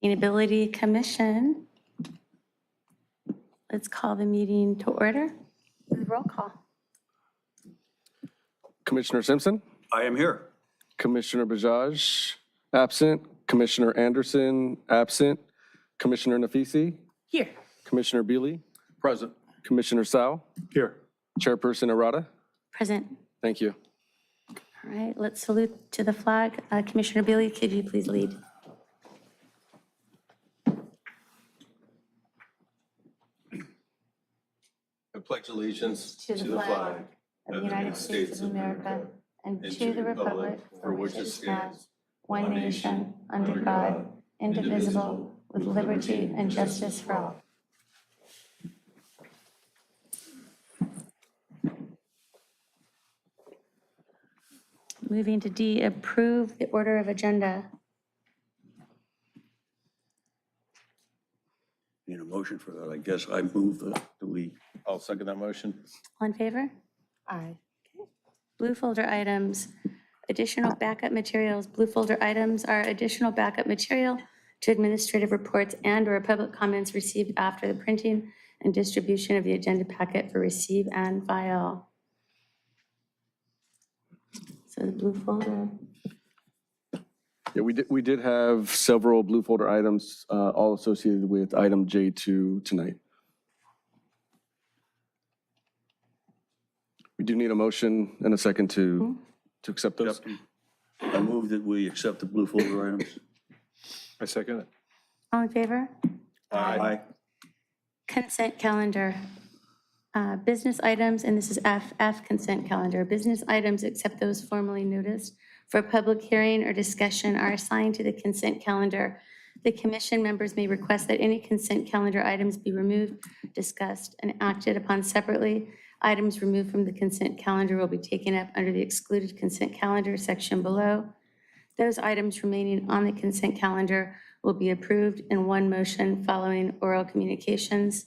Sustainability Commission. Let's call the meeting to order. Roll call. Commissioner Simpson, I am here. Commissioner Bajaj, absent. Commissioner Anderson, absent. Commissioner Nafisi, Here. Commissioner Beely, Present. Commissioner Sao, Here. Chairperson Arata. Present. Thank you. All right, let's salute to the flag. Commissioner Beely, could you please lead? I pledge allegiance to the flag of the United States of America and to the republic for which it stands, one nation, under God, indivisible, with liberty and justice for all. Moving to D, approve the order of agenda. Need a motion for that. I guess I move that we. I'll second that motion. All in favor? Aye. Blue folder items, additional backup materials. Blue folder items are additional backup material to administrative reports and/or public comments received after the printing and distribution of the agenda packet for receive and file. So the blue folder. Yeah, we did have several blue folder items, all associated with item J2 tonight. We do need a motion and a second to accept those. I move that we accept the blue folder items. I second it. All in favor? Aye. Consent calendar. Business items, and this is F consent calendar. Business items, except those formally noticed for public hearing or discussion, are assigned to the consent calendar. The commission members may request that any consent calendar items be removed, discussed, and acted upon separately. Items removed from the consent calendar will be taken up under the excluded consent calendar section below. Those items remaining on the consent calendar will be approved in one motion following oral communications.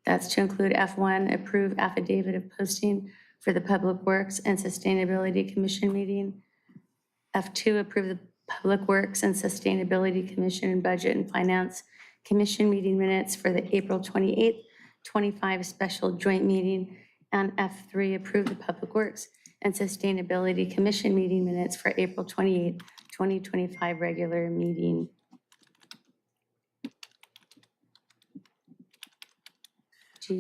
That's to include F1, approve affidavit of posting for the Public Works and Sustainability Commission meeting. F2, approve the Public Works and Sustainability Commission and Budget and Finance Commission meeting minutes for the April 28th, 25 special joint meeting. And F3, approve the Public Works and Sustainability Commission meeting minutes for April 28th, 2025 regular meeting. I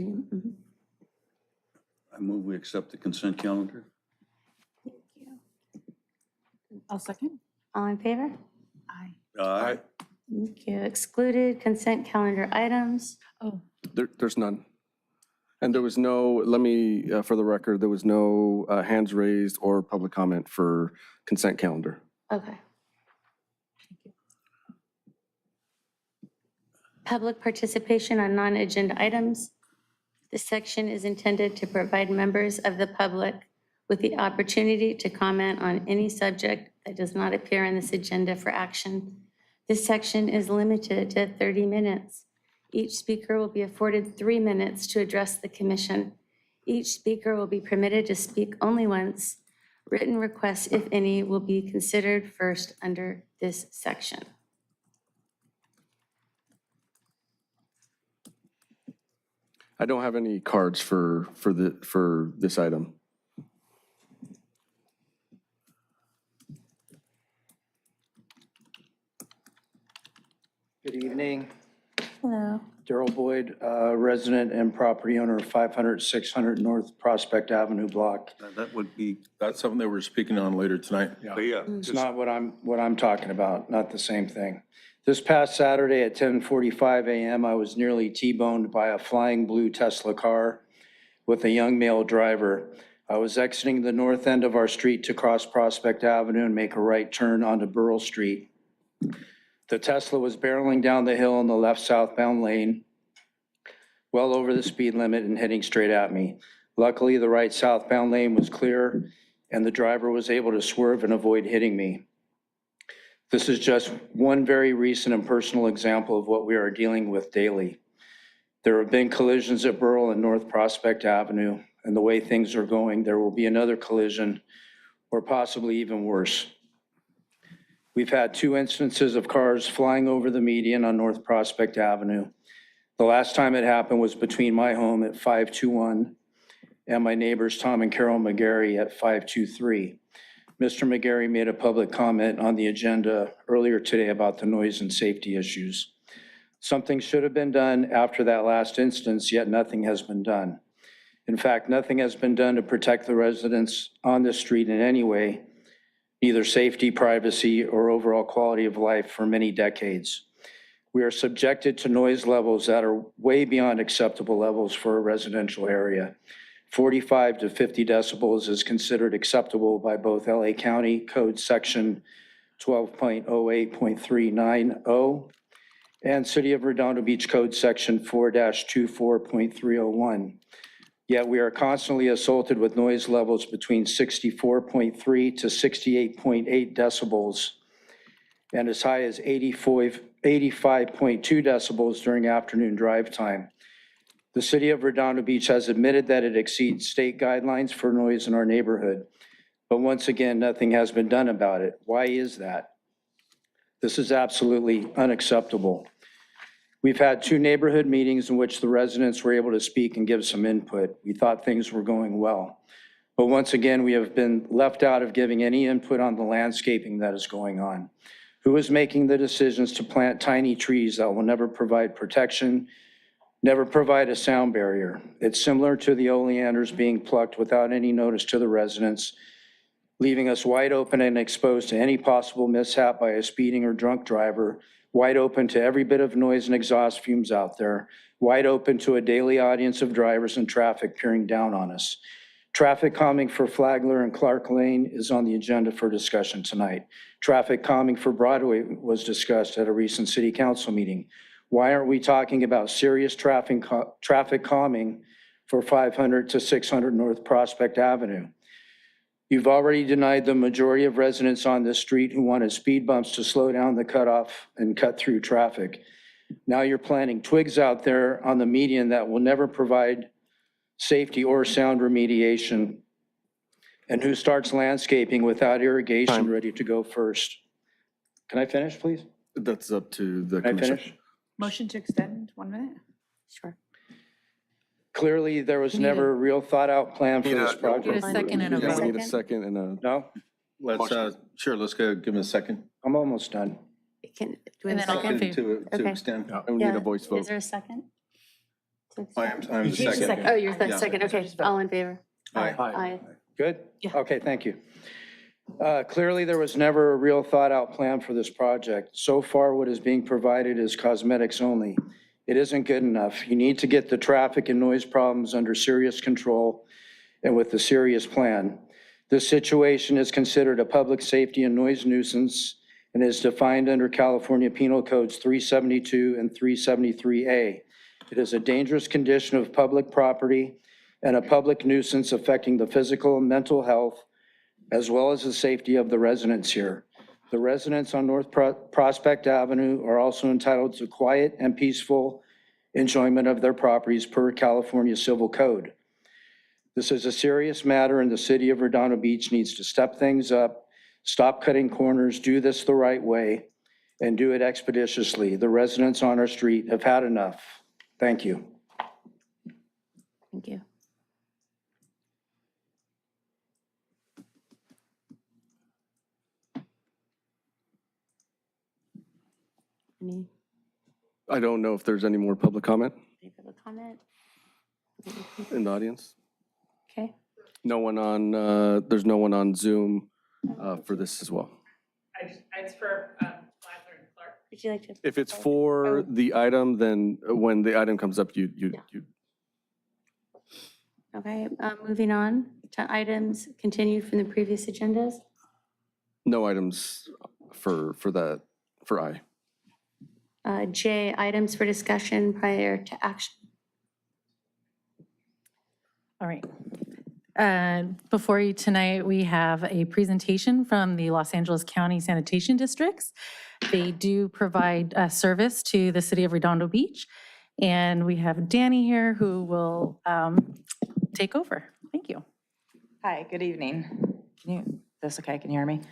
move we accept the consent calendar. I'll second. All in favor? Aye. Aye. Thank you. Excluded consent calendar items. Oh, There's none. And there was no, let me, for the record, there was no hands raised or public comment for consent calendar. Okay. Public participation on non-agenda items. This section is intended to provide members of the public with the opportunity to comment on any subject that does not appear on this agenda for action. This section is limited to 30 minutes. Each speaker will be afforded 3 minutes to address the commission. Each speaker will be permitted to speak only once. Written requests, if any, will be considered first under this section. I don't have any cards for this item. Good evening. Hello. Darrell Boyd, resident and property owner of 500, 600 North Prospect Avenue block. That would be, That's something that we're speaking on later tonight. but yeah. It's not what I'm talking about, not the same thing. This past Saturday at 10:45 a.m., I was nearly T-boned by a flying blue Tesla car with a young male driver. I was exiting the north end of our street to cross Prospect Avenue and make a right turn onto Burrell Street. The Tesla was barreling down the hill in the left southbound lane, well over the speed limit and heading straight at me. Luckily, the right southbound lane was clear and the driver was able to swerve and avoid hitting me. This is just one very recent and personal example of what we are dealing with daily. There have been collisions at Burrell and North Prospect Avenue, and the way things are going, there will be another collision or possibly even worse. We've had 2 instances of cars flying over the median on North Prospect Avenue. The last time it happened was between my home at 521 and my neighbors Tom and Carol McGarry at 523. Mr. McGarry made a public comment on the agenda earlier today about the noise and safety issues. Something should have been done after that last instance, yet nothing has been done. In fact, nothing has been done to protect the residents on this street in any way, either safety, privacy, or overall quality of life for many decades. We are subjected to noise levels that are way beyond acceptable levels for a residential area. 45 to 50 decibels is considered acceptable by both LA County Code Section 12.08.390 and City of Redondo Beach Code Section 4-24.301. Yet we are constantly assaulted with noise levels between 64.3 to 68.8 decibels and as high as 85.2 decibels during afternoon drive time. The City of Redondo Beach has admitted that it exceeds state guidelines for noise in our neighborhood, but once again, nothing has been done about it. Why is that? This is absolutely unacceptable. We've had 2 neighborhood meetings in which the residents were able to speak and give some input. We thought things were going well. But once again, we have been left out of giving any input on the landscaping that is going on. Who is making the decisions to plant tiny trees that will never provide protection, never provide a sound barrier? It's similar to the oleanders being plucked without any notice to the residents, leaving us wide open and exposed to any possible mishap by a speeding or drunk driver, wide open to every bit of noise and exhaust fumes out there, wide open to a daily audience of drivers and traffic peering down on us. Traffic calming for Flagler and Clark Lane is on the agenda for discussion tonight. Traffic calming for Broadway was discussed at a recent city council meeting. Why aren't we talking about serious traffic calming for 500 to 600 North Prospect Avenue? You've already denied the majority of residents on this street who wanted speed bumps to slow down the cutoff and cut through traffic. Now you're planting twigs out there on the median that will never provide safety or sound remediation. And who starts landscaping without irrigation ready to go first? Can I finish, please? That's up to the Can I commission. finish? Motion to extend 1 minute? Sure. Clearly, there was never a real thought-out plan for this Need project. a second and a Yeah, we vote. need a second and a, No? Let's, sure, let's go, give him a second. I'm almost done. Do we And have a then I'll second? give To Okay. extend. and we need Yeah. a voice Is vote. there a second? I'm the You're the second. Oh, you're the Yeah. second, okay, all in favor? Aye. Aye. Good? Yeah. Okay, thank you. Clearly, there was never a real thought-out plan for this project. So far, what is being provided is cosmetics only. It isn't good enough. You need to get the traffic and noise problems under serious control and with a serious plan. This situation is considered a public safety and noise nuisance and is defined under California Penal Codes 372 and 373A. It is a dangerous condition of public property and a public nuisance affecting the physical and mental health as well as the safety of the residents here. The residents on North Prospect Avenue are also entitled to quiet and peaceful enjoyment of their properties per California Civil Code. This is a serious matter and the city of Redondo Beach needs to step things up, stop cutting corners, do this the right way, and do it expeditiously. The residents on our street have had enough. Thank you. Thank you. Any I don't know if there's any more public comment Any public comment? in the audience. Okay. No one on, there's no one on Zoom for this as well. It's for 500 Clark. Would you like to? If it's for the item, then when the item comes up, you. Okay, moving on to items continued from the previous agendas. No items for that, for I. J, items for discussion prior to action. All right. Before you tonight, we have a presentation from the Los Angeles County Sanitation Districts. They do provide service to the city of Redondo Beach. And we have Danny here who will take over. Thank you. Hi, good evening. This okay? Can you hear me?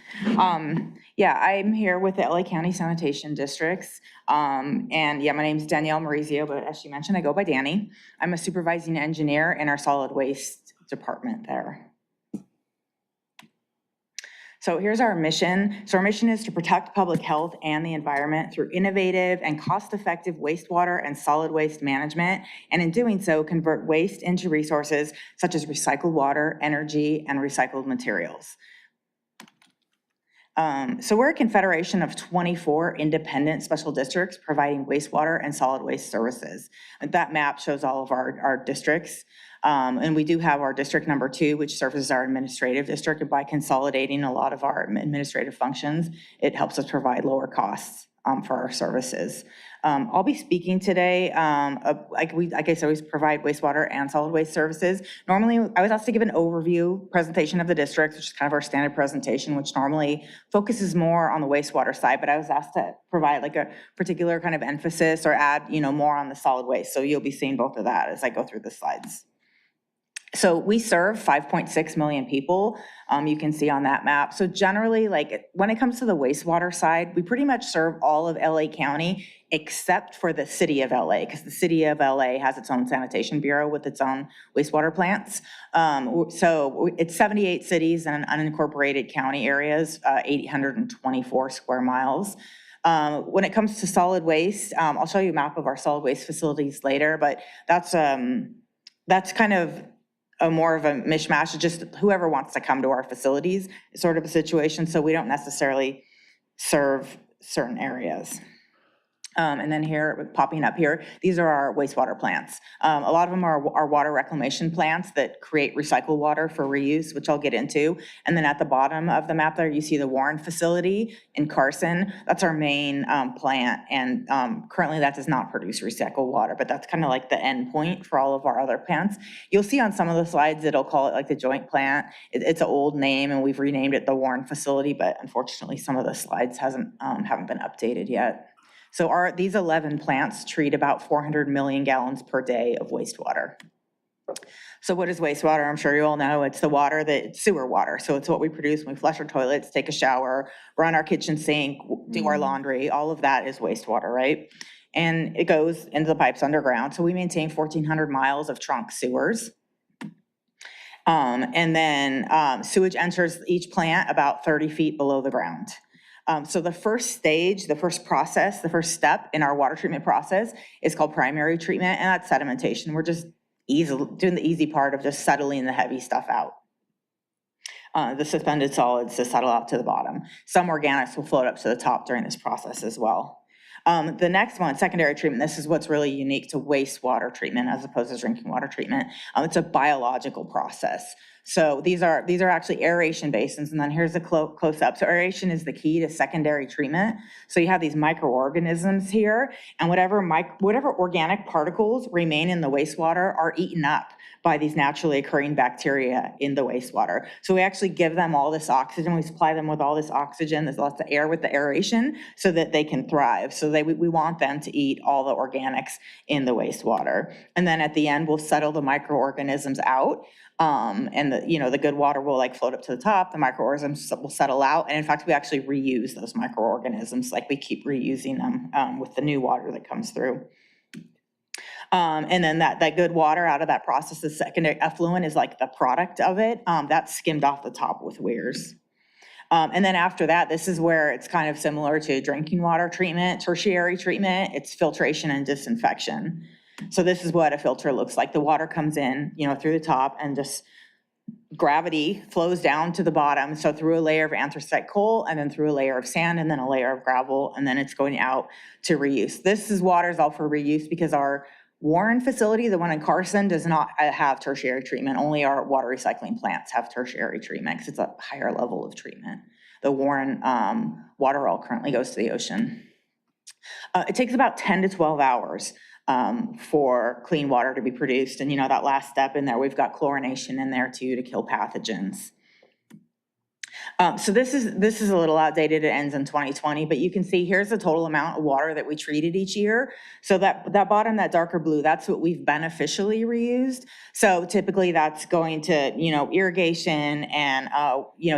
Yeah, I'm here with the LA County Sanitation Districts. And yeah, my name is Danielle Marizio, but as she mentioned, I go by Danny. I'm a supervising engineer in our solid waste department there. So here's our mission. So our mission is to protect public health and the environment through innovative and cost-effective wastewater and solid waste management. And in doing so, convert waste into resources such as recycled water, energy, and recycled materials. So we're a confederation of 24 independent special districts providing wastewater and solid waste services. And that map shows all of our districts. And we do have our district number 2, which serves as our administrative district. And by consolidating a lot of our administrative functions, it helps us provide lower costs for our services. I'll be speaking today, like I said, we provide wastewater and solid waste services. Normally, I was asked to give an overview presentation of the district, which is kind of our standard presentation, which normally focuses more on the wastewater side, but I was asked to provide like a particular kind of emphasis or add, more on the solid waste. So you'll be seeing both of that as I go through the slides. So we serve 5.6 million people, you can see on that map. So generally, like when it comes to the wastewater side, we pretty much serve all of LA County except for the city of LA, because the city of LA has its own sanitation bureau with its own wastewater plants. So it's 78 cities and unincorporated county areas, 824 square miles. When it comes to solid waste, I'll show you a map of our solid waste facilities later, but that's kind of more of a mishmash, just whoever wants to come to our facilities sort of a situation. So we don't necessarily serve certain areas. And then here, popping up here, these are our wastewater plants. A lot of them are water reclamation plants that create recycled water for reuse, which I'll get into. And then at the bottom of the map there, you see the Warren facility in Carson. That's our main plant. And currently that does not produce recycled water, but that's kind of like the end point for all of our other plants. You'll see on some of the slides, it'll call it like the joint plant. It's an old name and we've renamed it the Warren facility, but unfortunately some of the slides haven't been updated yet. So these 11 plants treat about 400 million gallons per day of wastewater. So what is wastewater? I'm sure you all know it's the water it's sewer water. So it's what we produce when we flush our toilets, take a shower, run our kitchen sink, do our laundry. All of that is wastewater, right? And it goes into the pipes underground. So we maintain 1,400 miles of trunk sewers. And then sewage enters each plant about 30 feet below the ground. So the first stage, the first process, the first step in our water treatment process is called primary treatment, and that's sedimentation. We're just doing the easy part of just settling the heavy stuff out. The suspended solids to settle out to the bottom. Some organics will float up to the top during this process as well. The next one, secondary treatment, this is what's really unique to wastewater treatment as opposed to drinking water treatment. It's a biological process. So these are actually aeration basins, and then here's a close up. So aeration is the key to secondary treatment. So you have these microorganisms here, and whatever organic particles remain in the wastewater are eaten up by these naturally occurring bacteria in the wastewater. So we actually give them all this oxygen. We supply them with all this oxygen. There's lots of air with the aeration so that they can thrive. So we want them to eat all the organics in the wastewater. And then at the end, we'll settle the microorganisms out. And the good water will like float up to the top, the microorganisms will settle out. And in fact, we actually reuse those microorganisms, like we keep reusing them with the new water that comes through. And then that good water out of that process, the secondary effluent is like the product of it. That's skimmed off the top with weirs. And then after that, this is where it's kind of similar to drinking water treatment, tertiary treatment. It's filtration and disinfection. So this is what a filter looks like. The water comes in, through the top, and just gravity flows down to the bottom. So through a layer of anthracite coal, and then through a layer of sand, and then a layer of gravel, and then it's going out to reuse. This is water is all for reuse because our Warren facility, the one in Carson, does not have tertiary treatment. Only our water recycling plants have tertiary treatment because it's a higher level of treatment. The Warren water all currently goes to the ocean. It takes about 10 to 12 hours for clean water to be produced. And that last step in there, we've got chlorination in there too to kill pathogens. So this is a little outdated. It ends in 2020, but you can see here's the total amount of water that we treated each year. So that bottom, that darker blue, that's what we've beneficially reused. So typically that's going to, irrigation and,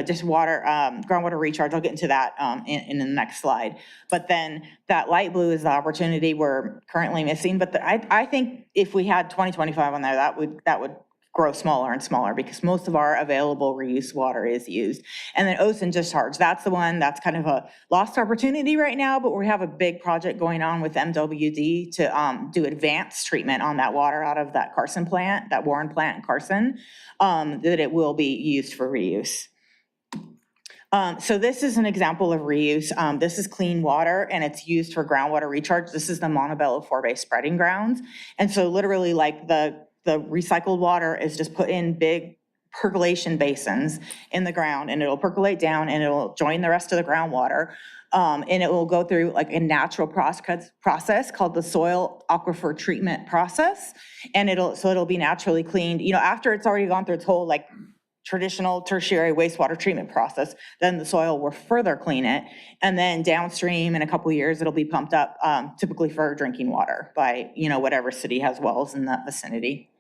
just water, groundwater recharge. I'll get into that in the next slide. But then that light blue is the opportunity we're currently missing. But I think if we had 2025 on there, that would grow smaller and smaller because most of our available reuse water is used. And then ocean discharge, that's the one that's kind of a lost opportunity right now, but we have a big project going on with MWD to do advanced treatment on that water out of that Carson plant, that Warren plant in Carson, that it will be used for reuse. So this is an example of reuse. This is clean water and it's used for groundwater recharge. This is the Montebello forebay spreading grounds. And so literally like the recycled water is just put in big percolation basins in the ground, and it'll percolate down and it'll join the rest of the groundwater. And it will go through like a natural process called the soil aquifer treatment process. And it'll be naturally cleaned, after it's already gone through its whole like traditional tertiary wastewater treatment process, then the soil will further clean it. And then downstream in a couple of years, it'll be pumped up typically for drinking water by, whatever city has wells in that vicinity.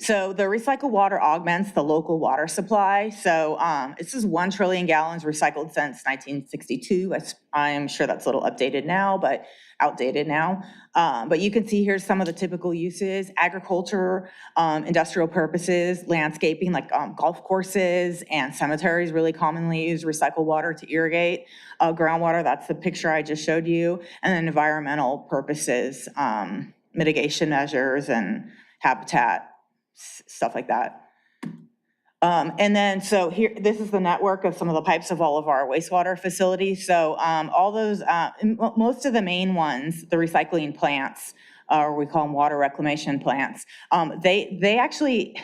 So the recycled water augments the local water supply. So this is 1 trillion gallons recycled since 1962. I'm sure that's a little outdated now. But you can see here's some of the typical uses: agriculture, industrial purposes, landscaping like golf courses and cemeteries really commonly use recycled water to irrigate groundwater. That's the picture I just showed you. And then environmental purposes, mitigation measures and habitat, stuff like that. And then, so here, this is the network of some of the pipes of all of our wastewater facilities. So all those, most of the main ones, the recycling plants, or we call them water reclamation plants, they actually,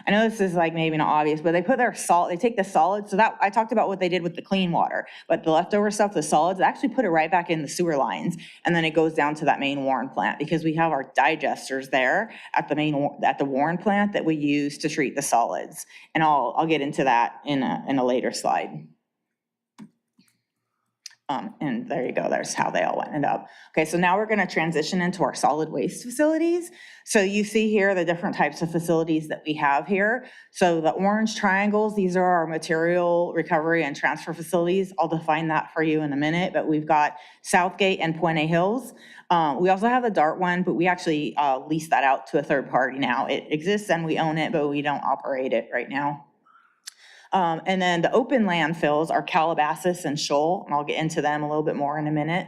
I know this is like maybe not obvious, but they put their salt, they take the solids. So that I talked about what they did with the clean water, but the leftover stuff, the solids, they actually put it right back in the sewer lines. And then it goes down to that main Warren plant because we have our digesters there at the Warren plant that we use to treat the solids. And I'll get into that in a later slide. And there you go, there's how they all ended up. Okay, so now we're gonna transition into our solid waste facilities. So you see here the different types of facilities that we have here. So the orange triangles, these are our material recovery and transfer facilities. I'll define that for you in a minute, but we've got Southgate and Puente Hills. We also have the Dart one, but we actually lease that out to a third party now. It exists and we own it, but we don't operate it right now. And then the open landfills are Calabasas and Shoal, and I'll get into them a little bit more in a minute.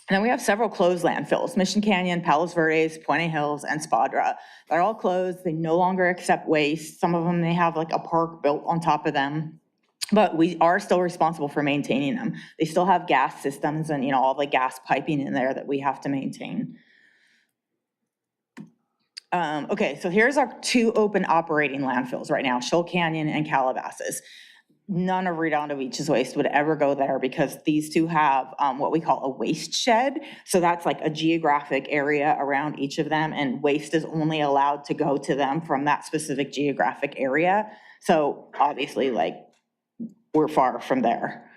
And then we have several closed landfills: Mission Canyon, Palos Verdes, Puente Hills, and Spadra. They're all closed. They no longer accept waste. Some of them, they have like a park built on top of them, but we are still responsible for maintaining them. They still have gas systems and all the gas piping in there that we have to maintain. Okay, so here's our 2 open operating landfills right now: Shoal Canyon and Calabasas. None of Redondo Beach's waste would ever go there because these 2 have what we call a waste shed. So that's like a geographic area around each of them, and waste is only allowed to go to them from that specific geographic area. So obviously, like, we're far from there.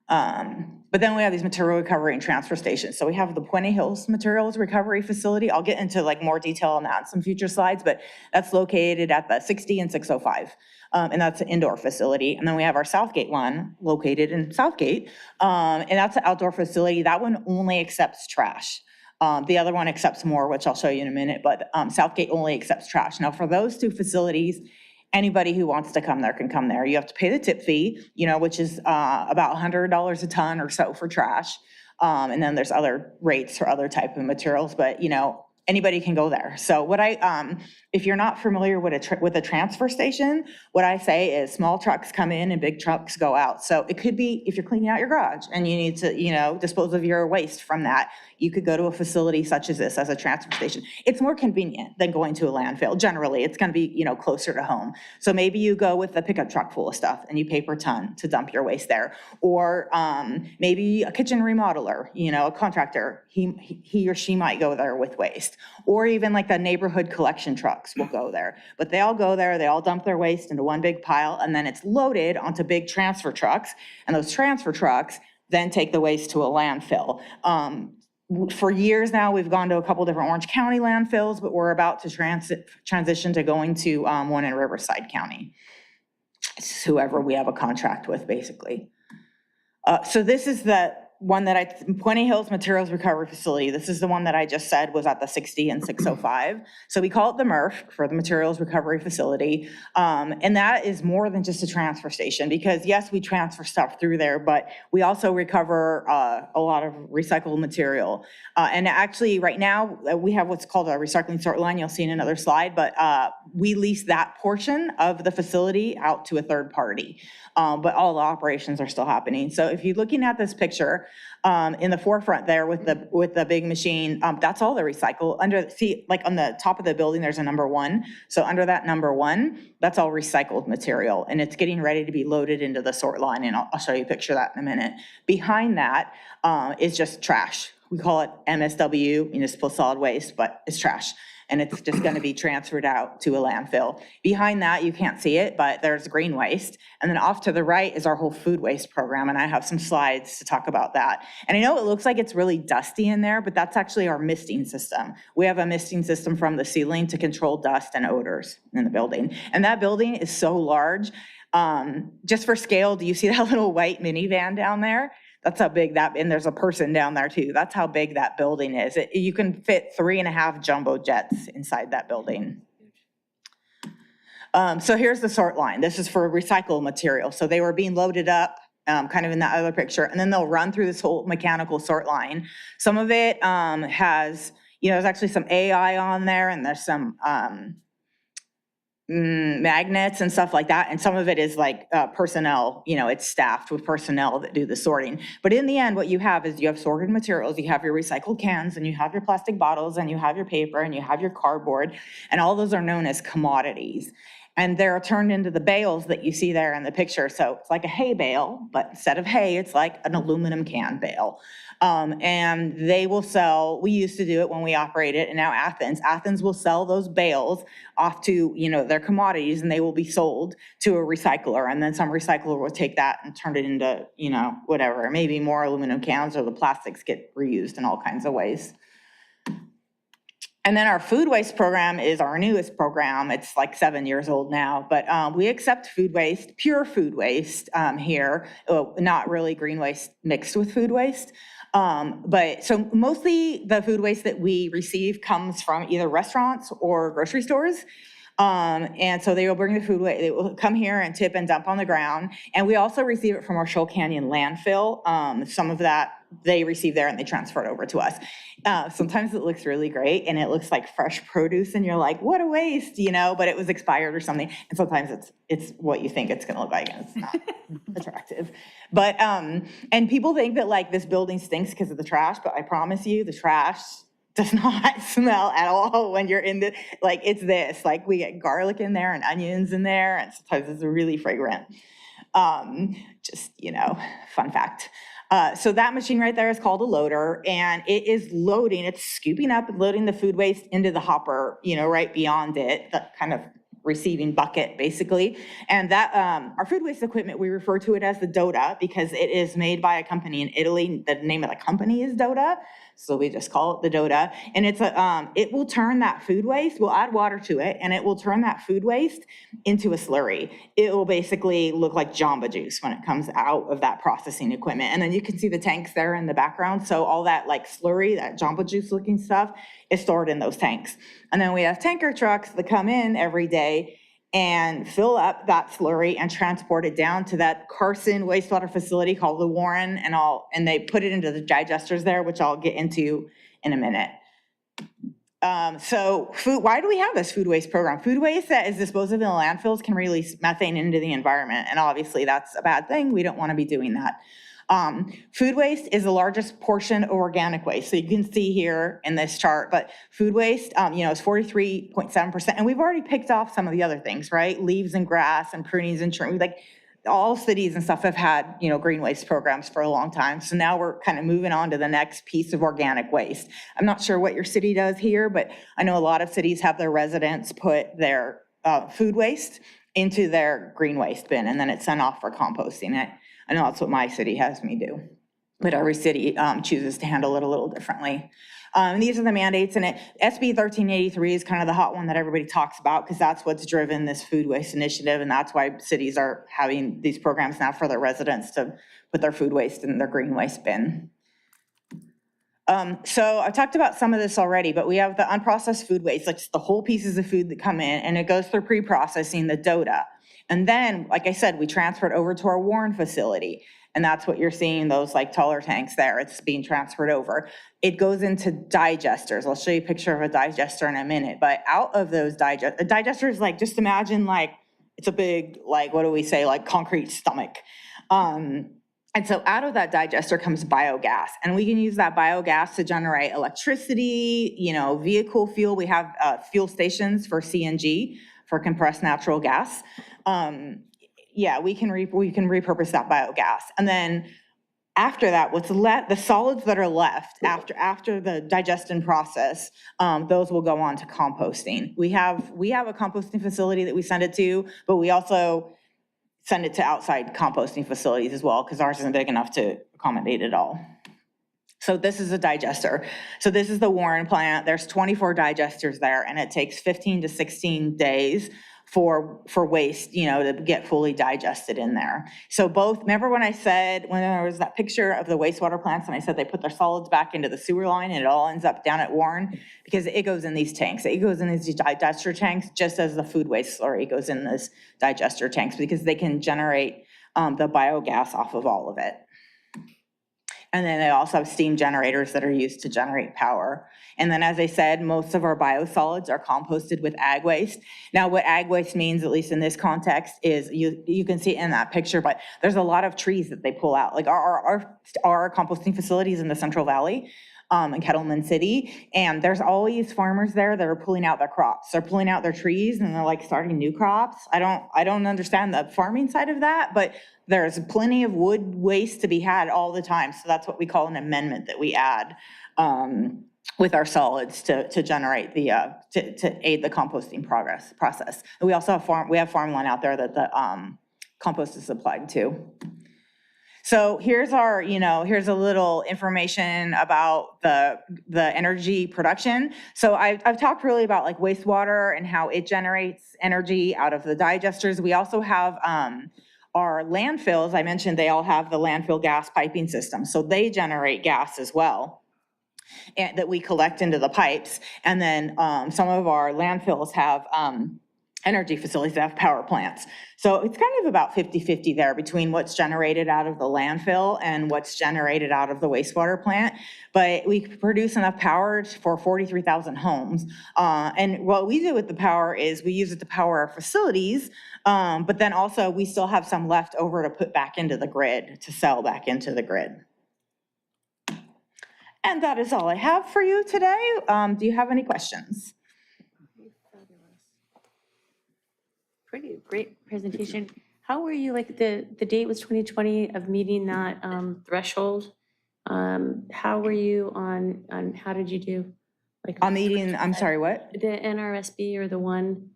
But then we have these material recovery and transfer stations. So we have the Puente Hills Materials Recovery Facility. I'll get into like more detail on that in some future slides, but that's located at the 60 and 605. And that's an indoor facility. And then we have our Southgate one located in Southgate. And that's an outdoor facility. That one only accepts trash. The other one accepts more, which I'll show you in a minute, but Southgate only accepts trash. Now for those 2 facilities, Anybody who wants to come there can come there. You have to pay the tip fee, which is about $100 a ton or so for trash. And then there's other rates for other type of materials, but anybody can go there. So if you're not familiar with a transfer station, what I say is small trucks come in and big trucks go out. So it could be if you're cleaning out your garage and you need to, dispose of your waste from that, you could go to a facility such as this as a transfer station. It's more convenient than going to a landfill. Generally, it's going to be, closer to home. So maybe you go with a pickup truck full of stuff and you pay per ton to dump your waste there. Or maybe a kitchen remodeler, a contractor, he or she might go there with waste. Or even like the neighborhood collection trucks will go there. But they all go there, they all dump their waste into one big pile, and then it's loaded onto big transfer trucks. And those transfer trucks then take the waste to a landfill. For years now, we've gone to a couple different Orange County landfills, but we're about to transition to going to one in Riverside County. It's whoever we have a contract with, basically. So this is the one that Puente Hills Materials Recovery Facility. This is the one that I just said was at the 60 and 605. So we call it the MRF for the Materials Recovery Facility. And that is more than just a transfer station because yes, we transfer stuff through there, but we also recover a lot of recycled material. And actually right now we have what's called a recycling sort line. You'll see in another slide, but we lease that portion of the facility out to a third party. But all the operations are still happening. So if you're looking at this picture in the forefront there with the big machine, that's all the recycle. Like on the top of the building, there's a number 1. So under that number 1, that's all recycled material, and it's getting ready to be loaded into the sort line. And I'll show you a picture of that in a minute. Behind that is just trash. We call it MSW, municipal solid waste, but it's trash. And it's just going to be transferred out to a landfill. Behind that, you can't see it, but there's green waste. And then off to the right is our whole food waste program, and I have some slides to talk about that. And I know it looks like it's really dusty in there, but that's actually our misting system. We have a misting system from the ceiling to control dust and odors in the building. And that building is so large. Just for scale, do you see that little white minivan down there? That's how big and there's a person down there too. That's how big that building is. You can fit 3.5 jumbo jets inside that building. So here's the sort line. This is for recycled material. So they were being loaded up kind of in that other picture, and then they'll run through this whole mechanical sort line. Some of it has, there's actually some AI on there, and there's some magnets and stuff like that. And some of it is like personnel, it's staffed with personnel that do the sorting. But in the end, what you have is you have sorted materials, you have your recycled cans, and you have your plastic bottles, and you have your paper, and you have your cardboard, and all those are known as commodities. And they're turned into the bales that you see there in the picture. So it's like a hay bale, but instead of hay, it's like an aluminum can bale. And they will sell, we used to do it when we operated, and now Athens will sell those bales off to, their commodities, and they will be sold to a recycler. And then some recycler will take that and turn it into, whatever, maybe more aluminum cans, or the plastics get reused in all kinds of ways. And then our food waste program is our newest program. It's like 7 years old now, but we accept food waste, pure food waste here, not really green waste mixed with food waste. But so mostly the food waste that we receive comes from either restaurants or grocery stores. And so they will bring the food waste, they will come here and tip and dump on the ground. And we also receive it from our Shoal Canyon landfill. Some of that they receive there and they transfer it over to us. Sometimes it looks really great and it looks like fresh produce and you're like, what a waste, but it was expired or something. And sometimes it's what you think it's gonna look like and it's not attractive. But, and people think that like this building stinks because of the trash, but I promise you the trash does not smell at all when you're in the, like it's this, like we get garlic in there and onions in there and sometimes it's really fragrant. Just, fun fact. So that machine right there is called a loader, and it is loading, it's scooping up and loading the food waste into the hopper, right beyond it, the kind of receiving bucket basically. And that, our food waste equipment, we refer to it as the Dota because it is made by a company in Italy. The name of the company is Dota. So we just call it the Dota. And it's it will turn that food waste, we'll add water to it, and it will turn that food waste into a slurry. It will basically look like Jamba Juice when it comes out of that processing equipment. And then you can see the tanks there in the background. So all that like slurry, that Jamba Juice looking stuff is stored in those tanks. And then we have tanker trucks that come in every day and fill up that slurry and transport it down to that Carson wastewater facility called the Warren, and they put it into the digesters there, which I'll get into in a minute. Why do we have this food waste program? Food waste that is disposed of in landfills can release methane into the environment, and obviously that's a bad thing. We don't want to be doing that. Food waste is the largest portion of organic waste. So you can see here in this chart, but food waste, is 43.7%. And we've already picked off some of the other things, right? Leaves and grass and prunings and trimming. Like all cities and stuff have had, green waste programs for a long time. So now we're kind of moving on to the next piece of organic waste. I'm not sure what your city does here, but I know a lot of cities have their residents put their food waste into their green waste bin, and then it's sent off for composting it. I know that's what my city has me do, but every city chooses to handle it a little differently. These are the mandates, and SB 1383 is kind of the hot one that everybody talks about because that's what's driven this food waste initiative, and that's why cities are having these programs now for their residents to put their food waste in their green waste bin. So I've talked about some of this already, but we have the unprocessed food waste, like just the whole pieces of food that come in, and it goes through pre-processing, the DOTA. And then, like I said, we transfer it over to our Warren facility. And that's what you're seeing, those like taller tanks there. It's being transferred over. It goes into digesters. I'll show you a picture of a digester in a minute. But out of those digesters, like just imagine like it's a big, like what do we say, like concrete stomach. And so out of that digester comes biogas. And we can use that biogas to generate electricity, vehicle fuel. We have fuel stations for CNG, for compressed natural gas. We can repurpose that biogas. And then after that, the solids that are left after the digestion process, those will go on to composting. We have a composting facility that we send it to, but we also send it to outside composting facilities as well because ours isn't big enough to accommodate it all. So this is a digester. So this is the Warren plant. There's 24 digesters there, and it takes 15 to 16 days for waste, to get fully digested in there. So remember when there was that picture of the wastewater plants and I said they put their solids back into the sewer line and it all ends up down at Warren? Because it goes in these tanks. It goes in these digester tanks just as the food waste slurry goes in this digester tanks because they can generate the biogas off of all of it. And then they also have steam generators that are used to generate power. And then, as I said, most of our biosolids are composted with ag waste. Now, what ag waste means, at least in this context, is you can see it in that picture, but there's a lot of trees that they pull out. Like our composting facilities in the Central Valley, in Kettleman City, and there's always farmers there that are pulling out their crops. They're pulling out their trees and they're like starting new crops. I don't understand the farming side of that, but there's plenty of wood waste to be had all the time. So that's what we call an amendment that we add with our solids to generate to aid the composting process. And we also have farmland out there that the compost is applied to. So here's here's a little information about the energy production. So I've talked really about like wastewater and how it generates energy out of the digesters. We also have our landfills. I mentioned they all have the landfill gas piping system. So they generate gas as well that we collect into the pipes. And then some of our landfills have energy facilities that have power plants. So it's kind of about 50-50 there between what's generated out of the landfill and what's generated out of the wastewater plant. But we produce enough power for 43,000 homes. And what we do with the power is we use it to power our facilities, but then also we still have some left over to put back into the grid, to sell back into the grid. And that is all I have for you today. Do you have any questions? Pretty great presentation. How were you, like the date was 2020 of meeting that threshold? How were you on how did you do? Like On meeting, I'm sorry, what? The NRSB or the one?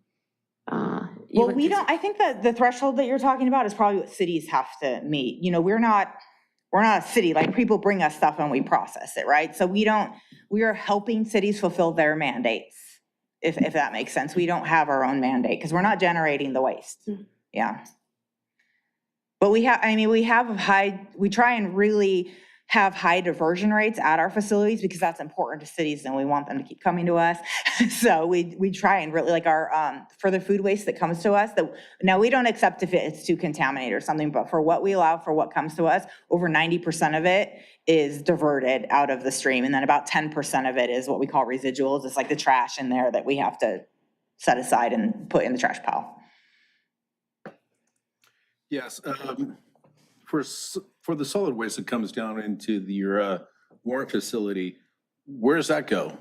Well, I think that the threshold that you're talking about is probably what cities have to meet. We're not a city, like people bring us stuff and we process it, right? So we are helping cities fulfill their mandates. If that makes sense. We don't have our own mandate because we're not generating the waste. Yeah. But we try and really have high diversion rates at our facilities because that's important to cities and we want them to keep coming to us. So we try and really like our, for the food waste that comes to us, now we don't accept if it's too contaminated or something, but for what we allow for what comes to us, over 90% of it is diverted out of the stream. And then about 10% of it is what we call residuals. It's like the trash in there that we have to set aside and put in the trash pile. Yes, for the solid waste that comes down into your Warren facility, where does that go?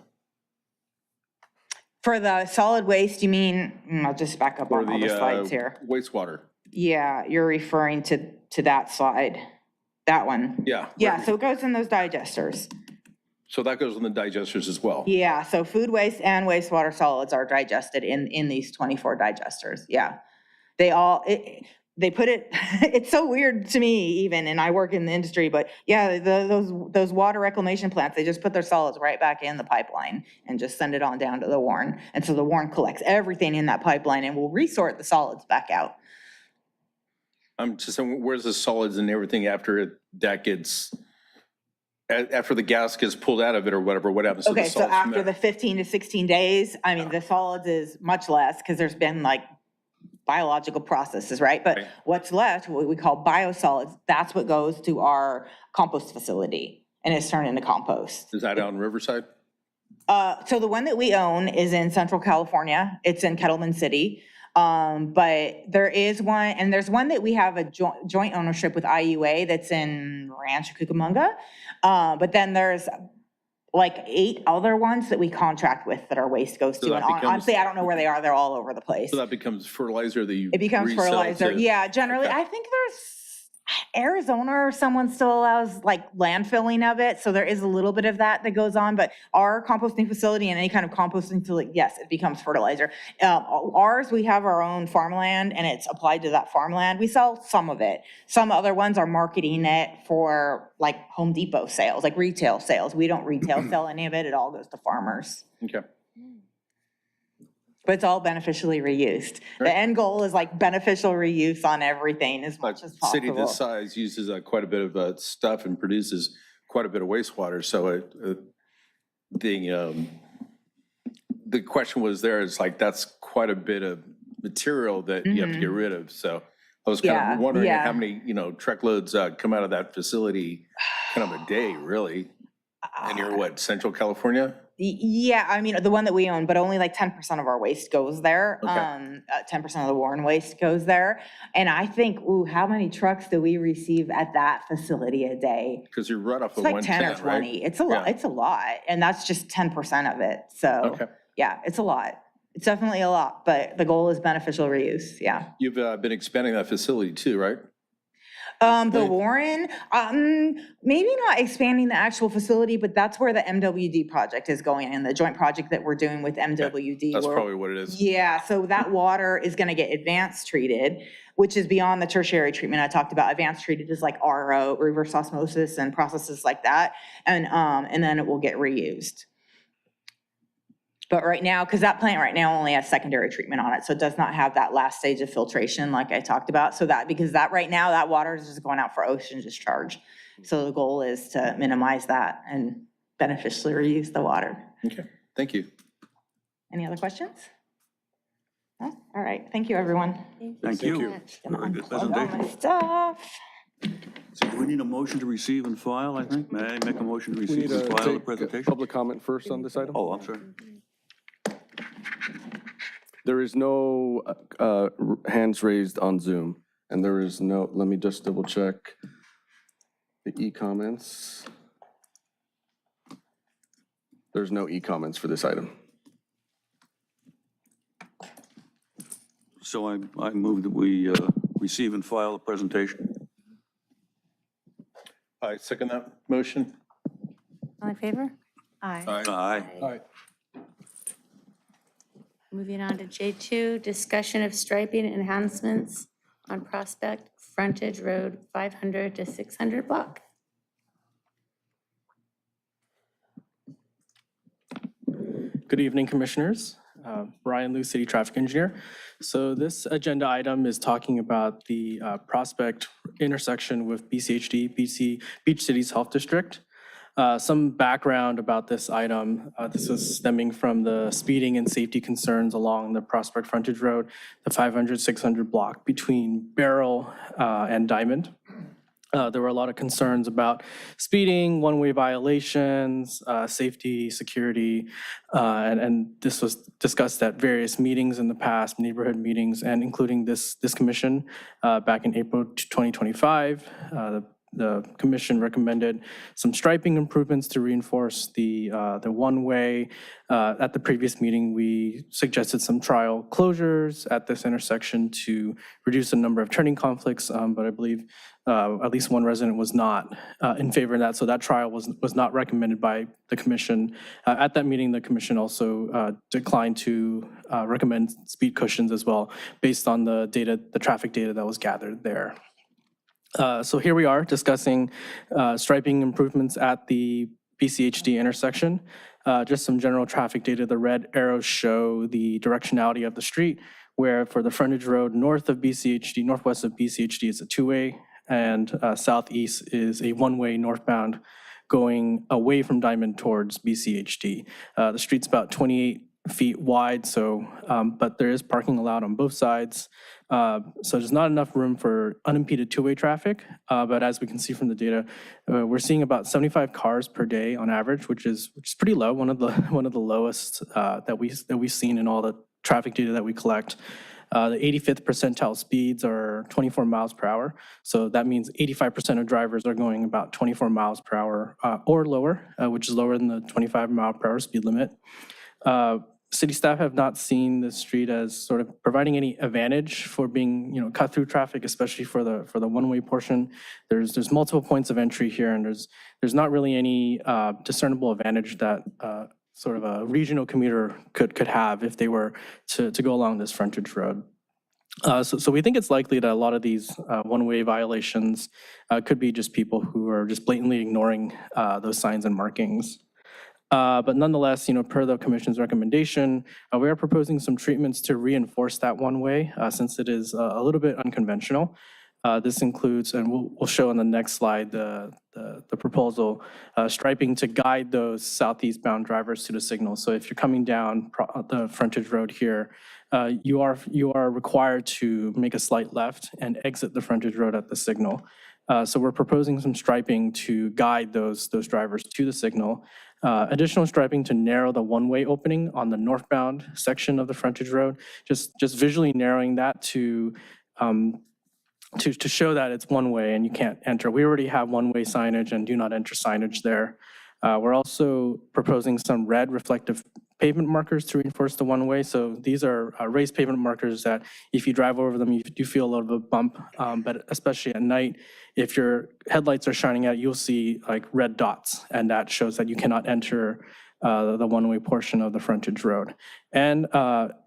For the solid waste, you mean, I'll just back up For on all the slides here. Wastewater? Yeah, you're referring to that slide, that one. Yeah. Yeah, so it goes in those digesters. So that goes in the digesters as well? Yeah, so food waste and wastewater solids are digested in these 24 digesters, yeah. They put it, it's so weird to me even, and I work in the industry, but yeah, those water reclamation plants, they just put their solids right back in the pipeline and just send it on down to the Warren. And so the Warren collects everything in that pipeline and will resort the solids back out. I'm just saying, where's the solids and everything after that gets, after the gas gets pulled out of it or whatever, what happens to the Okay, so solids from after there? the 15 to 16 days, I mean, the solids is much less because there's been like biological processes, right? But Right. what's left, what we call biosolids, that's what goes to our compost facility and it's turned into compost. Is that out in Riverside? So the one that we own is in Central California. It's in Kettleman City. But there is one, and there's one that we have a joint ownership with IUA that's in Rancho Cucamonga. But then there's like 8 other ones that we contract with that our waste goes So to. that And becomes- honestly, I don't know where they are. They're all over the place. So that becomes fertilizer that you It becomes resell fertilizer. to- Yeah, generally, Okay. I think there's Arizona or someone still allows like landfilling of it. So there is a little bit of that goes on, but our composting facility and any kind of composting facility, yes, it becomes fertilizer. Ours, we have our own farmland and it's applied to that farmland. We sell some of it. Some other ones are marketing it for like Home Depot sales, like retail sales. We don't retail sell any of it. It all goes to farmers. Okay. But it's all beneficially reused. Right. The end goal is like beneficial reuse on everything as much as A city possible. this size uses quite a bit of stuff and produces quite a bit of wastewater. So the question was there is like, that's quite a bit of material that you have to get rid of. So I was kind Yeah, of wondering yeah. how many, truckloads come out of that facility kind of a day, really? And you're what, Central California? Yeah, I mean, the one that we own, but only like 10% of our waste goes there. Okay. 10% of the Warren waste goes there. And I think, how many trucks do we receive at that facility a day? Because you're right off It's of like 10 or 110, right? 20. It's a lot. Yeah. It's a lot. And that's just 10% of it. So Okay. yeah, it's a lot. It's definitely a lot, but the goal is beneficial reuse. Yeah. You've been expanding that facility too, right? The Warren, maybe not expanding the actual facility, but that's where the MWD project is going and the joint project that we're doing with MWD. That's where- probably what it is. Yeah, so that water is gonna get advanced treated, which is beyond the tertiary treatment I talked about. Advanced treated is like RO, reverse osmosis and processes like that. And then it will get reused. But right now, because that plant right now only has secondary treatment on it, so it does not have that last stage of filtration like I talked about. So because that right now, that water is just going out for ocean discharge. So the goal is to minimize that and beneficially reuse the water. Okay, thank you. Any other questions? No? All right, thank you, everyone. Thank so you. much. Very good Plug all my presentation. stuff. So do we need a motion to receive and file, I think? May I make a motion to We receive need and to file the take presentation? public comment first on this item. Oh, I'm sorry. There is no hands raised on Zoom, and there is no, let me just double check the e-comments. There's no e-comments for this item. So I move that we receive and file the presentation. I second that motion. All in favor? Aye. Aye. Aye. Moving on to J2, discussion of striping enhancements on Prospect Frontage Road 500 to 600 block. Good evening, Commissioners. Brian Liu, City Traffic Engineer. So this agenda item is talking about the Prospect intersection with BCHD, Beach Cities Health District. Some background about this item. This is stemming from the speeding and safety concerns along the Prospect Frontage Road, the 500-600 block between Beryl and Diamond. There were a lot of concerns about speeding, one-way violations, safety, security, and this was discussed at various meetings in the past, neighborhood meetings, and including this commission back in April 2025. The commission recommended some striping improvements to reinforce the one-way. At the previous meeting, we suggested some trial closures at this intersection to reduce the number of turning conflicts, but I believe at least one resident was not in favor of that, so that trial was not recommended by the commission. At that meeting, the commission also declined to recommend speed cushions as well, based on the traffic data that was gathered there. So here we are discussing striping improvements at the BCHD intersection. Just some general traffic data. The red arrows show the directionality of the street, where for the frontage road north of BCHD, northwest of BCHD is a two-way, and southeast is a one-way northbound going away from Diamond towards BCHD. The street's about 28 feet wide, so but there is parking allowed on both sides. So there's not enough room for unimpeded two-way traffic, but as we can see from the data, we're seeing about 75 cars per day on average, which is pretty low, one of the lowest that we've seen in all the traffic data that we collect. The 85th percentile speeds are 24 miles per hour. So that means 85% of drivers are going about 24 miles per hour or lower, which is lower than the 25 mile per hour speed limit. City staff have not seen this street as sort of providing any advantage for being, cut through traffic, especially for the one-way portion. There's multiple points of entry here, and there's not really any discernible advantage that sort of a regional commuter could have if they were to go along this frontage road. So we think it's likely that a lot of these one-way violations could be just people who are just blatantly ignoring those signs and markings. But nonetheless, per the commission's recommendation, we are proposing some treatments to reinforce that one-way since it is a little bit unconventional. This includes, and we'll show on the next slide, the proposal, striping to guide those southeast bound drivers to the signal. So if you're coming down the frontage road here, you are required to make a slight left and exit the frontage road at the signal. So we're proposing some striping to guide those drivers to the signal. Additional striping to narrow the one-way opening on the northbound section of the frontage road, just visually narrowing that to show that it's one way and you can't enter. We already have one-way signage and do not enter signage there. We're also proposing some red reflective pavement markers to reinforce the one-way. So these are raised pavement markers that if you drive over them, you do feel a little bit of bump, but especially at night, if your headlights are shining out, you'll see like red dots, and that shows that you cannot enter the one-way portion of the frontage road. And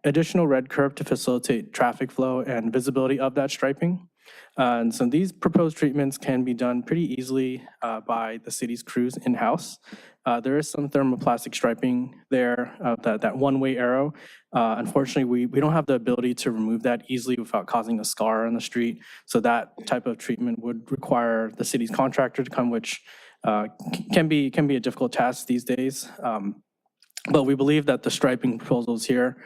additional red curb to facilitate traffic flow and visibility of that striping. And so these proposed treatments can be done pretty easily by the city's crews in-house. There is some thermoplastic striping there, that one-way arrow. Unfortunately, we don't have the ability to remove that easily without causing a scar on the street. So that type of treatment would require the city's contractor to come, which can be a difficult task these days. But we believe that the striping proposals here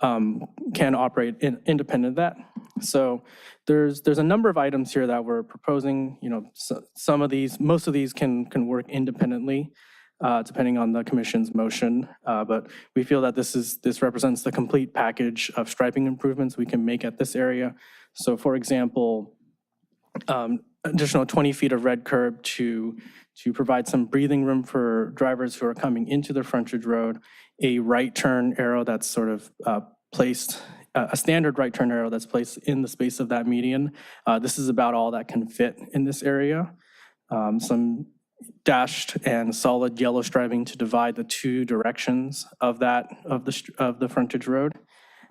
can operate independent of that. So there's a number of items here that we're proposing. Most of these can work independently, depending on the commission's motion. But we feel that this represents the complete package of striping improvements we can make at this area. So for example, additional 20 feet of red curb to provide some breathing room for drivers who are coming into the frontage road, a right turn arrow that's sort of placed, a standard right turn arrow that's placed in the space of that median. This is about all that can fit in this area. Some dashed and solid yellow striping to divide the two directions of the frontage road.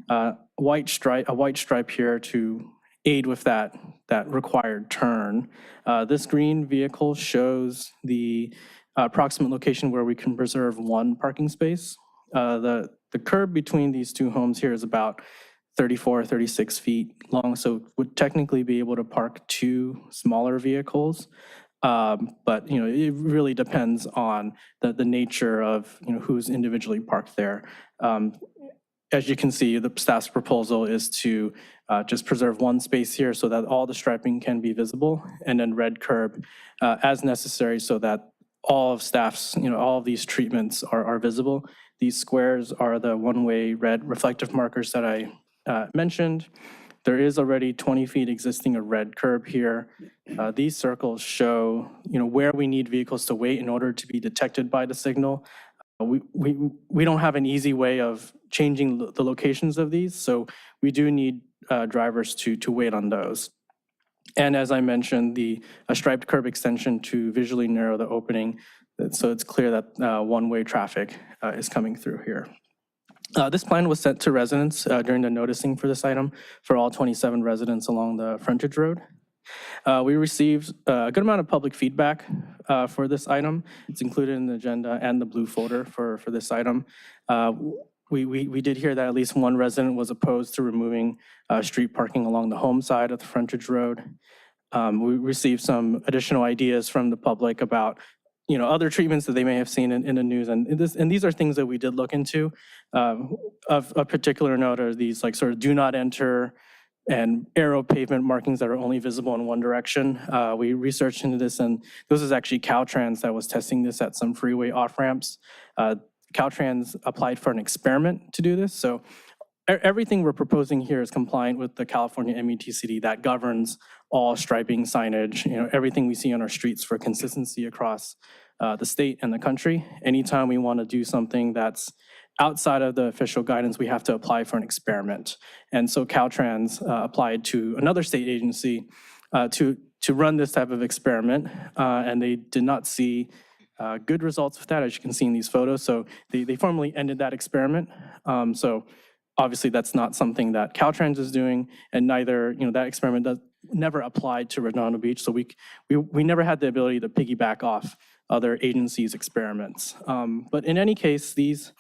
A white stripe here to aid with that required turn. This green vehicle shows the approximate location where we can preserve one parking space. The curb between these two homes here is about 34, 36 feet long, so would technically be able to park two smaller vehicles. But, you know, it really depends on the nature of, you know, who's individually parked there. As you can see, the staff's proposal is to just preserve one space here so that all the striping can be visible, and then red curb as necessary so that all of staff's, you know, all of these treatments are visible. These squares are the one-way red reflective markers that I mentioned. There is already 20 feet existing a red curb here. These circles show, you know, where we need vehicles to wait in order to be detected by the signal. We don't have an easy way of changing the locations of these, so we do need drivers to wait on those. And as I mentioned, a striped curb extension to visually narrow the opening, so it's clear that one-way traffic is coming through here. This plan was sent to residents during the noticing for this item for all 27 residents along the frontage road. We received a good amount of public feedback for this item. It's included in the agenda and the blue folder for this item. We did hear that at least one resident was opposed to removing street parking along the home side of the frontage road. We received some additional ideas from the public about, you know, other treatments that they may have seen in the news. And these are things that we did look into. Of a particular note are these like sort of do not enter and arrow pavement markings that are only visible in one direction. We researched into this, and this is actually Caltrans that was testing this at some freeway off-ramps. Caltrans applied for an experiment to do this. So everything we're proposing here is compliant with the California METCD that governs all striping signage, you know, everything we see on our streets for consistency across the state and the country. Anytime we want to do something that's outside of the official guidance, we have to apply for an experiment. And so Caltrans applied to another state agency to run this type of experiment, and they did not see good results with that, as you can see in these photos. So they formally ended that experiment. So obviously that's not something that Caltrans is doing, and neither, you know, that experiment never applied to Redondo Beach. So we never had the ability to piggyback off other agencies' experiments. But in any case, these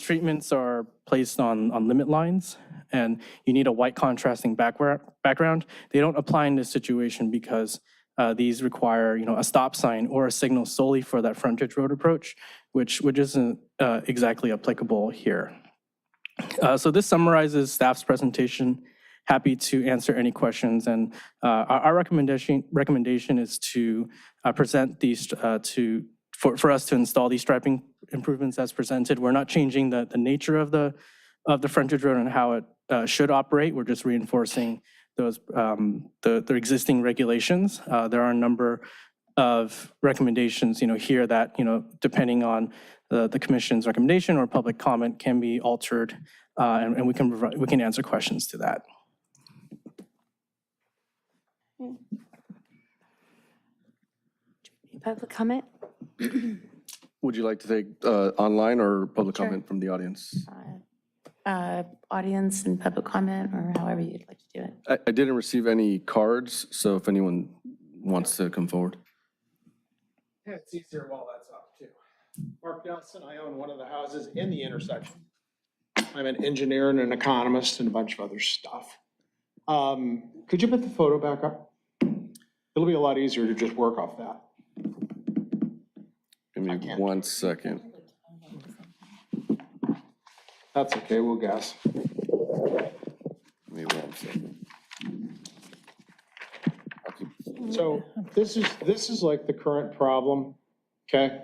treatments are placed on limit lines, and you need a white contrasting background. They don't apply in this situation because these require, you know, a stop sign or a signal solely for that frontage road approach, which isn't exactly applicable here. So this summarizes staff's presentation. Happy to answer any questions, and our recommendation is to present these for us to install these striping improvements as presented. We're not changing the nature of the frontage road and how it should operate. We're just reinforcing those the existing regulations. There are a number of recommendations, you know, here that, you know, depending on the commission's recommendation or public comment can be altered, and we can answer questions to that. Public comment? Would you like to take online or public Sure. comment from the audience? Audience and public comment, or however you'd like to do it. I didn't receive any cards, so if anyone wants to come forward. Yeah, it's easier while that's up too. Mark Nelson, I own one of the houses in the intersection. I'm an engineer and an economist and a bunch of other stuff. Could you put the photo back up? It'll be a lot easier to just work off that. Give me 1 second. That's okay, we'll guess. Give me 1 second. So this is like the current problem, okay?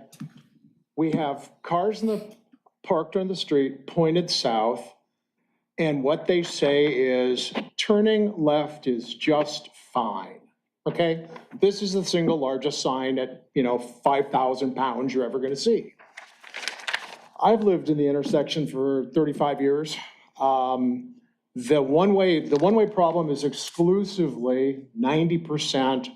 We have cars parked on the street, pointed south, and what they say is turning left is just fine, okay? This is the single largest sign at, 5,000 pounds you're ever gonna see. I've lived in the intersection for 35 years. The one-way problem is exclusively 90%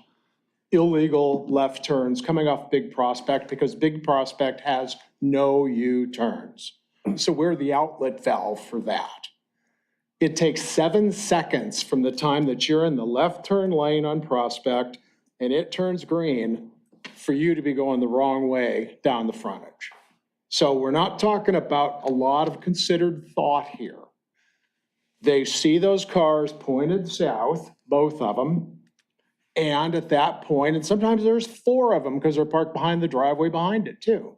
illegal left turns coming off Big Prospect because Big Prospect has no U-turns. So we're the outlet valve for that. It takes 7 seconds from the time that you're in the left turn lane on Prospect and it turns green for you to be going the wrong way down the frontage. So we're not talking about a lot of considered thought here. They see those cars pointed south, both of them. And at that point, and sometimes there's 4 of them because they're parked behind the driveway behind it too.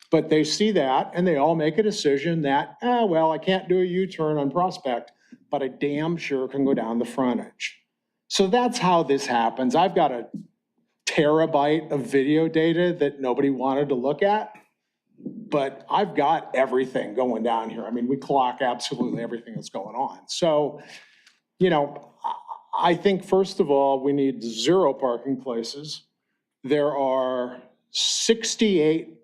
But they see that and they all make a decision that, well, I can't do a U-turn on Prospect, but I damn sure can go down the frontage. So that's how this happens. I've got a terabyte of video data that nobody wanted to look at, but I've got everything going down here. I mean, we clock absolutely everything that's going on. So, you know, I think first of all, we need 0 parking places. There are 68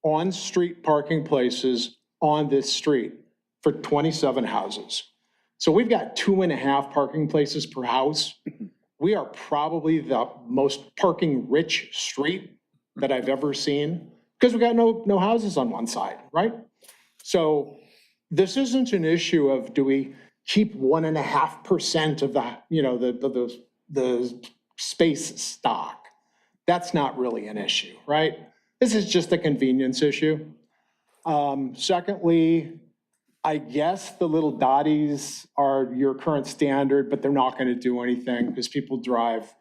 on-street parking places on this street for 27 houses. So we've got 2.5 parking places per house. We are probably the most parking-rich street that I've ever seen because we got no houses on one side, right? So this isn't an issue of do we keep 1.5% of the, you know, the space stock. That's not really an issue, right? This is just a convenience issue. Secondly, I guess the little dotties are your current standard, but they're not going to do anything because people drive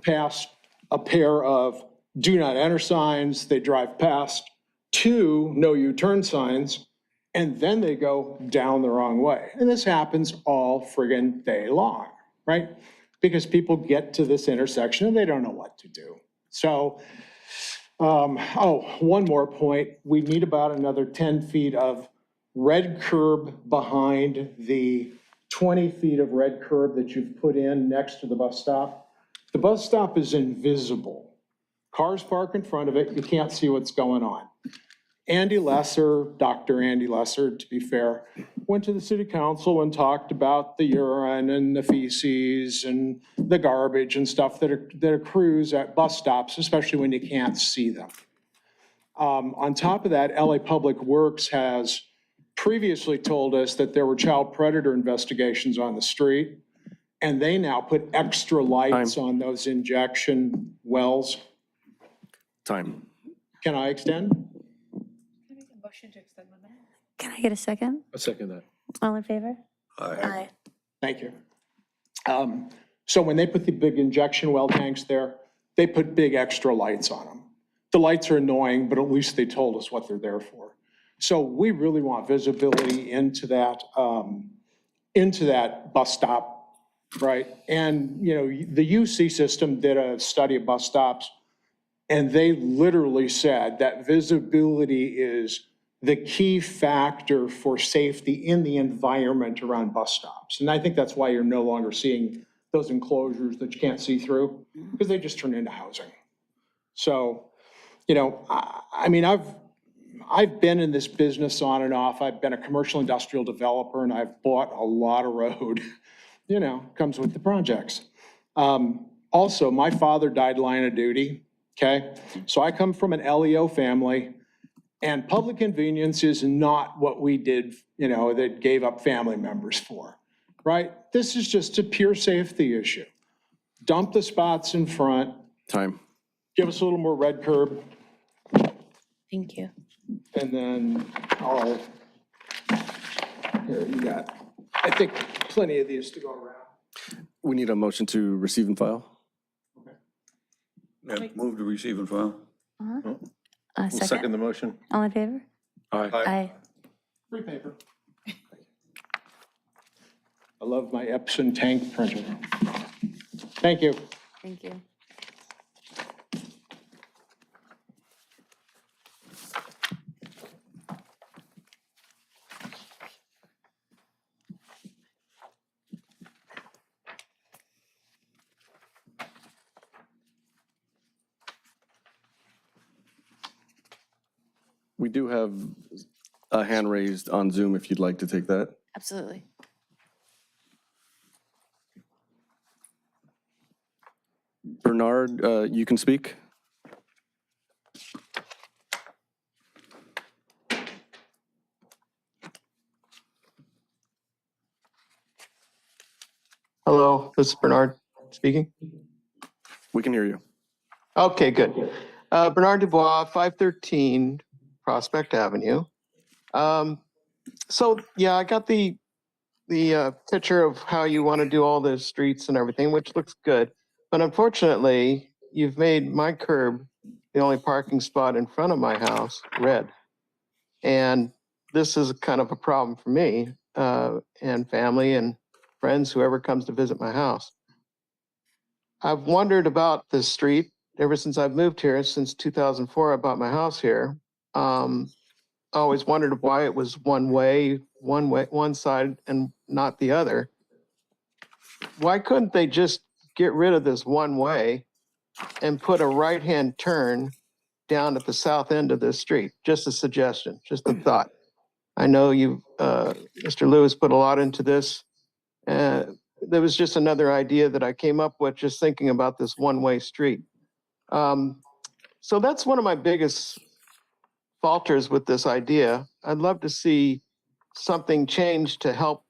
past a pair of do not enter signs. They drive past 2 no U-turn signs, and then they go down the wrong way. And this happens all friggin' day long, right? Because people get to this intersection and they don't know what to do. So, one more point. We need about another 10 feet of red curb behind the 20 feet of red curb that you've put in next to the bus stop. The bus stop is invisible. Cars park in front of it, you can't see what's going on. Andy Lesser, Dr. Andy Lesser, to be fair, went to the city council and talked about the urine and the feces and the garbage and stuff that accrues at bus stops, especially when you can't see them. On top of that, LA Public Works has previously told us that there were child predator investigations on the street, and they now put extra lights on those injection wells. Time. Can I extend? Can I get a second? A second that. All in favor? Aye. Thank you. So when they put the big injection well tanks there, they put big extra lights on them. The lights are annoying, but at least they told us what they're there for. So we really want visibility into that bus stop, right? And, you know, the UC system did a study of bus stops, and they literally said that visibility is the key factor for safety in the environment around bus stops. And I think that's why you're no longer seeing those enclosures that you can't see through, because they just turn into housing. So, you know, I mean, I've been in this business on and off. I've been a commercial industrial developer, and I've bought a lot of road, you know, comes with the projects. Also, my father died line of duty, okay? So I come from an LEO family, and public convenience is not what we did, you know, that gave up family members for, right? This is just a pure safety issue. Dump the spots in front. Time. Give us a little more red curb, Thank you. and then I'll, here, you got, I think, plenty of these to go around. We need a motion to receive and file. Yeah, move to receive and file. We'll second the motion. All in favor? Aye. Aye. Free paper. I love my Epson tank printer. Thank you. Thank you. We do have a hand raised on Zoom if you'd like to take that. Absolutely. Bernard, you can speak. Hello, this is Bernard speaking. We can hear you. Okay, good. Bernard Dubois, 513 Prospect Avenue. So yeah, I got the picture of how you want to do all the streets and everything, which looks good. But unfortunately, you've made my curb, the only parking spot in front of my house, red. And this is kind of a problem for me and family and friends, whoever comes to visit my house. I've wondered about this street ever since I've moved here. Since 2004, I bought my house here. I always wondered why it was one side and not the other. Why couldn't they just get rid of this one way and put a right-hand turn down at the south end of this street? Just a suggestion, just a thought. I know you, Mr. Lewis, put a lot into this. There was just another idea that I came up with just thinking about this one-way street. So that's one of my biggest falters with this idea. I'd love to see something change to help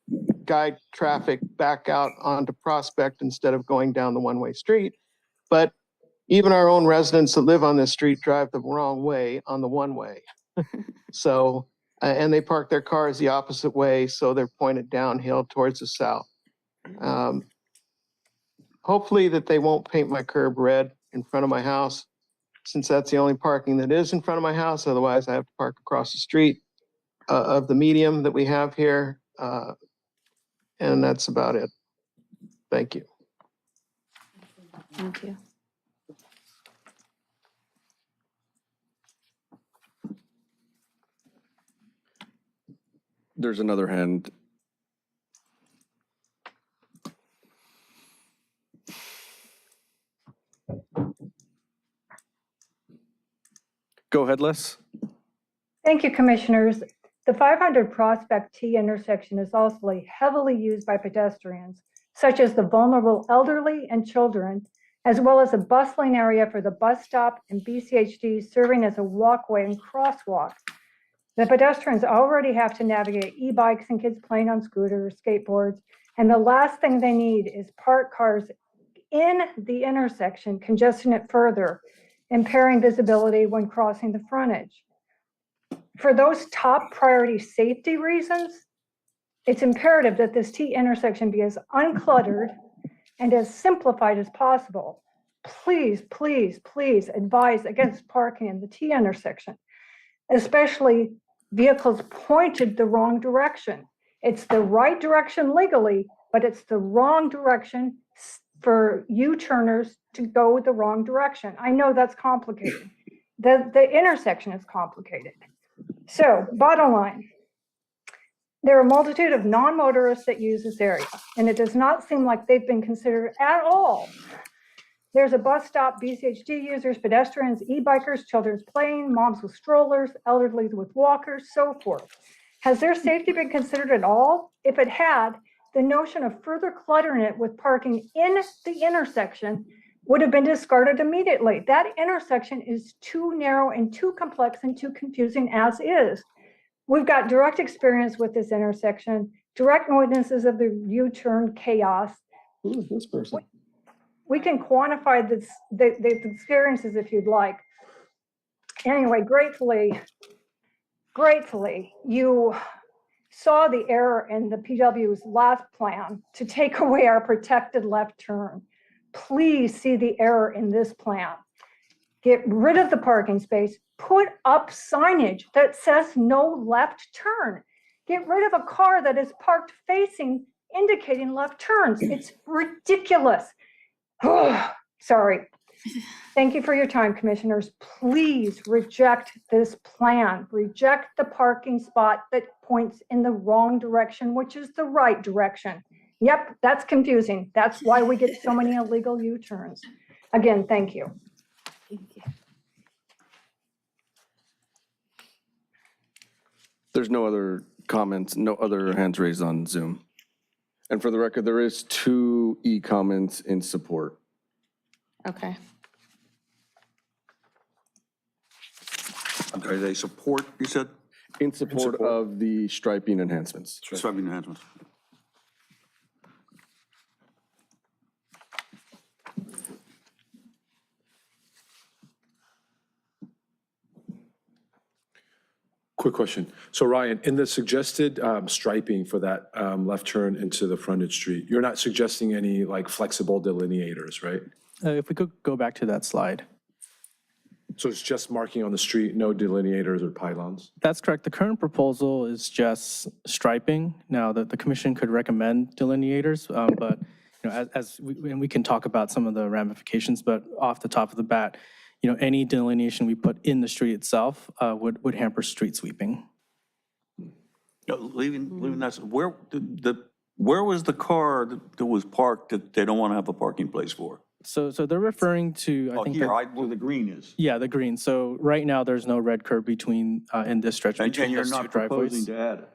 guide traffic back out onto Prospect instead of going down the one-way street. But even our own residents that live on this street drive the wrong way on the one-way. So, and they park their cars the opposite way, so they're pointed downhill towards the south. Hopefully that they won't paint my curb red in front of my house, since that's the only parking that is in front of my house. Otherwise, I have to park across the street of the medium that we have here. And that's about it. Thank you. Thank you. There's another hand. Go ahead, Les. Thank you, Commissioners. The 500 Prospect T intersection is also heavily used by pedestrians, such as the vulnerable elderly and children, as well as a bustling area for the bus stop and BCHD serving as a walkway and crosswalk. The pedestrians already have to navigate e-bikes and kids playing on scooters, skateboards, and the last thing they need is parked cars in the intersection, congesting it further, impairing visibility when crossing the frontage. For those top priority safety reasons, it's imperative that this T intersection be as uncluttered and as simplified as possible. Please, please, please advise against parking in the T intersection, especially vehicles pointed the wrong direction. It's the right direction legally, but it's the wrong direction for U-turners to go the wrong direction. I know that's complicated. The intersection is complicated. So, bottom line, there are a multitude of non-motorists that use this area, and it does not seem like they've been considered at all. There's a bus stop, BCHD users, pedestrians, e-bikers, children's playing, moms with strollers, elderly with walkers, so forth. Has their safety been considered at all? If it had, the notion of further cluttering it with parking in the intersection would have been discarded immediately. That intersection is too narrow and too complex and too confusing as is. We've got direct experience with this intersection, direct witnesses of the U-turn chaos. Who is this person? We can quantify the experiences if you'd like. Anyway, gratefully, you saw the error in the PW's last plan to take away our protected left turn. Please see the error in this plan. Get rid of the parking space, put up signage that says no left turn. Get rid of a car that is parked facing, indicating left turns. It's ridiculous. Sorry. Thank you for your time, Commissioners. Please reject this plan. Reject the parking spot that points in the wrong direction, which is the right direction. Yep, that's confusing. That's why we get so many illegal U-turns. Again, thank you. Thank you. There's no other comments, no other hands raised on Zoom. And for the record, there is 2 e-comments in support. Okay. I'm sorry, they support, you said? In support of the striping enhancements. Striping enhancements. Quick question. So Ryan, in the suggested striping for that left turn into the frontage street, you're not suggesting any like flexible delineators, right? If we could go back to that slide. So it's just marking on the street, no delineators or pylons? That's correct. The current proposal is just striping. Now, the commission could recommend delineators, but and we can talk about some of the ramifications, but off the top of the bat, any delineation we put in the street itself would hamper street sweeping. Leaving that, where was the car that was parked that they don't want to have a parking place for? So they're referring to, I think. Here, where the green is. Yeah, the green. So right now, there's no red curb between, in this stretch between And you're those two not proposing driveways. to add it.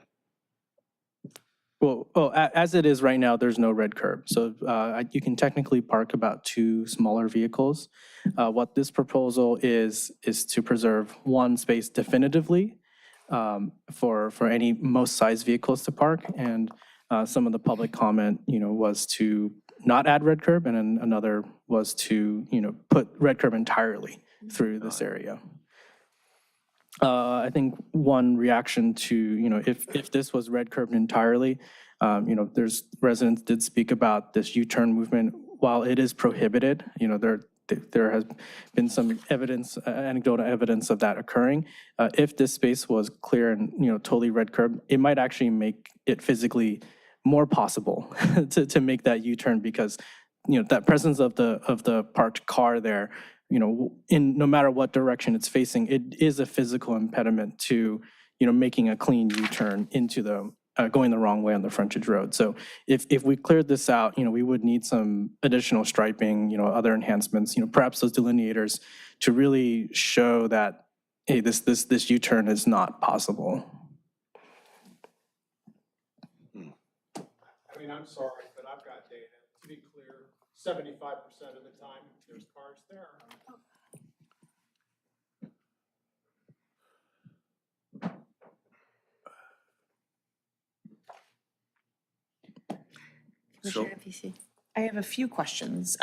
Well, as it is right now, there's no red curb. So you can technically park about 2 smaller vehicles. What this proposal is to preserve 1 space definitively for any most size vehicles to park. And some of the public comment, was to not add red curb, and then another was to, put red curb entirely through this area. I think one reaction to, if this was red curbed entirely, there's residents did speak about this U-turn movement. While it is prohibited, there has been some evidence, anecdotal evidence of that occurring. If this space was clear and, totally red curb, it might actually make it physically more possible to make that U-turn, because, that presence of the parked car there, in no matter what direction it's facing, it is a physical impediment to, making a clean U-turn into the, going the wrong way on the frontage road. So if we cleared this out, we would need some additional striping, other enhancements, perhaps those delineators to really show that, hey, this U-turn is not possible. I mean, I'm sorry, but I've got data. To be clear, 75% of the time, there's cars there. Commissioner FEC. I have a few questions.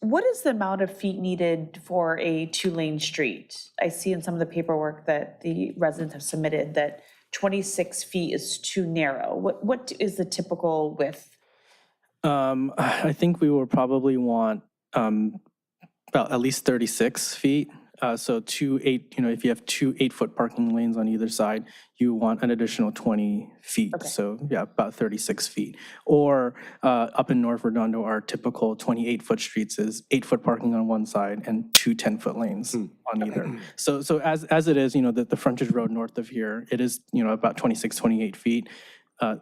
What is the amount of feet needed for a 2-lane street? I see in some of the paperwork that the residents have submitted that 26 feet is too narrow. What is the typical width? I think we will probably want about at least 36 feet. So if you have 2 8-foot parking lanes on either side, you want an additional 20 feet. Okay. So yeah, about 36 feet. Or up in North Redondo, our typical 28-foot streets is 8-foot parking on one side and 2 10-foot lanes on either. So as it is, the frontage road north of here, it is, about 26, 28 feet.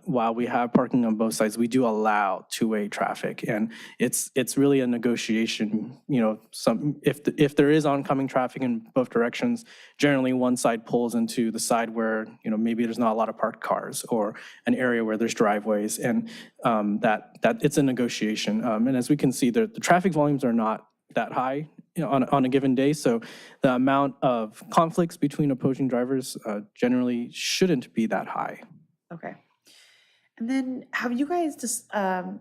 While we have parking on both sides, we do allow 2-way traffic, and it's really a negotiation. If there is oncoming traffic in both directions, generally one side pulls into the side where maybe there's not a lot of parked cars, or an area where there's driveways, and that it's a negotiation. And as we can see, the traffic volumes are not that high on a given day, so the amount of conflicts between opposing drivers generally shouldn't be that high. Okay. And then have you guys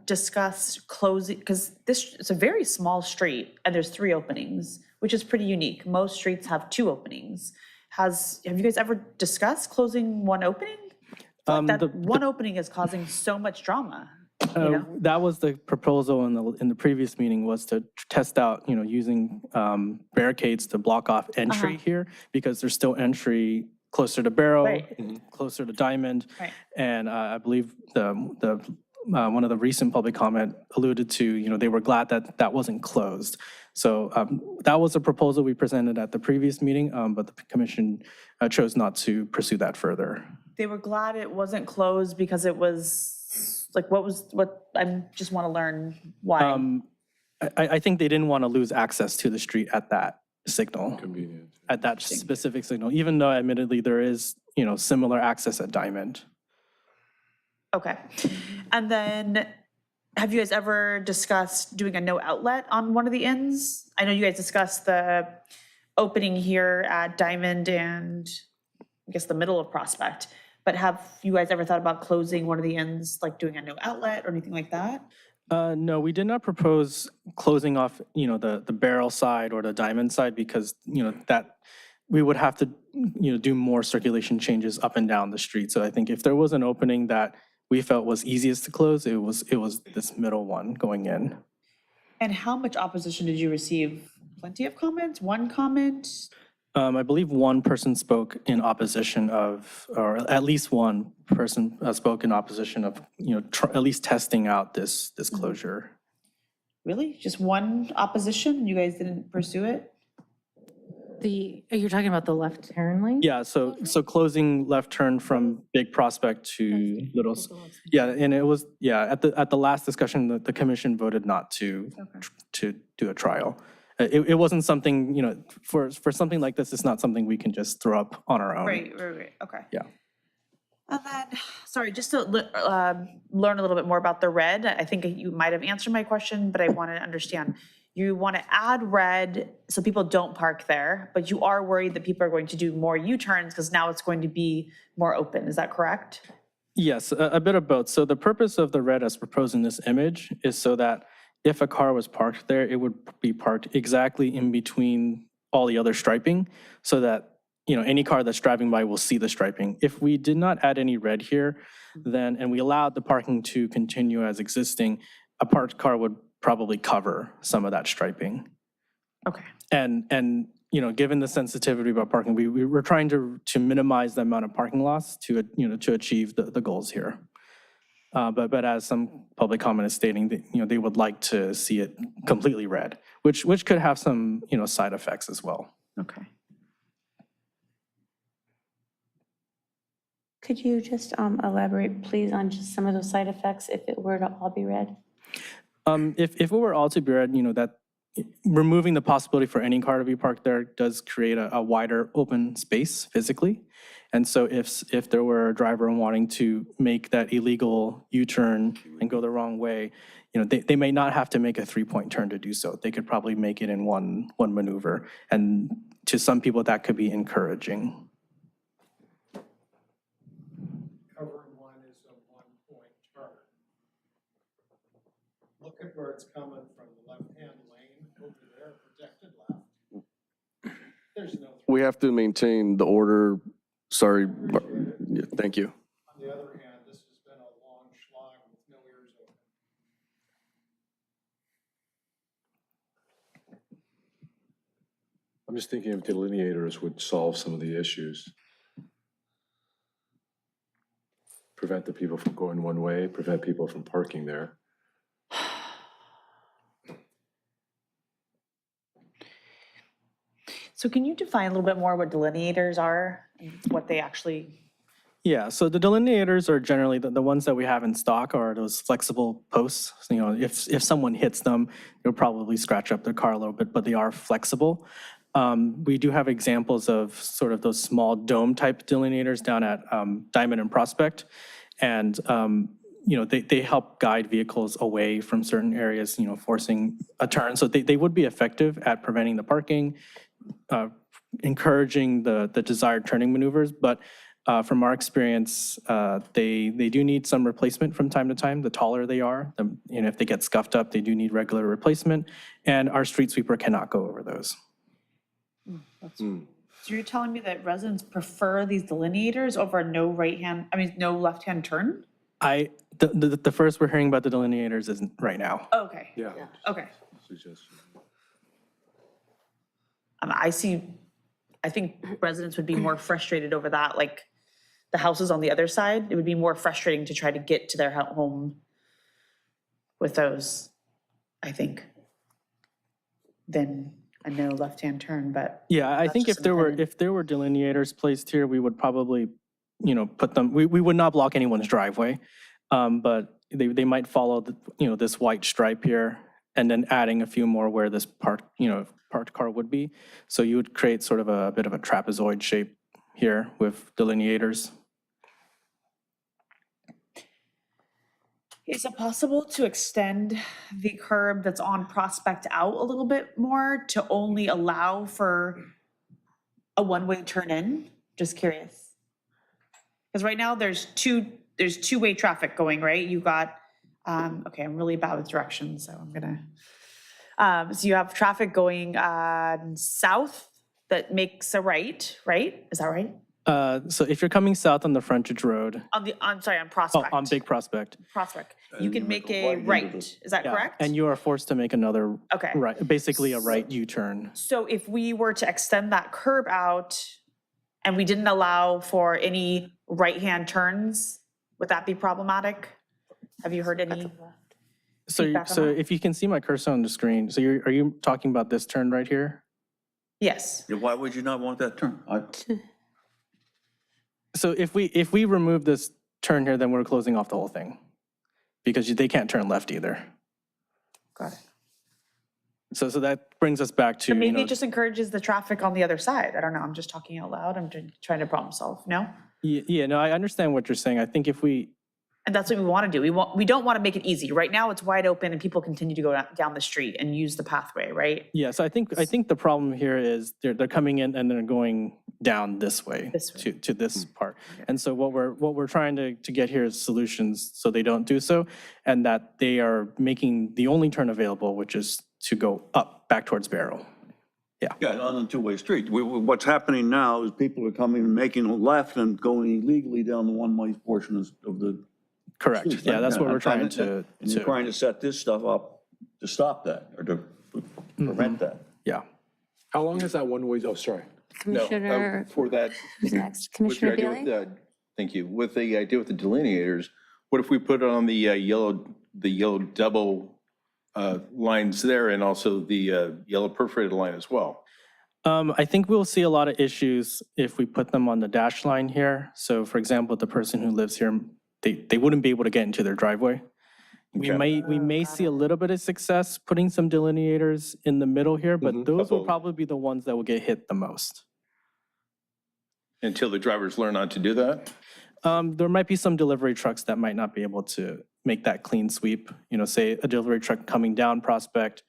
discussed closing, because it's a very small street and there's 3 openings, which is pretty unique. Most streets have 2 openings. Have you guys ever discussed closing one opening? One opening is causing so much drama. That was the proposal in the previous meeting, was to test out, using barricades to block off entry here, because there's still entry closer to Barrow, Right. closer to Diamond. Right. And I believe one of the recent public comment alluded to, they were glad that that wasn't closed. So that was a proposal we presented at the previous meeting, but the commission chose not to pursue that further. They were glad it wasn't closed because it was, like, I just want to learn why. I think they didn't want to lose access to the street at that signal. Convenient. At that specific signal, even though admittedly there is, similar access at Diamond. Okay. And then have you guys ever discussed doing a no outlet on one of the ends? I know you guys discussed the opening here at Diamond and I guess the middle of Prospect, but have you guys ever thought about closing one of the ends, like doing a no outlet or anything like that? No, we did not propose closing off, the Barrel side or the Diamond side, because, we would have to, do more circulation changes up and down the street. So I think if there was an opening that we felt was easiest to close, it was this middle one going in. And how much opposition did you receive? Plenty of comments? One comment? I believe one person spoke in opposition of, or at least one person spoke in opposition of, at least testing out this closure. Really? Just one opposition? You guys didn't pursue it? You're talking about the left turn lane? Yeah, so closing left turn from Big Prospect to Little, yeah, and it was, at the last discussion, the commission voted not to do a trial. It wasn't something, for something like this, it's not something we can just throw up on our own. Right, okay. Yeah. And then, sorry, just to learn a little bit more about the red, I think you might have answered my question, but I want to understand. You want to add red so people don't park there, but you are worried that people are going to do more U-turns because now it's going to be more open. Is that correct? Yes, a bit of both. So the purpose of the red as proposed in this image is so that if a car was parked there, it would be parked exactly in between all the other striping so that, any car that's driving by will see the striping. If we did not add any red here, then, and we allowed the parking to continue as existing, a parked car would probably cover some of that striping. Okay. And given the sensitivity about parking, we're trying to minimize the amount of parking loss to achieve the goals here. But as some public comment is stating, that, they would like to see it completely red, which could have some, side effects as well. Okay. Could you just elaborate, please, on just some of those side effects if it were to all be red? If it were all to be red, that removing the possibility for any car to be parked there does create a wider open space physically. And so if there were a driver wanting to make that illegal U-turn and go the wrong way, they may not have to make a 3-point turn to do so. They could probably make it in one maneuver. And to some people, that could be encouraging. Covering one is a 1-point turn. Look at where it's coming from, the left-hand lane over there, protected left. There's no. We have to maintain the order. Sorry. Yeah, thank you. On the other hand, this has been a long slog with no ears open. I'm just thinking if delineators would solve some of the issues. Prevent the people from going one way, prevent people from parking there. So can you define a little bit more what delineators are and what they actually? Yeah, so the delineators are generally the ones that we have in stock are those flexible posts. If someone hits them, they'll probably scratch up their car a little bit, but they are flexible. We do have examples of sort of those small dome type delineators down at Diamond and Prospect. And, they help guide vehicles away from certain areas, forcing a turn. So they would be effective at preventing the parking, encouraging the desired turning maneuvers. But from our experience, they do need some replacement from time to time. The taller they are, if they get scuffed up, they do need regular replacement. And our street sweeper cannot go over those. So you're telling me that residents prefer these delineators over no left-hand turn? The first we're hearing about the delineators is right now. Okay. Yeah. Okay. Suggestion. I think residents would be more frustrated over that, like the houses on the other side, it would be more frustrating to try to get to their home with those, I think, than a no left-hand turn, but. Yeah, I think if there were delineators placed here, we would probably, put them, we would not block anyone's driveway. But they might follow this white stripe here and then adding a few more where this parked car would be. So you would create sort of a bit of a trapezoid shape here with delineators. Is it possible to extend the curb that's on Prospect out a little bit more to only allow for a one-way turn in? Just curious. Because right now there's two-way traffic going, right? You got, okay, I'm really bad with directions, so I'm gonna, so you have traffic going south that makes a right, right? Is that right? So if you're coming south on the frontage road, On oh, Prospect. on Big Prospect. Prospect. You can And make make a a right into right, is that Yeah, correct? and you are forced to make another Okay. right, basically a right U-turn. So if we were to extend that curb out and we didn't allow for any right-hand turns, would that be problematic? Have you heard any? So, Feedback on so that? if you can see my cursor on the screen, so are you talking about this turn right here? Yes. Yeah, why would you not want that turn? So if we remove this turn here, then we're closing off the whole thing because they can't turn left either. Got it. So that brings us back to, So maybe it just encourages the traffic on the other side. I don't know. I'm just talking out loud. I'm trying to problem solve. No? yeah, no, I understand what you're saying. I think if we, And that's what we want to do. We don't want to make it easy. Right now, it's wide open and people continue to go down the street and use the pathway, right? yeah, so I think the problem here is they're coming in and they're going down this way, This way. to this part. And so what we're trying to get here is solutions so they don't do so, and that they are making the only turn available, which is to go up back towards Barrow. Yeah, on a two-way street. What's happening now is people are coming and making a left and going illegally down the one-way portion of the. Correct. street. Yeah, that's what we're And trying to. And you're trying to set this stuff up to stop that or to prevent that. Yeah. How long is that one-way, oh, sorry. No, Commissioner, for that, who's next? with your Commissioner idea with Bailey? the, thank you, with the idea with the delineators, what if we put on the yellow double lines there and also the yellow perforated line as well? I think we'll see a lot of issues if we put them on the dash line here. So for example, the person who lives here, they wouldn't be able to get into their driveway. We may see a little bit of success putting some delineators in the middle here, but those will probably be the ones that will get hit the most. Until the drivers learn how to do that? There might be some delivery trucks that might not be able to make that clean sweep. You know, say a delivery truck coming down Prospect,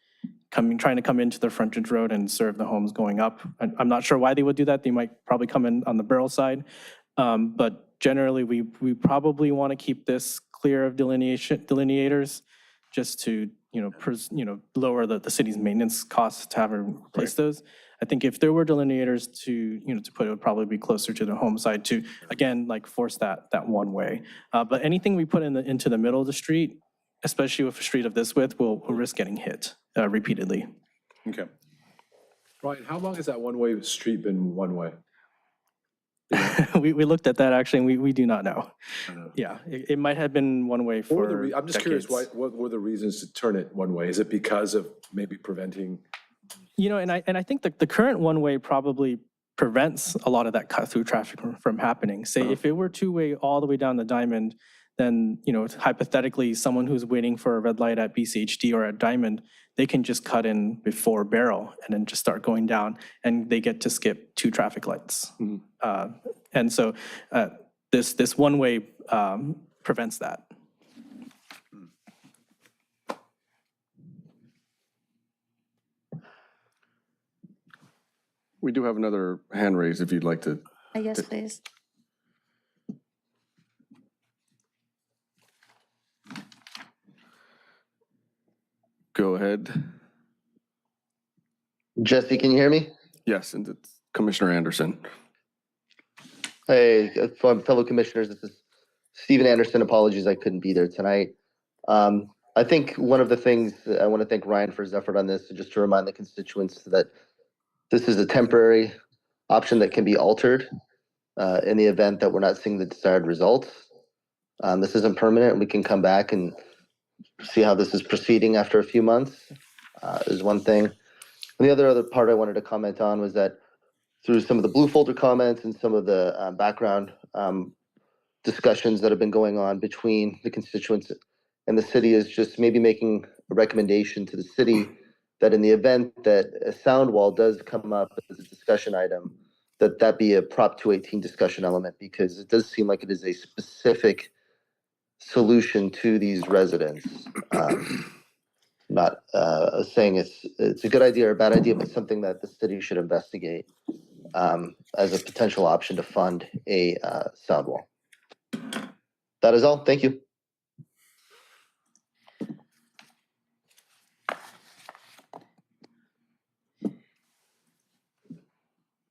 trying to come into the frontage road and serve the homes going up. I'm not sure why they would do that. They might probably come in on the Barrel side. But generally, we probably want to keep this clear of delineators just to, lower the city's maintenance costs to have replace those. I think if there were delineators to put, it would probably be closer to the home side to, again, like force that one way. But anything we put into the middle of the street, especially with a street of this width, will risk getting hit repeatedly. Okay. Ryan, how long has that one-way street been one-way? We looked at that actually, and we do not know. Yeah, it might have been one way for I'm just curious, decades. what were the reasons to turn it one way? Is it because of maybe preventing? And I think the current one-way probably prevents a lot of that cut-through traffic from happening. Say, if it were two-way all the way down the Diamond, then, hypothetically, someone who's waiting for a red light at BCHD or at Diamond, they can just cut in before Barrel and then just start going down, and they get to skip 2 traffic lights. And so this one-way prevents that. We do have another hand raised if you'd like to. Yes, please. Go ahead. Jesse, can you hear me? Yes, and it's Commissioner Anderson. Hey, fellow commissioners, this is Stephen Anderson. Apologies, I couldn't be there tonight. I think one of the things I want to thank Ryan for his effort on this, just to remind the constituents that this is a temporary option that can be altered in the event that we're not seeing the desired results. This isn't permanent, and we can come back and see how this is proceeding after a few months, is one thing. And the other part I wanted to comment on was that through some of the blue folder comments and some of the background discussions that have been going on between the constituents and the city, is just maybe making a recommendation to the city that in the event that a sound wall does come up as a discussion item, that be a Prop 218 discussion element, because it does seem like it is a specific solution to these residents. Not saying it's a good idea or a bad idea, but something that the city should investigate as a potential option to fund a sound wall. That is all. Thank you.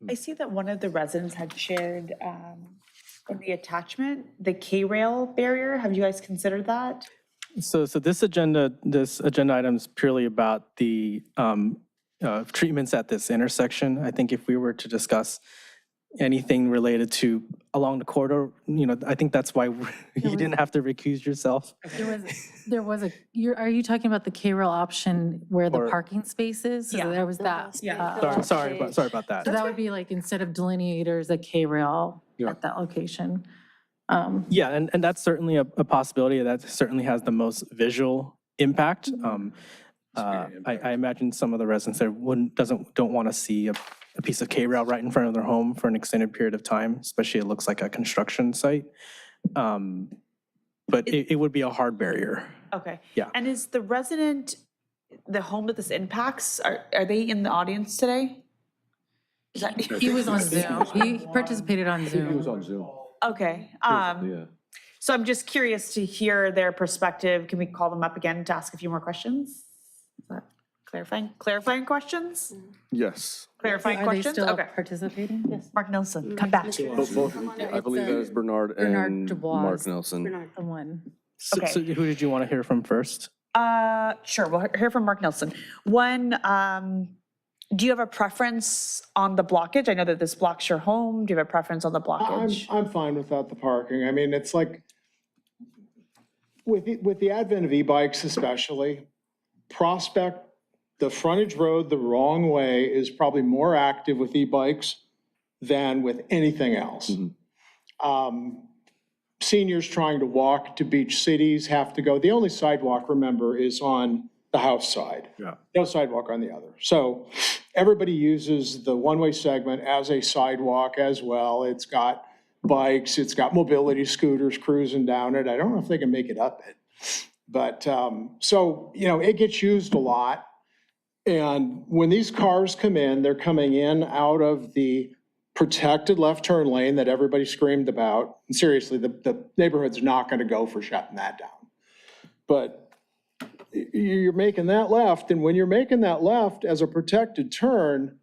I see that one of the residents had shared in the attachment, the K-rail barrier. Have you guys considered that? So this agenda item is purely about the treatments at this intersection. I think if we were to discuss anything related to along the corridor, I think that's why you didn't have to recuse yourself. Are you talking about the K-rail option where the Or- parking spaces? So Yeah. there was that. Sorry about that. So that would be like, instead of delineators, a K-rail Yeah. at that location. Yeah, and that's certainly a possibility. That certainly has the most visual impact. I imagine some of the residents there don't want to see a piece of K-rail right in front of their home for an extended period of time, especially it looks like a construction site. But it would be a hard barrier. Okay. Yeah. And is the resident, the home that this impacts, are they in the audience today? Is that? He was on Zoom. He participated on He was Zoom. on Zoom. Okay. Yeah. So I'm just curious to hear their perspective. Can we call them up again to ask a few more questions? Is that clarifying questions? Yes. Clarifying Are they questions? still Okay. participating? Yes. Mark Nelson, come back. I believe that is Bernard Bernard and Dubois. Mark Nelson. The one. So Okay. who did you want to hear from first? Sure, we'll hear from Mark Nelson. One, do you have a preference on the blockage? I know that this blocks your home. Do you have a preference on the blockage? I'm fine without the parking. I mean, it's like, with the advent of e-bikes especially, Prospect, the frontage road the wrong way is probably more active with e-bikes than with anything else. Seniors trying to walk to beach cities have to go, the only sidewalk, remember, is on the house side. Yeah. No sidewalk on the other. So everybody uses the one-way segment as a sidewalk as well. It's got bikes, it's got mobility scooters cruising down it. I don't know if they can make it up it. But, so, it gets used a lot. And when these cars come in, they're coming in out of the protected left turn lane that everybody screamed about. And seriously, the neighborhood's not going to go for shutting that down. But you're making that left, and when you're making that left as a protected turn,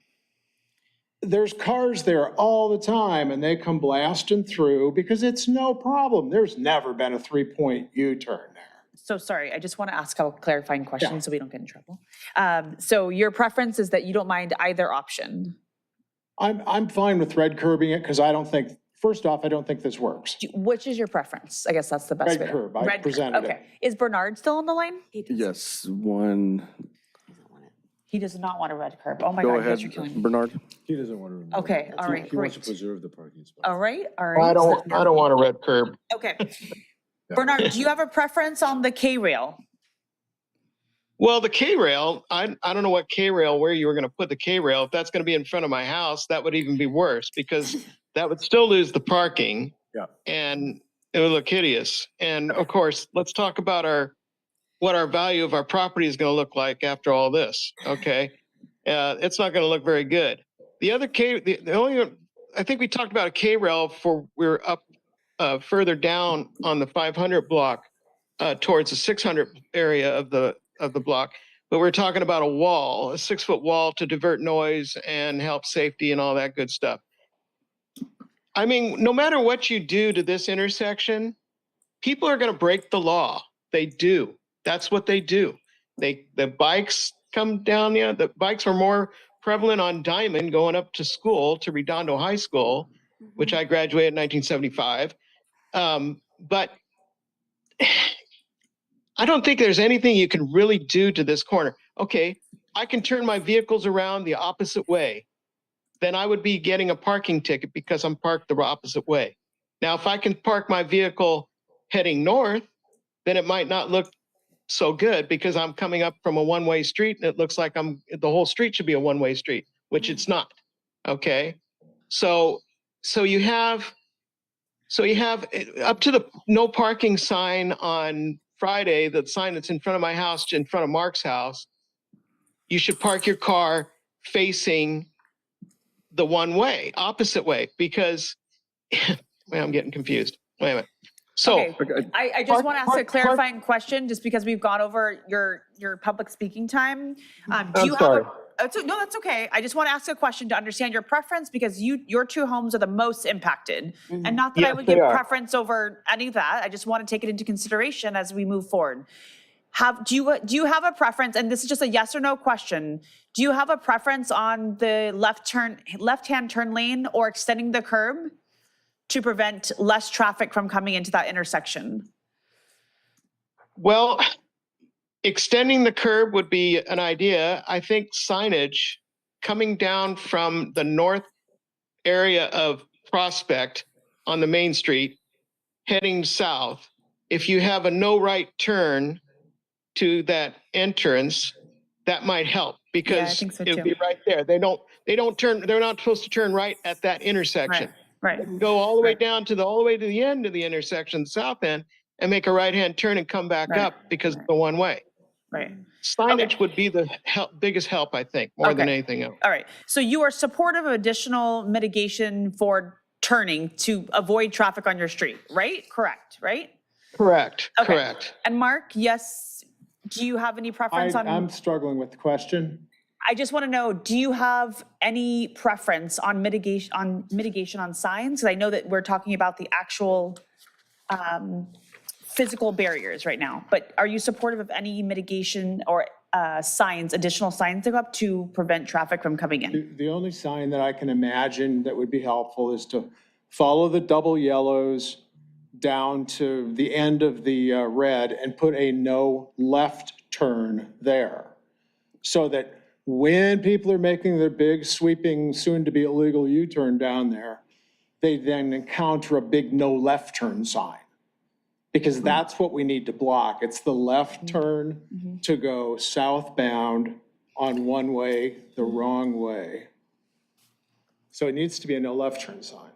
there's cars there all the time, and they come blasting through because it's no problem. There's never been a 3-point U-turn there. So sorry, I just want to ask a clarifying question so we don't get in trouble. So your preference is that you don't mind either option? I'm fine with red curbing it because I don't think, first off, I don't think this works. Which is your preference? I guess that's the best way. Red to- curb, I Red curb, presented it. Okay. Is Bernard still on the line? Yes, one. He does not want a red curb. Oh my Go God, you ahead, guys are killing me. Bernard. He doesn't want to remove. Okay, all right, He wants to great. preserve the parking spot. All right. I don't want a red curb. Okay. Bernard, do you have a preference on the K-rail? Well, the K-rail, I don't know what K-rail, where you were going to put the K-rail. If that's going to be in front of my house, that would even be worse because that would still lose the parking. Yeah. And it would look hideous. And of course, let's talk about what our value of our property is going to look like after all this. Okay. It's not going to look very good. The other I think we talked about a K-rail we're up further down on the 500 block towards the 600 area of the block. But we're talking about a 6-foot wall to divert noise and help safety and all that good stuff. I mean, no matter what you do to this intersection, people are going to break the law. They do. That's what they do. The bikes come down, the bikes were more prevalent on Diamond going up to school, to Redondo High School, which I graduated in 1975. But I don't think there's anything you can really do to this corner. Okay, I can turn my vehicles around the opposite way. Then I would be getting a parking ticket because I'm parked the opposite way. Now, if I can park my vehicle heading north, then it might not look so good because I'm coming up from a one-way street and it looks like the whole street should be a one-way street, which it's not. Okay, so you have up to the no parking sign on Friday, the sign that's in front of my house, in front of Mark's house. You should park your car facing the one way, opposite way, because wait, I'm getting confused. Wait a minute. So Okay. I just want to ask a clarifying question, just because we've gone over your public speaking time. Do you No, that's okay. I just want to ask a question to understand your preference because your two homes are the most impacted. And not that I Yes, would they give are. preference over any of that. I just want to take it into consideration as we move forward. Do you have a preference, and this is just a yes or no question, do you have a preference on the left-hand turn lane or extending the curb to prevent less traffic from coming into that intersection? Well, extending the curb would be an idea. I think signage coming down from the north area of Prospect on the main street, heading south, if you have a no right turn to that entrance, that might help because think so it'll too. be right there. They don't turn, they're not supposed to turn right at that intersection. Right. They can go all the way down to all the way to the end of the intersection, the south end, and make a right-hand turn and come back up because it's the one way. Right. Signage would be the biggest help, I think, more than Okay. anything else. All right. So you are supportive of additional mitigation for turning to avoid traffic on your street, right? Correct, right? Correct, Okay. correct. And Mark, yes, do you have any preference on? I'm struggling with the question. I just want to know, do you have any preference on mitigation on signs? Because I know that we're talking about the actual physical barriers right now, but are you supportive of any mitigation or additional signs to go up to prevent traffic from coming in? The only sign that I can imagine that would be helpful is to follow the double yellows down to the end of the red and put a no left turn there. So that when people are making their big sweeping, soon to be illegal U-turn down there, they then encounter a big no left turn sign. Because that's what we need to block. It's the left turn to go southbound on one way, the wrong way. So it needs to be a no left turn sign.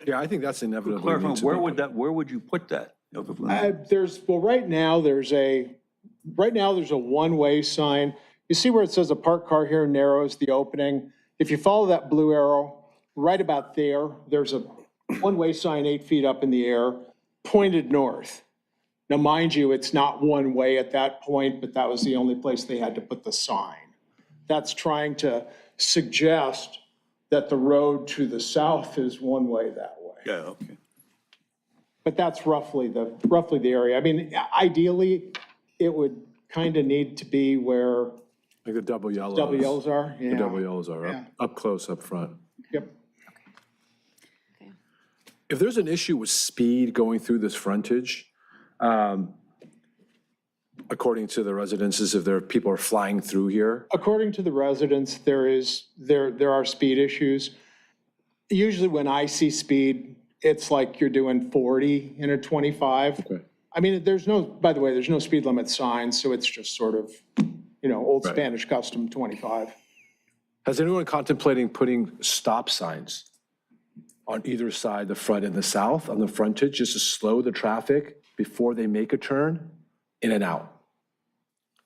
Yeah, I think that's inevitably. Clarify, needs to where be would put. where would you put that? Right now there's a one-way sign. You see where it says a parked car here narrows the opening? If you follow that blue arrow, right about there, there's a one-way sign 8 feet up in the air, pointed north. Now, mind you, it's not one way at that point, but that was the only place they had to put the sign. That's trying to suggest that the road to the south is one way that way. Yeah, okay. But that's roughly the area. I mean, ideally, it would kind of need to be where Like the double yellows. are. The double yellows are Yeah. up close, up front. Yep. If there's an issue with speed going through this frontage, according to the residences, if people are flying through here, According to the residents, there are speed issues. Usually when I see speed, it's like you're doing 40 in a 25. Okay. I mean, by the way, there's no speed limit signs, so it's just sort of, old Right. Spanish custom 25. has anyone contemplating putting stop signs on either side, the front and the south, on the frontage, just to slow the traffic before they make a turn in and out?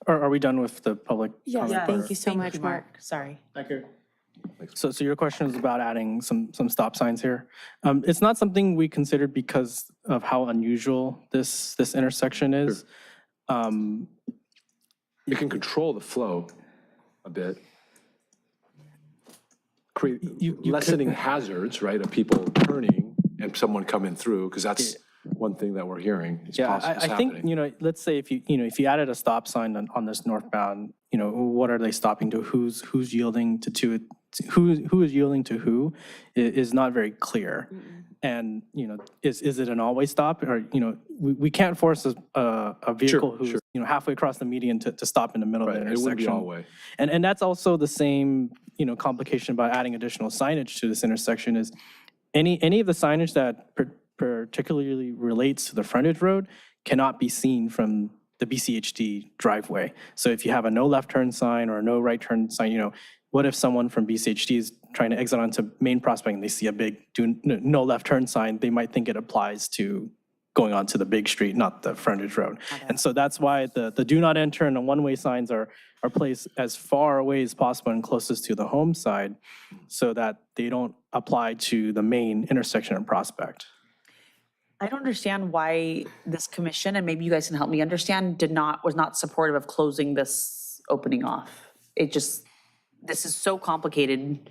Are we done with the public Yes, comment? thank you so much, Mark. Sorry. Thank you. So your question is about adding some stop signs here. It's not something we considered because of how unusual this intersection is. You can control the flow a bit. Create, lessening hazards, right, of people turning and someone coming through, because that's one thing that we're hearing. Yeah, I think, let's say if you added a stop sign on this northbound, what are they stopping to? Who's yielding to who is yielding to who is not very clear. And, is it an always stop? Or, we can't force a vehicle who's, halfway across the median to stop in the middle of the Right, it intersection. wouldn't be all way. And that's also the same, complication about adding additional signage to this intersection is any of the signage that particularly relates to the frontage road cannot be seen from the BCHD driveway. So if you have a no left turn sign or a no right turn sign, what if someone from BCHD is trying to exit onto Main Prospect and they see a big no left turn sign, they might think it applies to going onto the big street, not the frontage road. And so that's why the do not enter and the one-way signs are placed as far away as possible and closest to the home side so that they don't apply to the main intersection and Prospect. I don't understand why this commission, and maybe you guys can help me understand, was not supportive of closing this opening off. this is so complicated.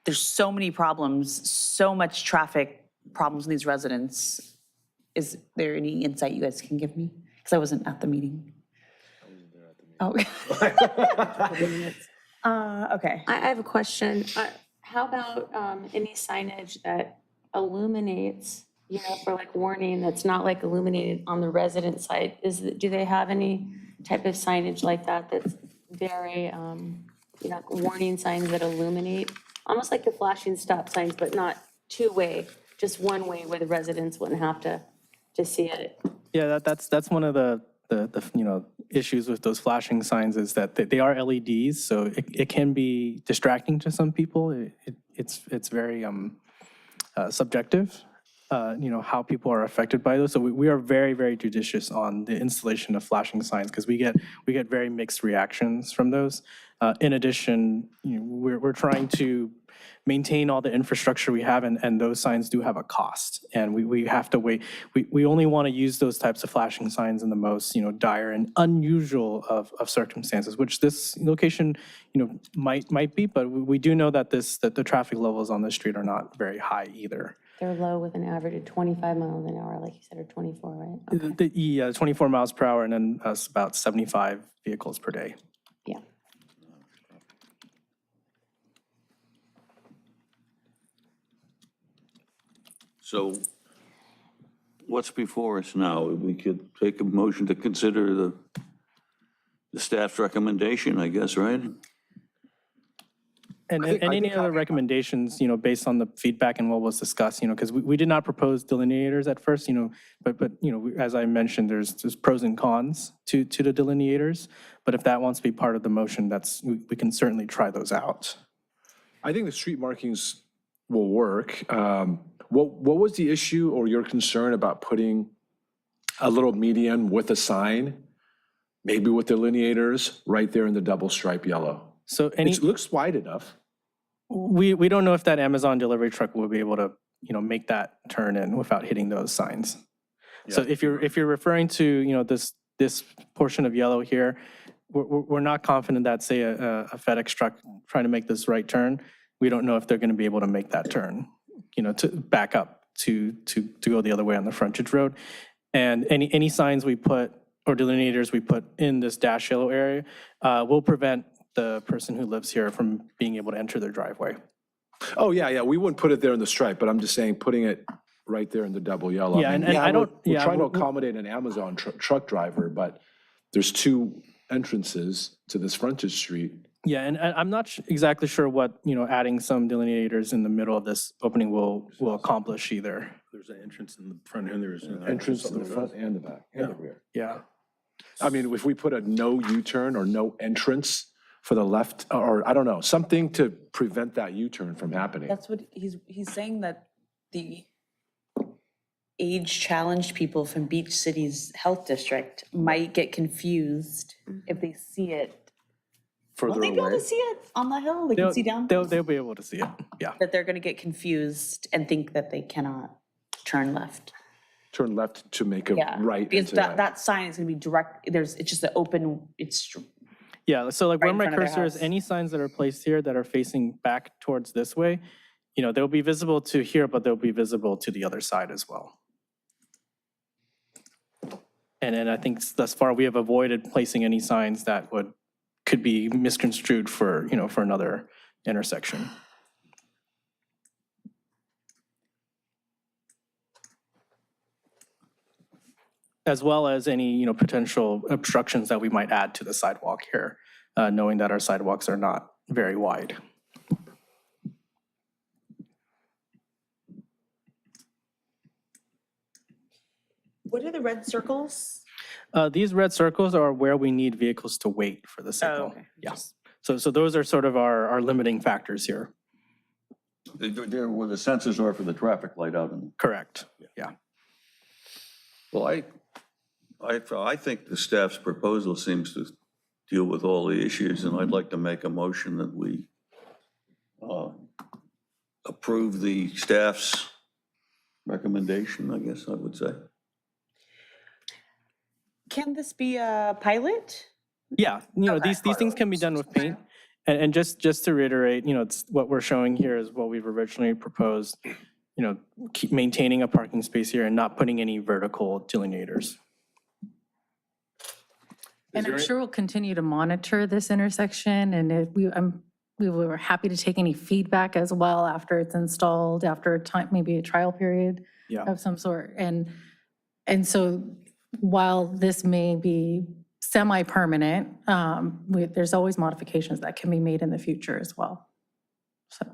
There's so many problems, so much traffic problems in these residents. Is there any insight you guys can give me? Because I wasn't at the meeting. Oh. Okay. I have a question. How about any signage that illuminates, for like warning, that's not like illuminated on the resident side? Do they have any type of signage like that that's very, warning signs that illuminate? Almost like the flashing stop signs, but not two-way, just one way where the residents wouldn't have to see it. Yeah, that's one of the issues with those flashing signs is that they are LEDs, so it can be distracting to some people. It's very subjective, how people are affected by those. So we are very, very judicious on the installation of flashing signs because we get very mixed reactions from those. In addition, we're trying to maintain all the infrastructure we have, and those signs do have a cost. And we have to wait. We only want to use those types of flashing signs in the most, dire and unusual of circumstances, which this location, might be. But we do know that the traffic levels on the street are not very high either. They're low with an average of 25 miles an hour, like you said, or 24, right? Okay. Yeah, 24 miles per hour, and then about 75 vehicles per day. Yeah. So what's before us now? We could take a motion to consider the staff's recommendation, I guess, right? And any other recommendations, based on the feedback and what was discussed, because we did not propose delineators at first, but as I mentioned, there's pros and cons to the delineators. But if that wants to be part of the motion, we can certainly try those out. I think the street markings will work. What was the issue or your concern about putting a little median with a sign, maybe with delineators, right there in the double stripe yellow? So it looks wide enough. We don't know if that Amazon delivery truck will be able to, make that turn in without hitting those signs. Yeah. So if you're referring to, this portion of yellow here, we're not confident that, say, a FedEx truck trying to make this right turn, we don't know if they're going to be able to make that turn, to back up to go the other way on the frontage road. And any signs we put or delineators we put in this dash yellow area will prevent the person who lives here from being able to enter their driveway. Oh, yeah, we wouldn't put it there in the stripe, but I'm just saying putting it right there in the double yellow. Yeah, and I don't... We're trying to accommodate an Amazon truck driver, but there's two entrances to this frontage street. Yeah, and I'm not exactly sure what, adding some delineators in the middle of this opening will accomplish either. There's an entrance in the front and there's an entrance in the front and the back and the rear. Yeah. I mean, if we put a no U-turn or no entrance for the left, or I don't know, something to prevent that U-turn from happening. That's what he's saying, that the age-challenged people from Beach City's health district might get confused if they see it. Further Will they be able away. to see it on the hill? They can see down? They'll be able to see it, yeah. That they're gonna get confused and think that they cannot turn left. Turn left to make a Yeah, right because into that sign is gonna be direct, it's just an open, Yeah, so like where Right in my front of their cursor is, house. any signs that are placed here that are facing back towards this way, they'll be visible to here, but they'll be visible to the other side as well. And then I think thus far we have avoided placing any signs that could be misconstrued for, for another intersection. As well as any, potential obstructions that we might add to the sidewalk here, knowing that our sidewalks are not very wide. What are the red circles? These red circles are where we need vehicles to wait for the signal. okay. Yeah. So those are sort of our limiting factors here. They're where the sensors are for the traffic light out in. Correct, yeah. Well, I think the staff's proposal seems to deal with all the issues, and I'd like to make a motion that we approve the staff's recommendation, I guess I would say. Can this be a pilot? Yeah, Okay, these things can be done with paint. And just to reiterate, it's what we're showing here is what we've originally proposed, keep maintaining a parking space here and not putting any vertical delineators. And I'm sure we'll continue to monitor this intersection, and if we were happy to take any feedback as well after it's installed, after a time, maybe a trial period Yeah. of some sort. And so while this may be semi-permanent, there's always modifications that can be made in the future as well. So.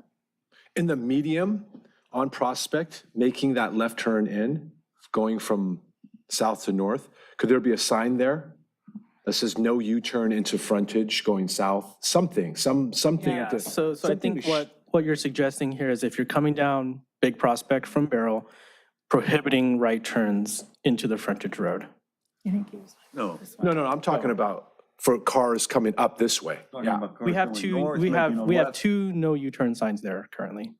In the medium on Prospect, making that left turn in, going from south to north, could there be a sign there that says no U-turn into frontage going south? Something. Yeah, at the- so I something think to what you're suggesting here is if you're coming down Big Prospect from Barrel, prohibiting right turns into the frontage road. No. No, I'm talking about for cars coming up this way. Yeah. We have two no U-turn signs there currently.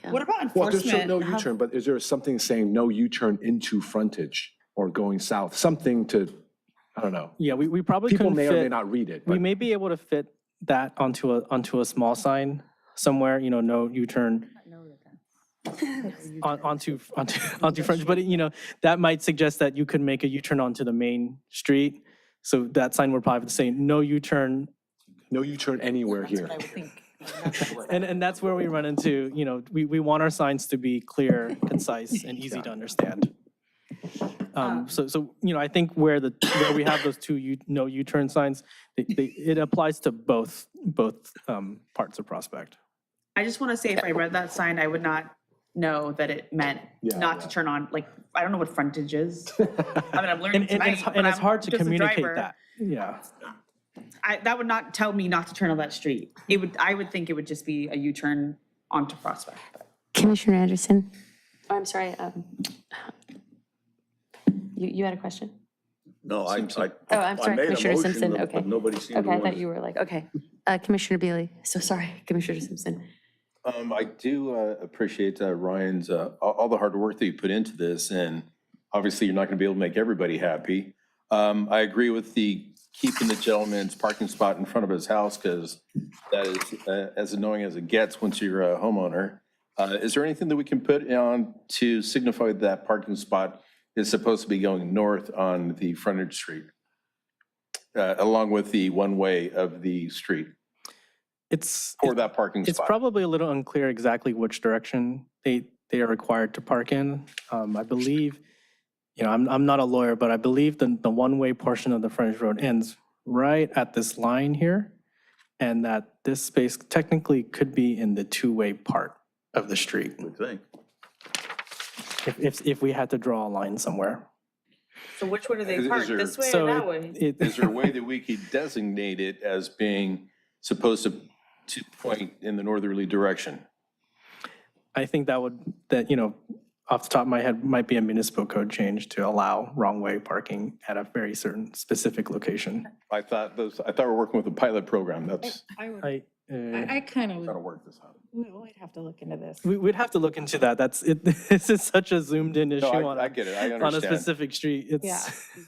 What about Well, there's enforcement? no U-turn, but is there something saying no U-turn into frontage or going south? Something to, I don't know. Yeah, we probably People couldn't may or may fit, not read it. we But may be able to fit that onto a small sign somewhere, no U-turn onto frontage, but that might suggest that you could make a U-turn onto the main street. So that sign would probably say no U-turn. no U-turn anywhere here. And that's where we run into, we want our signs to be clear, concise, and easy to understand. So I think where we have those two no U-turn signs, it applies to both parts of Prospect. I just want to say, if I read that sign, I would not know that it meant not to turn on, I don't know what frontage is. I mean, I'm learning tonight. And it's hard to just a communicate driver. that. Yeah. That would not tell me not to turn on that street. I would think it would just be a U-turn onto Prospect. Commissioner Anderson? Oh, I'm sorry. You had a question? No, Oh, I'm sorry, Commissioner Simpson, okay. But nobody seemed to Okay, I want thought you were like, okay. Commissioner Bealy, so sorry, Commissioner Simpson. I do appreciate Ryan's, all the hard work that you put into this, and obviously you're not going to be able to make everybody happy. I agree with keeping the gentleman's parking spot in front of his house, because that is as annoying as it gets once you're a homeowner. Is there anything that we can put on to signify that parking spot is supposed to be going north on the frontage street, along with the one-way of the street? For that parking spot. It's probably a little unclear exactly which direction they are required to park in. I believe, I'm not a lawyer, but I believe the one-way portion of the frontage road ends right at this line here, and that this space technically could be in the two-way part of the street. I think. If we had to draw a line somewhere. So which way do they park, this way So or that way? Is there a way that we could designate it as being supposed to point in the northerly direction? I think off the top of my head, might be a municipal code change to allow wrong-way parking at a very certain specific location. I thought we're working with a pilot program. That's I kind of, gotta work this out. we'd have to look into this. We'd have to look into that. This is such a zoomed-in issue No, on I get it. I on a understand. specific street. Yeah,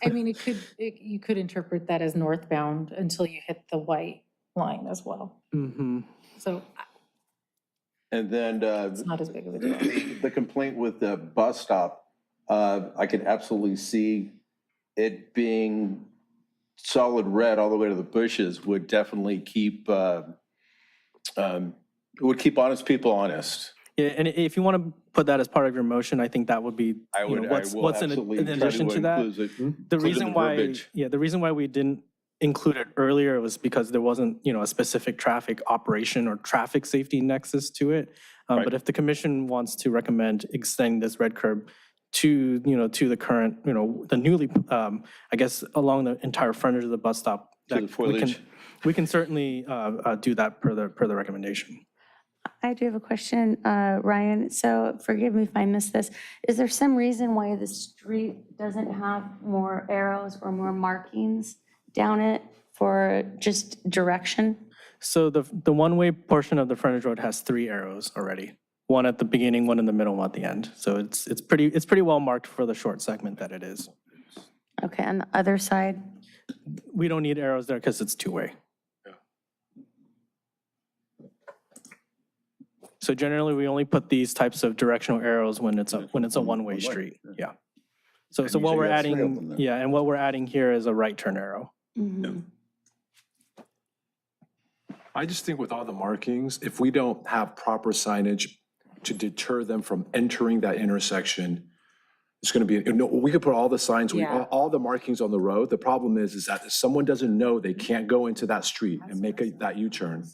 I mean, you could interpret that as northbound until you hit the white line as well. Mm-hmm. So And then it's not as big of a deal. the complaint with the bus stop, I could absolutely see it being solid red all the way to the bushes would definitely keep honest people honest. Yeah, and if you want to put that as part of your motion, I think that would be I will what's in absolutely in try addition to that. include it The in reason why, verbiage. the reason why we didn't include it earlier was because there wasn't, a specific traffic operation or traffic safety nexus to it. Right. But if the commission wants to recommend extending this red curb to, to the current, the newly, I guess, along the entire frontage of the bus stop, To the foliage. we can certainly do that per the recommendation. I do have a question, Ryan. So forgive me if I missed this. Is there some reason why the street doesn't have more arrows or more markings down it for just direction? So the one-way portion of the frontage road has 3 arrows already. One at the beginning, one in the middle, one at the end. So it's pretty well marked for the short segment that it is. Okay, on the other side? We don't need arrows there because it's two-way. So generally, we only put these types of directional arrows when it's a one-way street, yeah. So what usually we're you have three of them adding, then. yeah, and what we're adding here is a right turn arrow. I just think with all the markings, if we don't have proper signage to deter them from entering that intersection, it's going to be, we could put all the signs, all the markings on the road. The problem is that if someone doesn't know they can't go into that street and make that U-turn,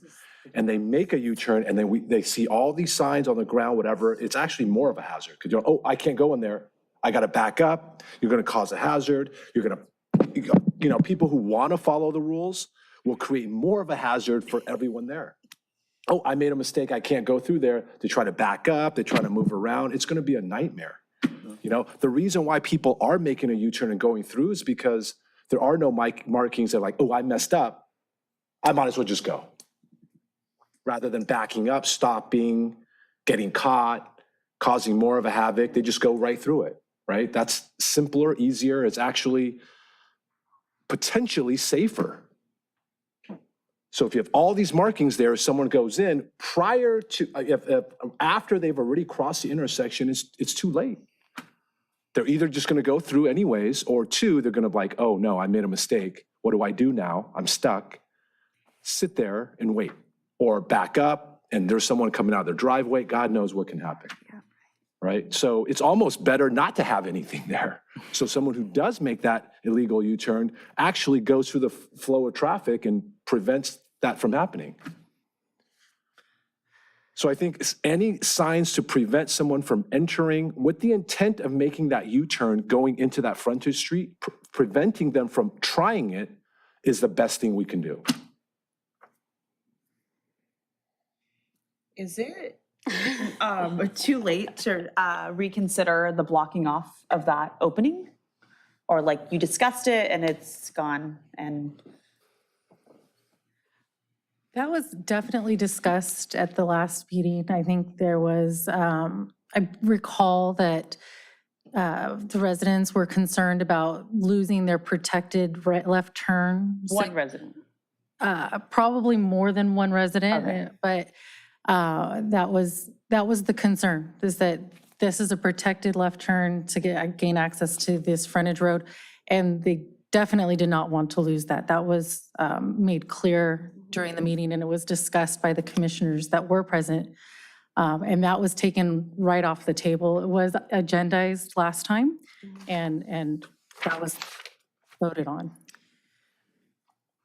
and they make a U-turn and then they see all these signs on the ground, whatever, it's actually more of a hazard. Because you're, oh, I can't go in there. I got to back up. You're going to cause a hazard. You're going to, people who want to follow the rules will create more of a hazard for everyone there. Oh, I made a mistake. I can't go through there. They try to back up. They try to move around. It's going to be a nightmare. The reason why people are making a U-turn and going through is because there are no markings that are like, oh, I messed up. I might as well just go. Rather than backing up, stopping, getting caught, causing more of a havoc, they just go right through it, right? That's simpler, easier. It's actually potentially safer. So if you have all these markings there, someone goes in prior to, after they've already crossed the intersection, it's too late. They're either just going to go through anyways, or two, they're going to be like, oh no, I made a mistake. What do I do now? I'm stuck. Sit there and wait, or back up and there's someone coming out of their driveway. God knows what can happen. Right? So it's almost better not to have anything there. So someone who does make that illegal U-turn actually goes through the flow of traffic and prevents that from happening. So I think any signs to prevent someone from entering with the intent of making that U-turn going into that frontage street, preventing them from trying it is the best thing we can do. Is it too late to reconsider the blocking off of that opening? Or like you discussed it and it's gone and... That was definitely discussed at the last meeting. I think there was, I recall that the residents were concerned about losing their protected left turn. One resident. Probably more than one resident, Okay. but that was the concern, is that this is a protected left turn to gain access to this frontage road. And they definitely did not want to lose that. That was made clear during the meeting, and it was discussed by the commissioners that were present. And that was taken right off the table. It was agendized last time, and that was voted on.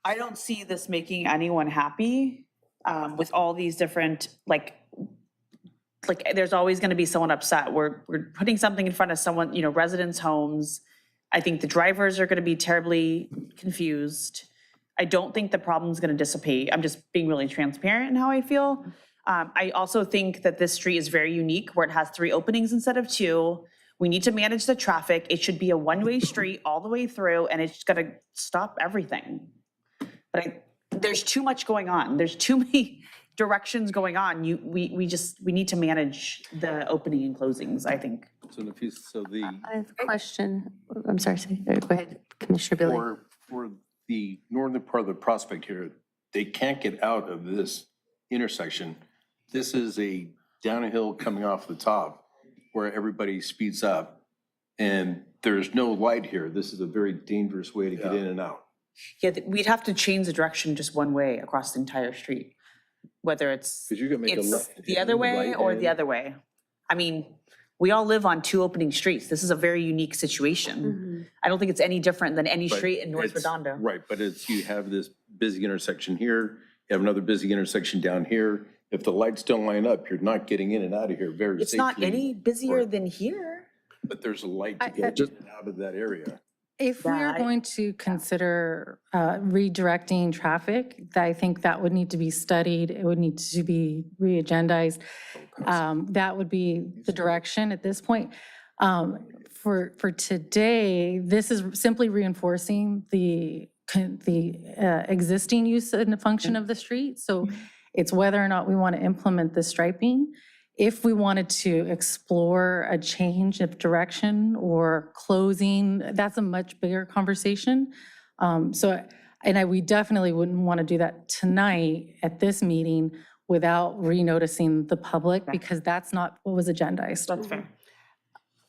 I don't see this making anyone happy with all these different, like there's always going to be someone upset. We're putting something in front of someone, residents' homes. I think the drivers are going to be terribly confused. I don't think the problem's going to dissipate. I'm just being really transparent in how I feel. I also think that this street is very unique, where it has 3 openings instead of 2. We need to manage the traffic. It should be a one-way street all the way through, and it's going to stop everything. But there's too much going on. There's too many directions going on. We need to manage the opening and closings, I think. I have a question. I'm sorry, go ahead, Commissioner Billy. For the northern part of the prospect here, they can't get out of this intersection. This is a downhill coming off the top where everybody speeds up, and there's no light here. This is a very dangerous way to get in and out. Yeah, we'd have to change the direction just one way across the entire street, whether it's the other way or the other way. I mean, we all live on 2 opening streets. This is a very unique situation. I don't think it's any different than any street in North Redondo. Right, but you have this busy intersection here, you have another busy intersection down here. If the lights don't line up, you're not getting in and out of here very safely. It's not any busier than here. But there's a light to get out of that area. If we are going to consider redirecting traffic, I think that would need to be studied. It would need to be re-agendized. That would be the direction at this point. For today, this is simply reinforcing the existing use and function of the street. So it's whether or not we want to implement the striping. If we wanted to explore a change of direction or closing, that's a much bigger conversation. We definitely wouldn't want to do that tonight at this meeting. without renoticing the public, because that's not what was agendized. That's fair.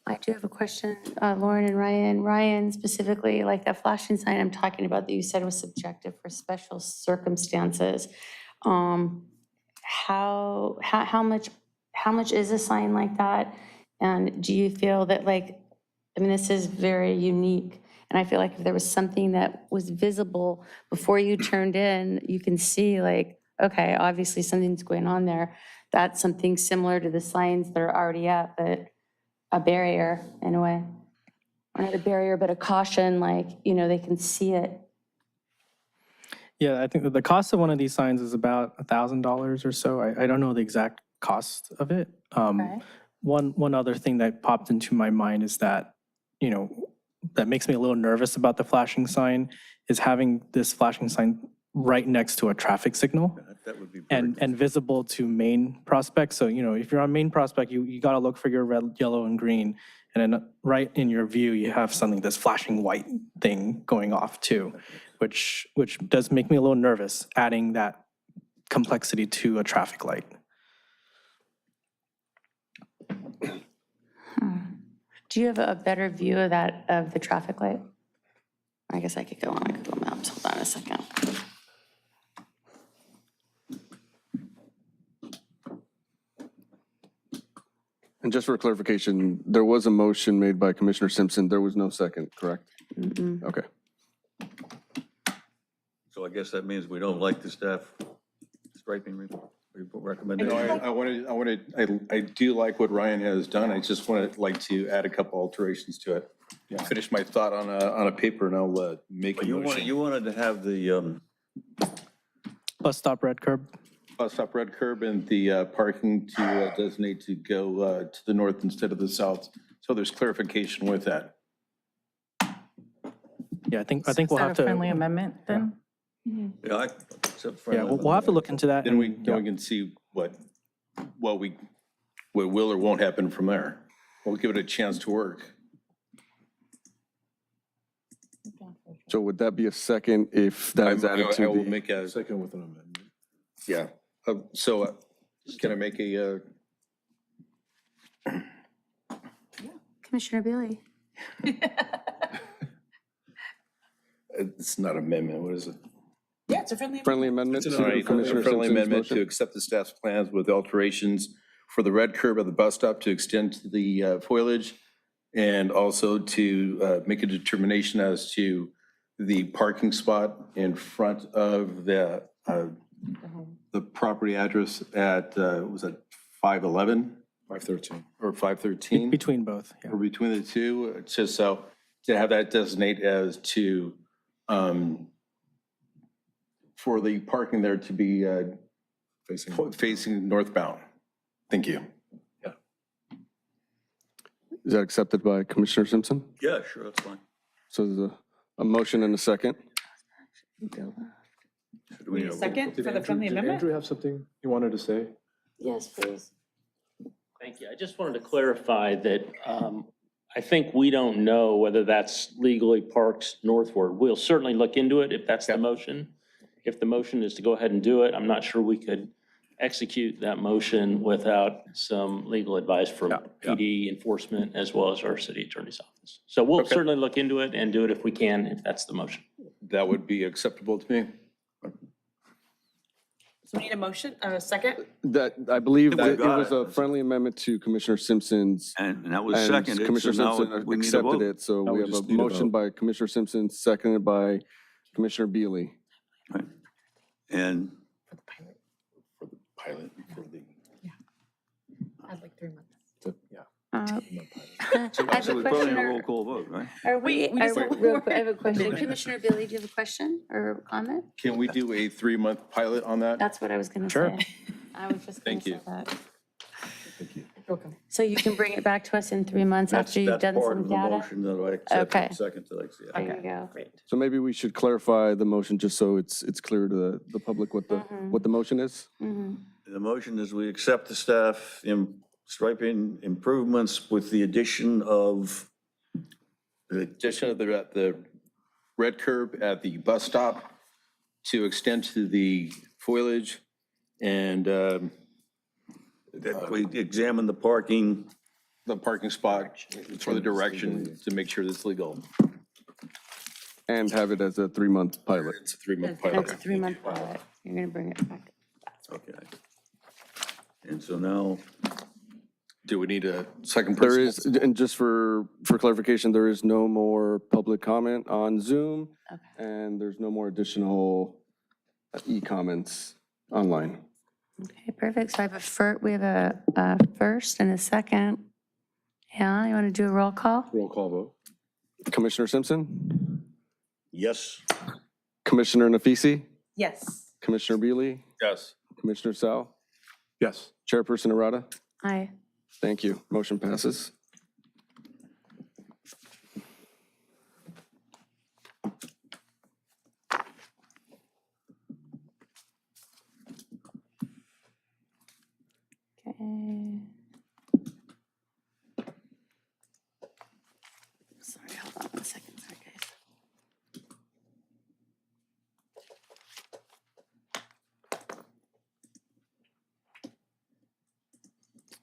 I do have a question, Lauren and Ryan. Ryan, specifically, like that flashing sign I'm talking about that you said was subjective for special circumstances. How much is a sign like that? And do you feel that, like, I mean, this is very unique, and I feel like if there was something that was visible before you turned in, you can see, like, okay, obviously something's going on there. That's something similar to the signs that are already up, but a barrier in a way. Or not a barrier, but a caution, like, they can see it. Yeah, I think that the cost of one of these signs is about $1,000 or so. I don't know the exact cost of it. Okay. One other thing that popped into my mind is that, that makes me a little nervous about the flashing sign is having this flashing sign right next to a traffic signal That would be and visible to Main Prospect. So, if you're on Main Prospect, you got to look for your red, yellow, and green. And then right in your view, you have something, this flashing white thing going off too, which does make me a little nervous, adding that complexity to a traffic light. Do you have a better view of that, of the traffic light? I guess I could go on Google Maps. Hold on a second. And just for clarification, there was a motion made by Commissioner Simpson. There was no second, correct? Okay. So I guess that means we don't like the staff striping recommendation. No, I do like what Ryan has done. I just like to add a couple alterations to it. Finish my thought on a paper and I'll make a motion. You wanted to have the, Bus stop red curb. Bus stop red curb and the parking to designate to go to the north instead of the south. So there's clarification with that. Yeah, I think Is we'll that have a to. friendly amendment then? yeah, Yeah, we'll have to look into that. Then we and- can see what will or won't happen from there. We'll give it a chance to work. So would that be a second if that is added I to will the? make a, Second with an amendment. yeah. So can I make a, Commissioner Billy? it's not amendment, what is it? Yeah, it's a friendly. Friendly amendment All to right, Commissioner a friendly Simpson's amendment to motion? accept the staff's plans with alterations for the red curb at the bus stop to extend to the foliage and also to make a determination as to the parking spot in front of the property address at, was it 511 513. or 513? Between both, yeah. Or between the two, just so to have that designate as to, for the parking there to be facing northbound. Thank you. Is that accepted by Commissioner Simpson? yeah, sure, that's fine. So there's a motion and a second. Should we Need a second for the friendly Did amendment? Andrew have something he wanted to say? Yes, please. Thank you. I just wanted to clarify that I think we don't know whether that's legally parked northward. We'll certainly look into it if that's the motion. If the motion is to go ahead and do it, I'm not sure we could execute that motion without some legal advice from PD enforcement as well as our city attorney's office. So we'll certainly look into it and do it if we can, if that's the motion. That would be acceptable to me. So we need a motion, a second? That, I believe We that it got was it. a friendly amendment to Commissioner Simpson's. And that was And seconded, so Commissioner now Simpson we need a accepted vote. it, so Now we we have just a need a motion vote. by Commissioner Simpson, seconded by Commissioner Bealy. Right. And For the pilot, for the. I'd like 3 months. I have so a we probably question. need a roll call vote, right? Are we, We just- real quick, I have a question. Commissioner Billy, do you have a question or comment? Can we do a 3-month pilot on that? That's what I was going to Sure. say. I was just going Thank to say you. that. Welcome. So you can bring it back to us in 3 months after you've done That's part some of the data? motion that I accept, Okay. second to, like, yeah. There you go. Great. So maybe we should clarify the motion just so it's clear to the public what the motion is. The motion is we accept the staff in striping improvements with the addition of The addition of the red curb at the bus stop to extend to the foliage And That we examine the parking. the parking spot for the direction to make sure that's legal. And have it as a 3-month pilot. It's a 3-month It's pilot. a 3-month pilot. You're going to bring it back. Okay. And so now, Do we need a second There person? is, and just for clarification, there is no more public comment on Zoom, and there's no more additional e-comments online. Okay, perfect. So we have a first and a second. Yeah, you want to do a roll call? Roll call vote. Commissioner Simpson? yes. Commissioner Nafisi? Yes. Commissioner Bealy? Yes. Commissioner Sal? Yes. Chairperson Arata? Aye. Thank you. Motion passes. Okay. Sorry, hold on 1 second. Sorry, guys.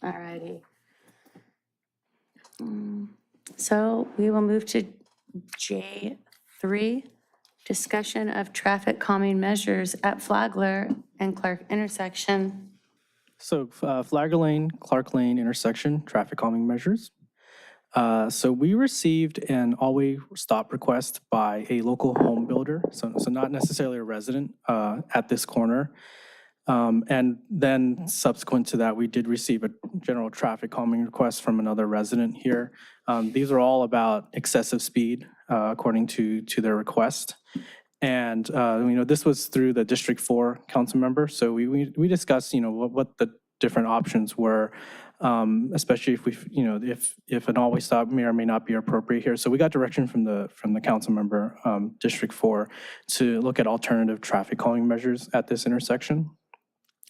All righty. So we will move to J3, discussion of traffic calming measures at Flagler and Clark intersection. So Flagler Lane, Clark Lane intersection, traffic calming measures. So we received an all-way stop request by a local home builder, so not necessarily a resident at this corner. And then subsequent to that, we did receive a general traffic calming request from another resident here. These are all about excessive speed, according to their request. And, this was through the District 4 council member. So we discussed, what the different options were, especially if an always stop may or may not be appropriate here. So we got direction from the council member, District 4, to look at alternative traffic calming measures at this intersection.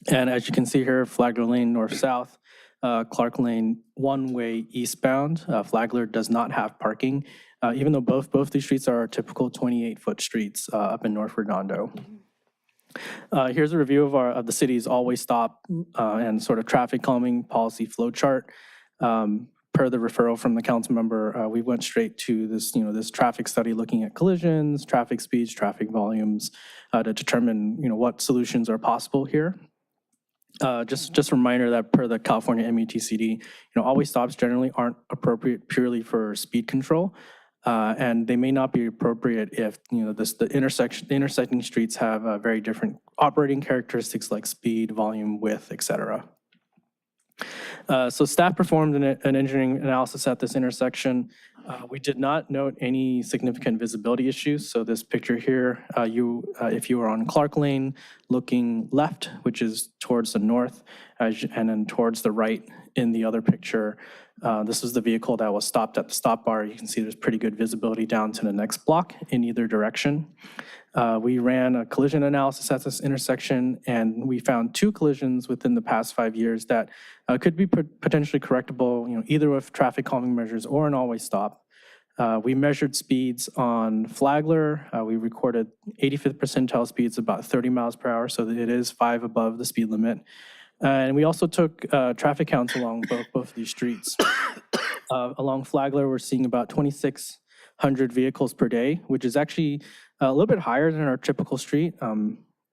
And as you can see here, Flagler Lane north-south, Clark Lane one-way eastbound. Flagler does not have parking, even though both these streets are typical 28-foot streets up in North Redondo. Here's a review of the city's always stop and sort of traffic calming policy flow chart. Per the referral from the council member, we went straight to this, this traffic study looking at collisions, traffic speeds, traffic volumes to determine, what solutions are possible here. Just a reminder that per the California MUTCD, always stops generally aren't appropriate purely for speed control. And they may not be appropriate if, the intersecting streets have very different operating characteristics like speed, volume, width, et cetera. So staff performed an engineering analysis at this intersection. We did not note any significant visibility issues. So this picture here, if you are on Clark Lane looking left, which is towards the north, and then towards the right in the other picture, this was the vehicle that was stopped at the stop bar. You can see there's pretty good visibility down to the next block in either direction. We ran a collision analysis at this intersection, and we found 2 collisions within the past 5 years that could be potentially correctable, either with traffic calming measures or an always stop. We measured speeds on Flagler. We recorded 85th percentile speeds, about 30 miles per hour, so that it is 5 above the speed limit. And we also took traffic counts along both of these streets. Along Flagler, we're seeing about 2,600 vehicles per day, which is actually a little bit higher than our typical street.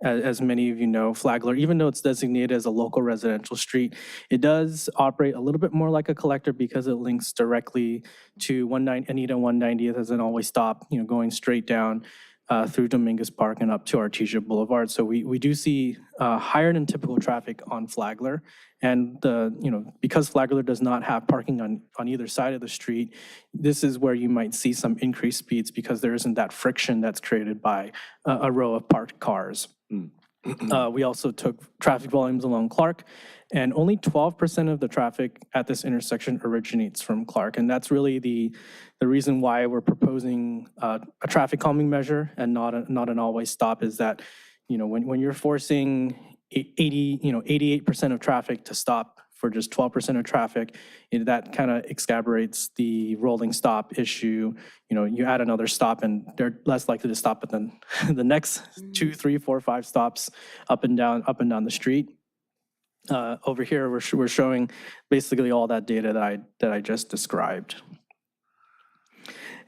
As many of you know, Flagler, even though it's designated as a local residential street, it does operate a little bit more like a collector because it links directly to Anita 190th as an always stop, going straight down through Dominguez Park and up to Artesia Boulevard. So we do see higher than typical traffic on Flagler. And because Flagler does not have parking on either side of the street, this is where you might see some increased speeds because there isn't that friction that's created by a row of parked cars. We also took traffic volumes along Clark, and only 12% of the traffic at this intersection originates from Clark. And that's really the reason why we're proposing a traffic calming measure and not an always stop is that, when you're forcing 88% of traffic to stop for just 12% of traffic, that kind of exacerbates the rolling stop issue. You add another stop and they're less likely to stop, but then the next 2, 3, 4, 5 stops up and down the street. Over here, we're showing basically all that data that I just described.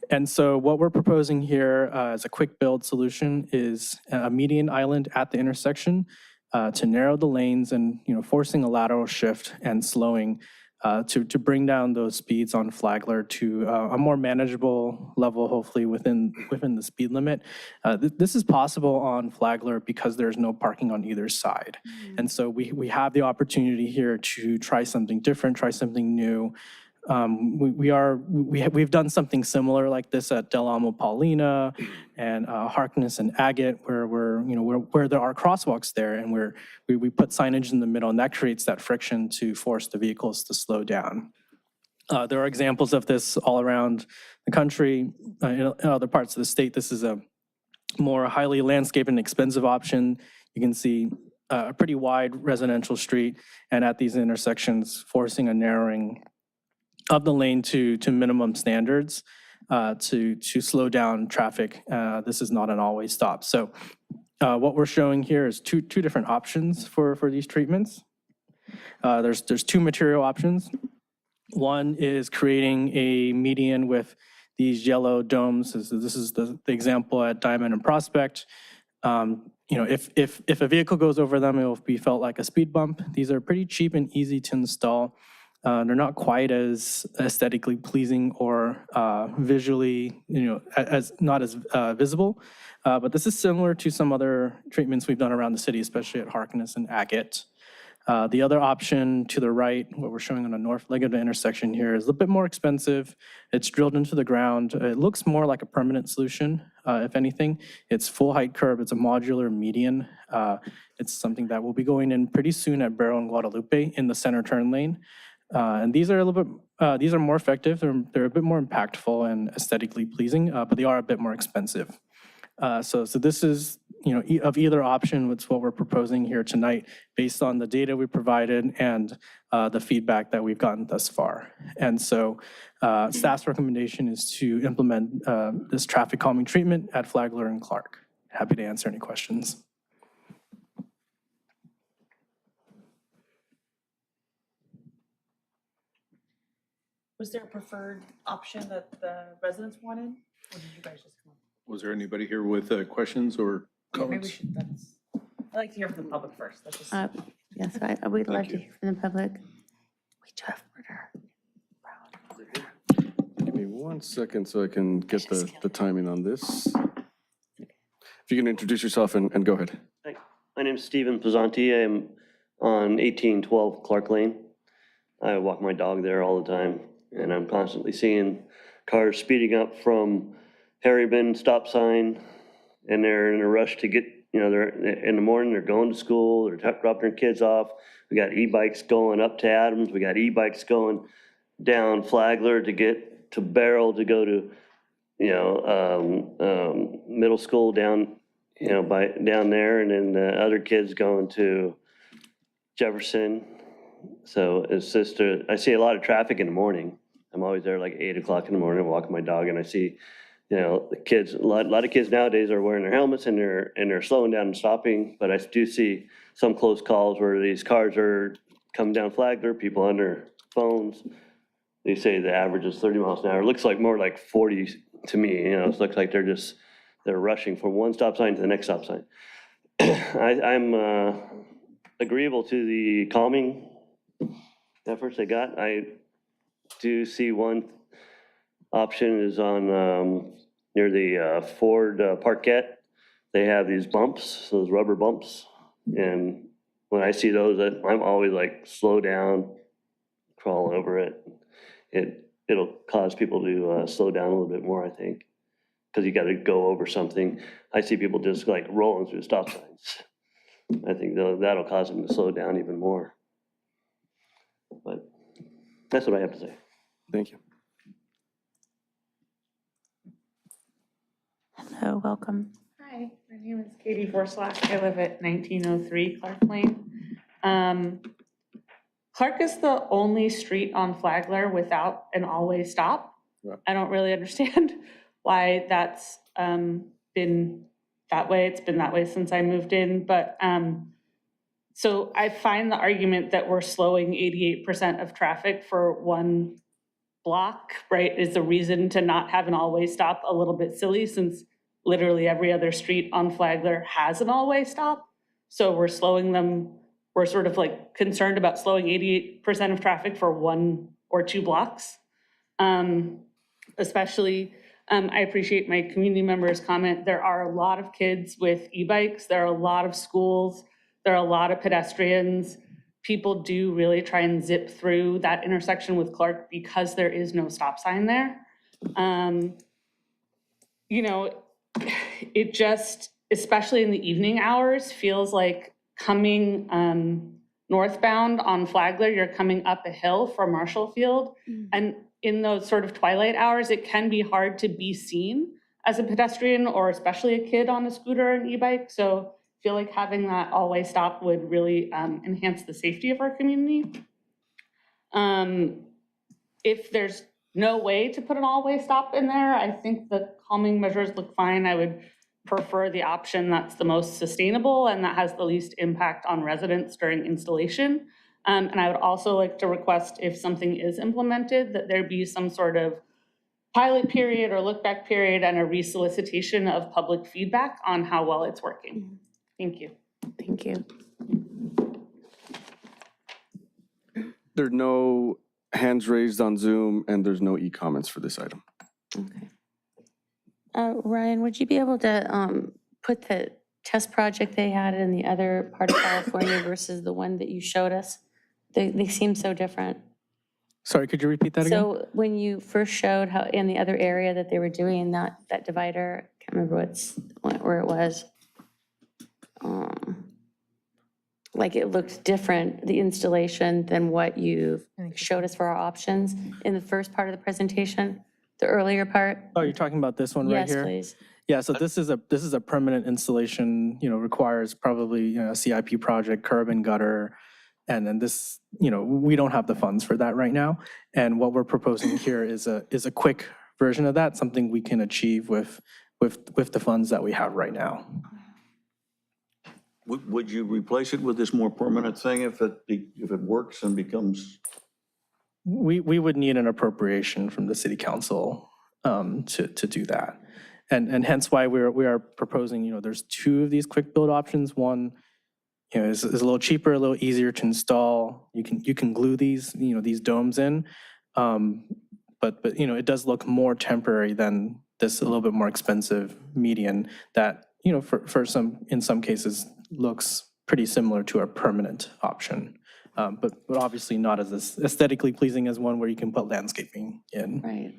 And so what we're proposing here as a quick build solution is a median island at the intersection to narrow the lanes and, forcing a lateral shift and slowing to bring down those speeds on Flagler to a more manageable level, hopefully within the speed limit. This is possible on Flagler because there's no parking on either side. And so we have the opportunity here to try something different, try something new. We've done something similar like this at Del Amo Paulina and Harkness and Agate, where there are crosswalks there, and we put signage in the middle, and that creates that friction to force the vehicles to slow down. There are examples of this all around the country. In other parts of the state, this is a more highly landscaped and expensive option. You can see a pretty wide residential street, and at these intersections, forcing a narrowing of the lane to minimum standards to slow down traffic. This is not an always stop. So what we're showing here is two different options for these treatments. There's two material options. One is creating a median with these yellow domes. This is the example at Diamond and Prospect. If a vehicle goes over them, it will be felt like a speed bump. These are pretty cheap and easy to install. They're not quite as aesthetically pleasing or visually, not as visible. But this is similar to some other treatments we've done around the city, especially at Harkness and Agate. The other option to the right, what we're showing on the north leg of the intersection here, is a bit more expensive. It's drilled into the ground. It looks more like a permanent solution, if anything. It's full height curb. It's a modular median. It's something that will be going in pretty soon at Barrow and Guadalupe in the center turn lane. And these are a little bit, these are more effective. They're a bit more impactful and aesthetically pleasing, but they are a bit more expensive. So this is, of either option, it's what we're proposing here tonight based on the data we provided and the feedback that we've gotten thus far. And so staff's recommendation is to implement this traffic calming treatment at Flagler and Clark. Happy to answer any questions. Was there a preferred option that the residents wanted? Or did you guys just come up? Was there anybody here with questions or Yeah, maybe we comments? should, I'd like to hear from the public first. Let's just. Yes, we'd love to hear from the public. We do have order. Give me 1 second so I can get the timing on this. If you can introduce yourself and go ahead. Hi, my name is Stephen Pizzanti. I'm on 1812 Clark Lane. I walk my dog there all the time, and I'm constantly seeing cars speeding up from Harriman stop sign, and they're in a rush to get, they're in the morning, they're going to school, they're dropping their kids off. We got e-bikes going up to Adams. We got e-bikes going down Flagler to get to Barrel to go to, middle school down, down there, and then the other kids going to Jefferson. So it's just, I see a lot of traffic in the morning. I'm always there like 8 o'clock in the morning, walking my dog, and I see, the kids, a lot of kids nowadays are wearing their helmets and they're slowing down and stopping. But I do see some close calls where these cars are coming down Flagler, people on their phones. They say the average is 30 miles an hour. It looks like more like 40 to me. It looks like they're rushing from one stop sign to the next stop sign. I'm agreeable to the calming efforts they got. I do see one option is on near the Ford Parkette. They have these bumps, those rubber bumps. And when I see those, I'm always like, slow down, crawl over it. It'll cause people to slow down a little bit more, I think, because you got to go over something. I see people just like rolling through stop signs. I think that'll cause them to slow down even more. But that's what I have to say. Thank you. Hello, welcome. Hi, my name is Katie Forslack. I live at 1903 Clark Lane. Clark is the only street on Flagler without an always stop. Yeah. I don't really understand why that's been that way. It's been that way since I moved in, but So I find the argument that we're slowing 88% of traffic for one block, right, is the reason to not have an all-way stop a little bit silly, since literally every other street on Flagler has an all-way stop. So we're slowing them, we're sort of like concerned about slowing 88% of traffic for 1 or 2 blocks. Especially, I appreciate my community members' comment. There are a lot of kids with e-bikes. There are a lot of schools. There are a lot of pedestrians. People do really try and zip through that intersection with Clark because there is no stop sign there. You know, it just, especially in the evening hours, feels like coming northbound on Flagler, you're coming up a hill from Marshall Field. And in those sort of twilight hours, it can be hard to be seen as a pedestrian or especially a kid on a scooter or an e-bike. So I feel like having that all-way stop would really enhance the safety of our community. If there's no way to put an all-way stop in there, I think the calming measures look fine. I would prefer the option that's the most sustainable and that has the least impact on residents during installation. And I would also like to request, if something is implemented, that there be some sort of pilot period or look back period and a resolicitation of public feedback on how well it's working. Thank you. Thank you. There are no hands raised on Zoom, and there's no e-comments for this item. Okay. Ryan, would you be able to put the test project they had in the other part of California versus the one that you showed us? They seem so different. Sorry, could you repeat that again? So when you first showed how in the other area that they were doing that divider, I can't remember where it was. Like it looked different, the installation, than what you showed us for our options in the first part of the presentation, the earlier part. Oh, you're talking about this one right Yes, here? please. Yeah, so this is a permanent installation, requires probably, a CIP project, curb and gutter. And then this, we don't have the funds for that right now. And what we're proposing here is a quick version of that, something we can achieve with the funds that we have right now. Would you replace it with this more permanent thing if it works and becomes? We would need an appropriation from the city council to do that. And hence why we are proposing, there's 2 of these quick build options. One, is a little cheaper, a little easier to install. You can glue these, these domes in. But it does look more temporary than this a little bit more expensive median that, in some cases looks pretty similar to a permanent option. But obviously not as aesthetically pleasing as one where you can put landscaping in. Right.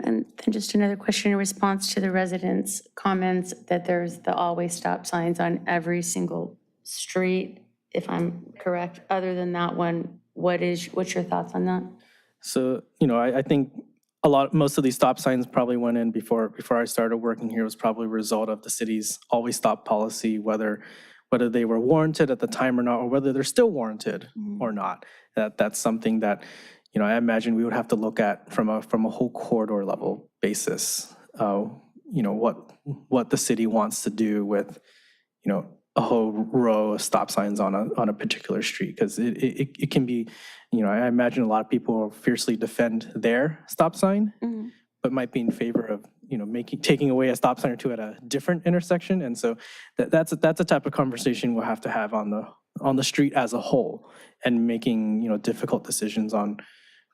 And then just another question in response to the residents' comments that there's the always stop signs on every single street, if I'm correct. Other than that one, what's your thoughts on that? So, I think most of these stop signs probably went in before I started working here. Was probably a result of the city's always stop policy, whether they were warranted at the time or not, or whether they're still warranted or not. That's something that, I imagine we would have to look at from a whole corridor level basis. What the city wants to do with, a whole row of stop signs on a particular street, because it can be, I imagine a lot of people fiercely defend their stop sign, but might be in favor of, taking away a stop sign or 2 at a different intersection. And so that's a type of conversation we'll have to have on the street as a whole, and making, difficult decisions on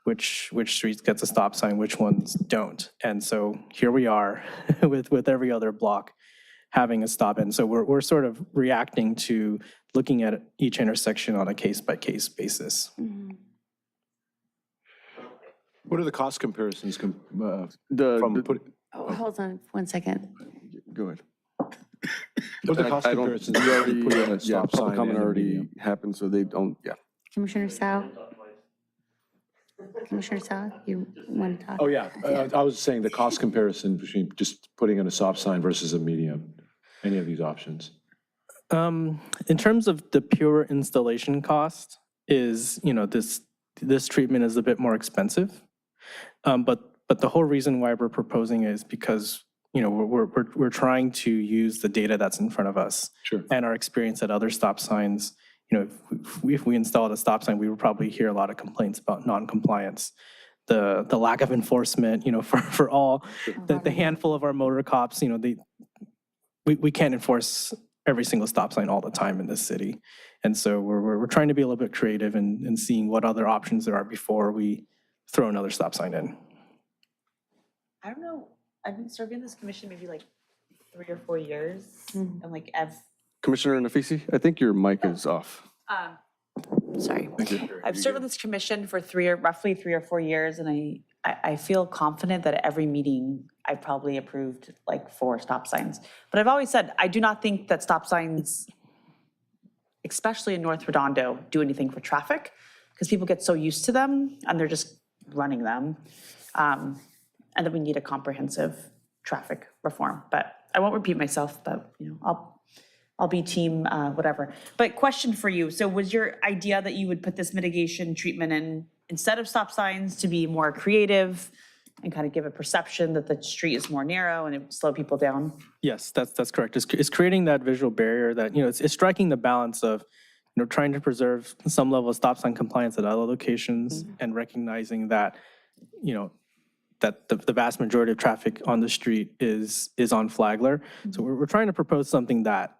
which streets gets a stop sign, which ones don't. And so here we are with every other block having a stop. And so we're sort of reacting to looking at each intersection on a case-by-case basis. What are the cost comparisons Hold on 1 second. Go ahead. What are the cost comparisons? Public comment already happened, so they don't, Commissioner Sao? Commissioner Sao, you want to talk? Oh, yeah. I was saying the cost comparison between just putting in a stop sign versus a median, any of these options. In terms of the pure installation cost is, this treatment is a bit more expensive. But the whole reason why we're proposing it is because we're trying to use the data that's in front of us. Sure. And our experience at other stop signs. If we installed a stop sign, we would probably hear a lot of complaints about non-compliance. The lack of enforcement, for all, the handful of our motor cops, we can't enforce every single stop sign all the time in this city. And so we're trying to be a little bit creative and seeing what other options there are before we throw another stop sign in. I don't know, I've been serving this commission maybe like 3 or 4 years, and like Commissioner Nafisi, I think your mic is off. sorry. Thank you. I've served on this commission for roughly 3 or 4 years, and I feel confident that at every meeting, I've probably approved like 4 stop signs. But I've always said, I do not think that stop signs, especially in North Redondo, do anything for traffic, because people get so used to them, and they're just running them. And that we need a comprehensive traffic reform. But I won't repeat myself, but I'll be team whatever. But question for you, so was your idea that you would put this mitigation treatment in instead of stop signs to be more creative and kind of give a perception that the street is more narrow and it would slow people down? Yes, that's correct. It's creating that visual barrier that, it's striking the balance of, trying to preserve some level of stop sign compliance at other locations and recognizing that, that the vast majority of traffic on the street is on Flagler. So we're trying to propose something that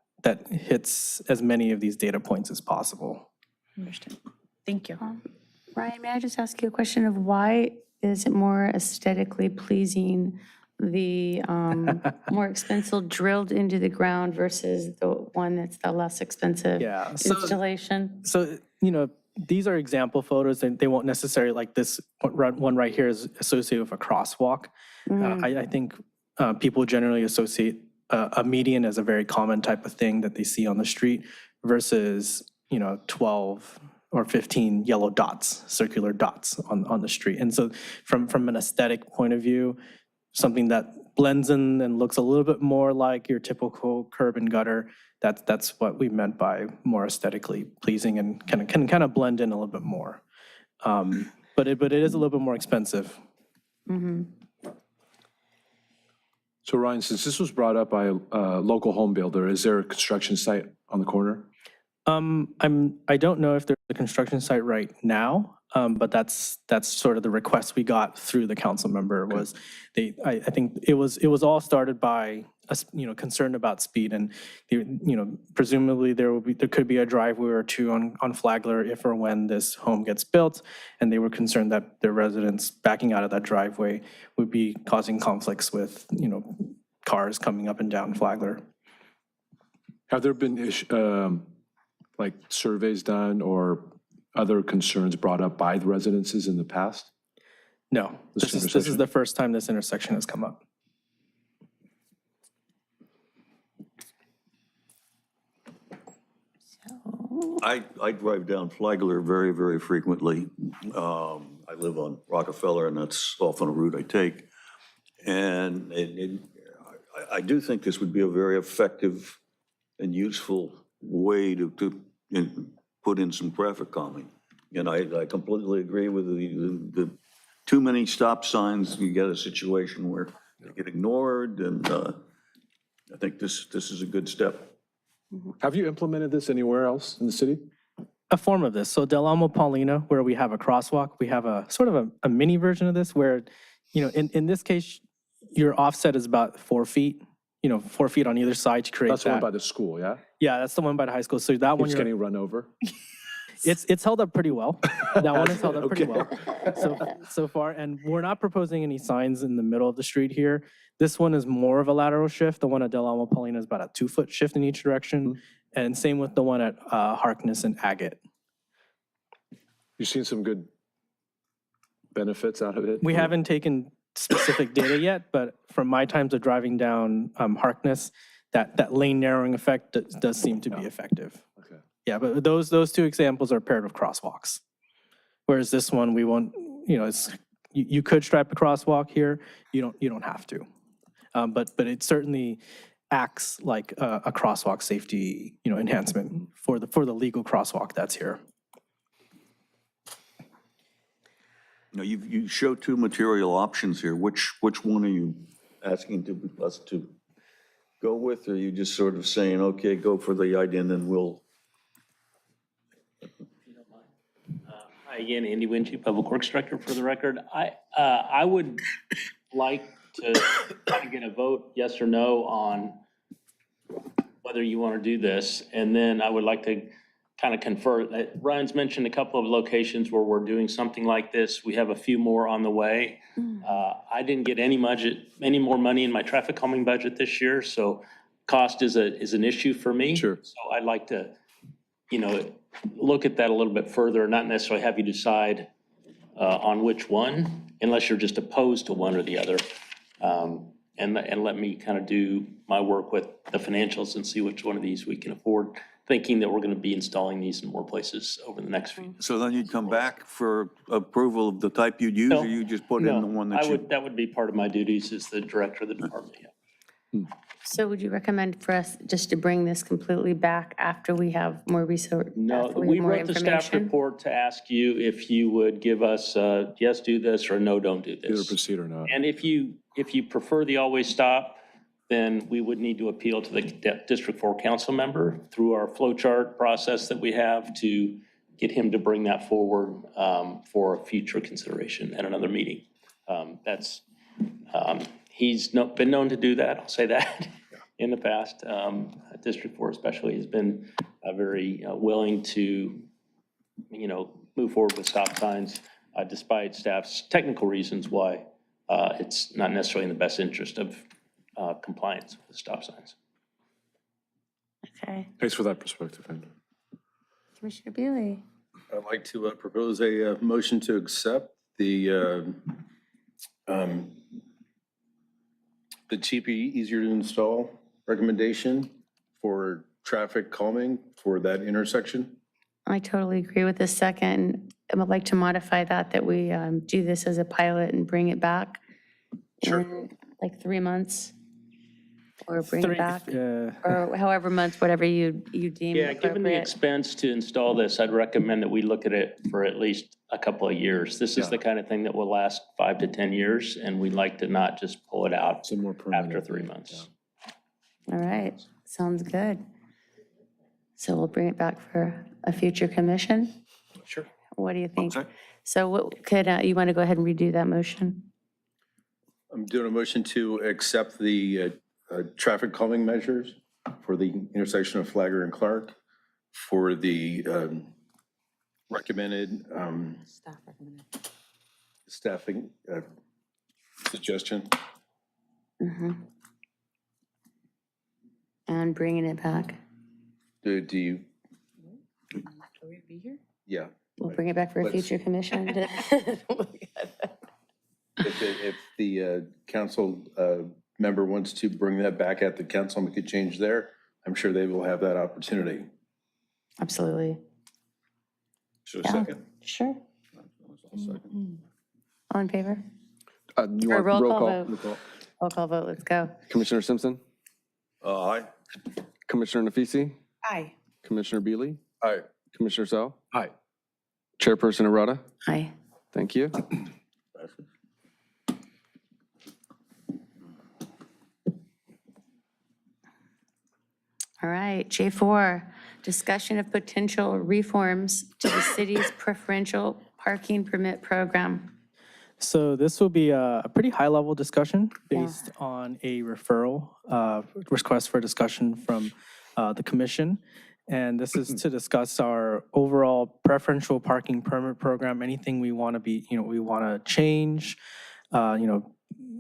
hits as many of these data points as possible. Understood. Thank you. Ryan, may I just ask you a question of why is it more aesthetically pleasing, the more expensive drilled into the ground versus the one that's the less expensive installation? So, these are example photos, and they won't necessarily, like this one right here is associated with a crosswalk. I think people generally associate a median as a very common type of thing that they see on the street versus, 12 or 15 yellow dots, circular dots on the street. And so from an aesthetic point of view, something that blends in and looks a little bit more like your typical curb and gutter, that's what we meant by more aesthetically pleasing and can kind of blend in a little bit more. But it is a little bit more expensive. So Ryan, since this was brought up by a local home builder, is there a construction site on the corner? I don't know if there's a construction site right now, but that's sort of the request we got through the council member was I think it was all started by us, concerned about speed, and presumably there could be a driveway or two on Flagler if or when this home gets built, and they were concerned that their residents backing out of that driveway would be causing conflicts with cars coming up and down Flagler. Have there been like surveys done or other concerns brought up by the residences in the past? No, this is the first time this intersection has come up. I drive down Flagler very, very frequently. I live on Rockefeller, and that's often a route I take. And I do think this would be a very effective and useful way to put in some traffic calming. And I completely agree with the too many stop signs. You get a situation where they get ignored, and I think this is a good step. Have you implemented this anywhere else in the city? A form of this. So Del Amo Paulina, where we have a crosswalk, we have a sort of a mini version of this where, in this case, your offset is about 4 feet, 4 feet on either side to create That's the one by the school, yeah? Yeah, that's the one by the high school. So that one, Keeps getting run over? it's held up pretty well. That one is held up pretty well so far. And we're not proposing any signs in the middle of the street here. This one is more of a lateral shift. The one at Del Amo Paulina is about a 2-foot shift in each direction. And same with the one at Harkness and Agate. You've seen some good benefits out of it? We haven't taken specific data yet, but from my times of driving down Harkness, that lane narrowing effect does seem to be effective. Okay. Yeah, but those two examples are paired with crosswalks. Whereas this one, we won't, you could stripe a crosswalk here. You don't have to. But it certainly acts like a crosswalk safety, enhancement for the legal crosswalk that's here. You show 2 material options here. Which one are you asking us to go with, or are you just sort of saying, okay, go for the idea and then we'll? Hi again, Andy Winchie, Public Works Director for the record. I would like to kind of get a vote, yes or no, on whether you want to do this. And then I would like to kind of confer, Ryan's mentioned a couple of locations where we're doing something like this. We have a few more on the way. I didn't get any more money in my traffic calming budget this year, so cost is an issue for me. Sure. So I'd like to, look at that a little bit further, not necessarily have you decide on which one, unless you're just opposed to one or the other. And let me kind of do my work with the financials and see which one of these we can afford, thinking that we're going to be installing these in more places over the next few. So then you'd come back for approval of the type you'd use, or you just put in the one that you? That would be part of my duties as the director of the department, yeah. So would you recommend for us just to bring this completely back after we have more research? No, we wrote the staff report to ask you if you would give us a yes, do this, or no, don't do Either this. proceed or not. And if you prefer the always stop, then we would need to appeal to the District 4 council member through our flow chart process that we have to get him to bring that forward for future consideration at another meeting. He's been known to do that, I'll say that, in the past. District 4 especially has been very willing to, move forward with stop signs despite staff's technical reasons why it's not necessarily in the best interest of compliance with stop signs. Okay. Thanks for that perspective, Andy. Commissioner Bealy. I'd like to propose a motion to accept the cheaper, easier to install recommendation for traffic calming for that intersection. I totally agree with the second. I would like to modify that we do this as a pilot and bring it back in like 3 months, or bring it back, or however months, whatever you deem Yeah, given the appropriate. expense to install this, I'd recommend that we look at it for at least a couple of years. This is the kind of thing that will last 5 to 10 years, and we'd like to not just pull it out Some more permanent. after 3 months. All right, sounds good. So we'll bring it back for a future commission? Sure. What do you think? Okay. So what could, you want to go ahead and redo that motion? I'm doing a motion to accept the traffic calming measures for the intersection of Flagler and Clark for the recommended staffing suggestion. And bringing it back? Do you? Yeah. We'll bring it back for a Let's- future commission? If the council member wants to bring that back at the council, we could change there. I'm sure they will have that opportunity. Absolutely. So Yeah. second. Sure. All in favor? You Or want roll call Roll vote. call. Roll call vote, let's go. Commissioner Simpson, Aye. Commissioner Nafisi, Aye. Commissioner Bealy, Aye. Commissioner Zhao, Aye. Chairperson Arata. Aye. Thank you. All right, J4, discussion of potential reforms to the city's preferential parking permit program. So this will be a pretty high-level discussion based on a referral request for discussion from the commission. And this is to discuss our overall preferential parking permit program, anything we want to we want to change,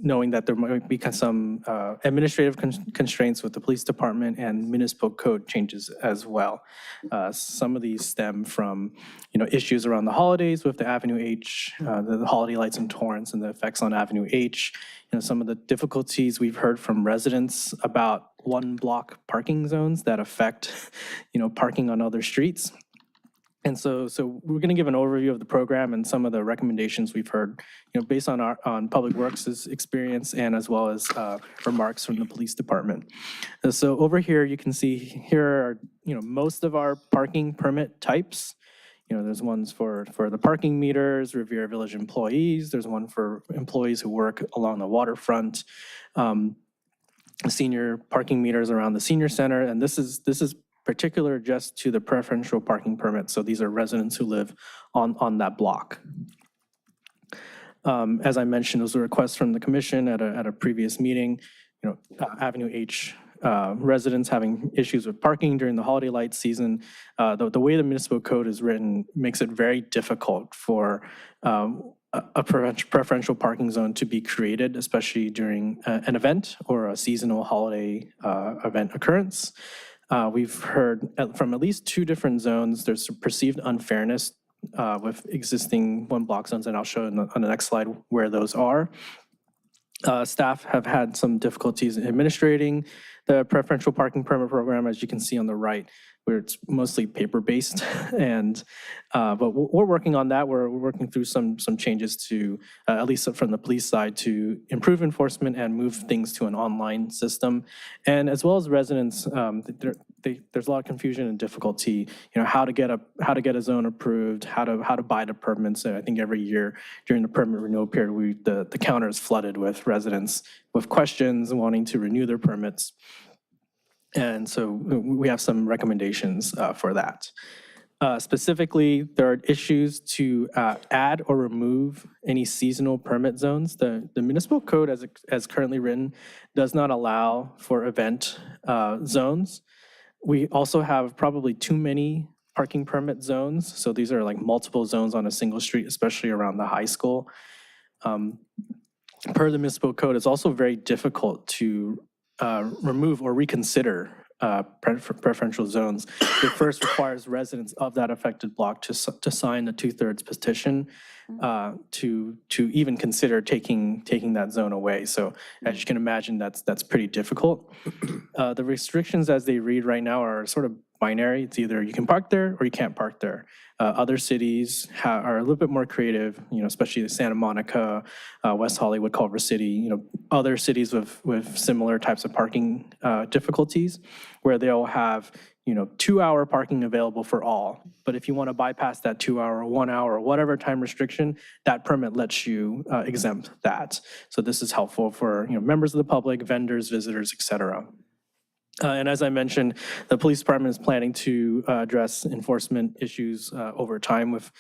knowing that there might be some administrative constraints with the police department and municipal code changes as well. Some of these stem from, issues around the holidays with the Avenue H, the holiday lights in Torrance and the effects on Avenue H. Some of the difficulties we've heard from residents about one-block parking zones that affect, parking on other streets. And so we're going to give an overview of the program and some of the recommendations we've heard, based on Public Works' experience and as well as remarks from the police department. So over here, you can see here are, most of our parking permit types. There's ones for the parking meters, Riviera Village employees. There's one for employees who work along the waterfront, senior parking meters around the senior center. And this is particular just to the preferential parking permit. So these are residents who live on that block. As I mentioned, it was a request from the commission at a previous meeting, Avenue H residents having issues with parking during the holiday light season. The way the municipal code is written makes it very difficult for a preferential parking zone to be created, especially during an event or a seasonal holiday event occurrence. We've heard from at least 2 different zones, there's a perceived unfairness with existing one block zones, and I'll show on the next slide where those are. Staff have had some difficulties administrating the preferential parking permit program, as you can see on the right, where it's mostly paper-based. And but we're working on that. We're working through some changes to, at least from the police side, to improve enforcement and move things to an online system. And as well as residents, there's a lot of confusion and difficulty, how to get a zone approved, how to buy the permits. And I think every year during the permit renewal period, the counter is flooded with residents with questions and wanting to renew their permits. And so we have some recommendations for that. Specifically, there are issues to add or remove any seasonal permit zones. The municipal code as currently written does not allow for event zones. We also have probably too many parking permit zones. So these are like multiple zones on a single street, especially around the high school. Per the municipal code, it's also very difficult to remove or reconsider preferential zones. It first requires residents of that affected block to sign a 2/3 petition to even consider taking that zone away. So as you can imagine, that's pretty difficult. The restrictions as they read right now are sort of binary. It's either you can park there or you can't park there. Other cities are a little bit more creative, especially Santa Monica, West Hollywood, Culver City, other cities with similar types of parking difficulties, where they'll have 2-hour parking available for all. But if you want to bypass that 2-hour, 1 hour, whatever time restriction, that permit lets you exempt that. So this is helpful for members of the public, vendors, visitors, et cetera. And as I mentioned, the police department is planning to address enforcement issues over time with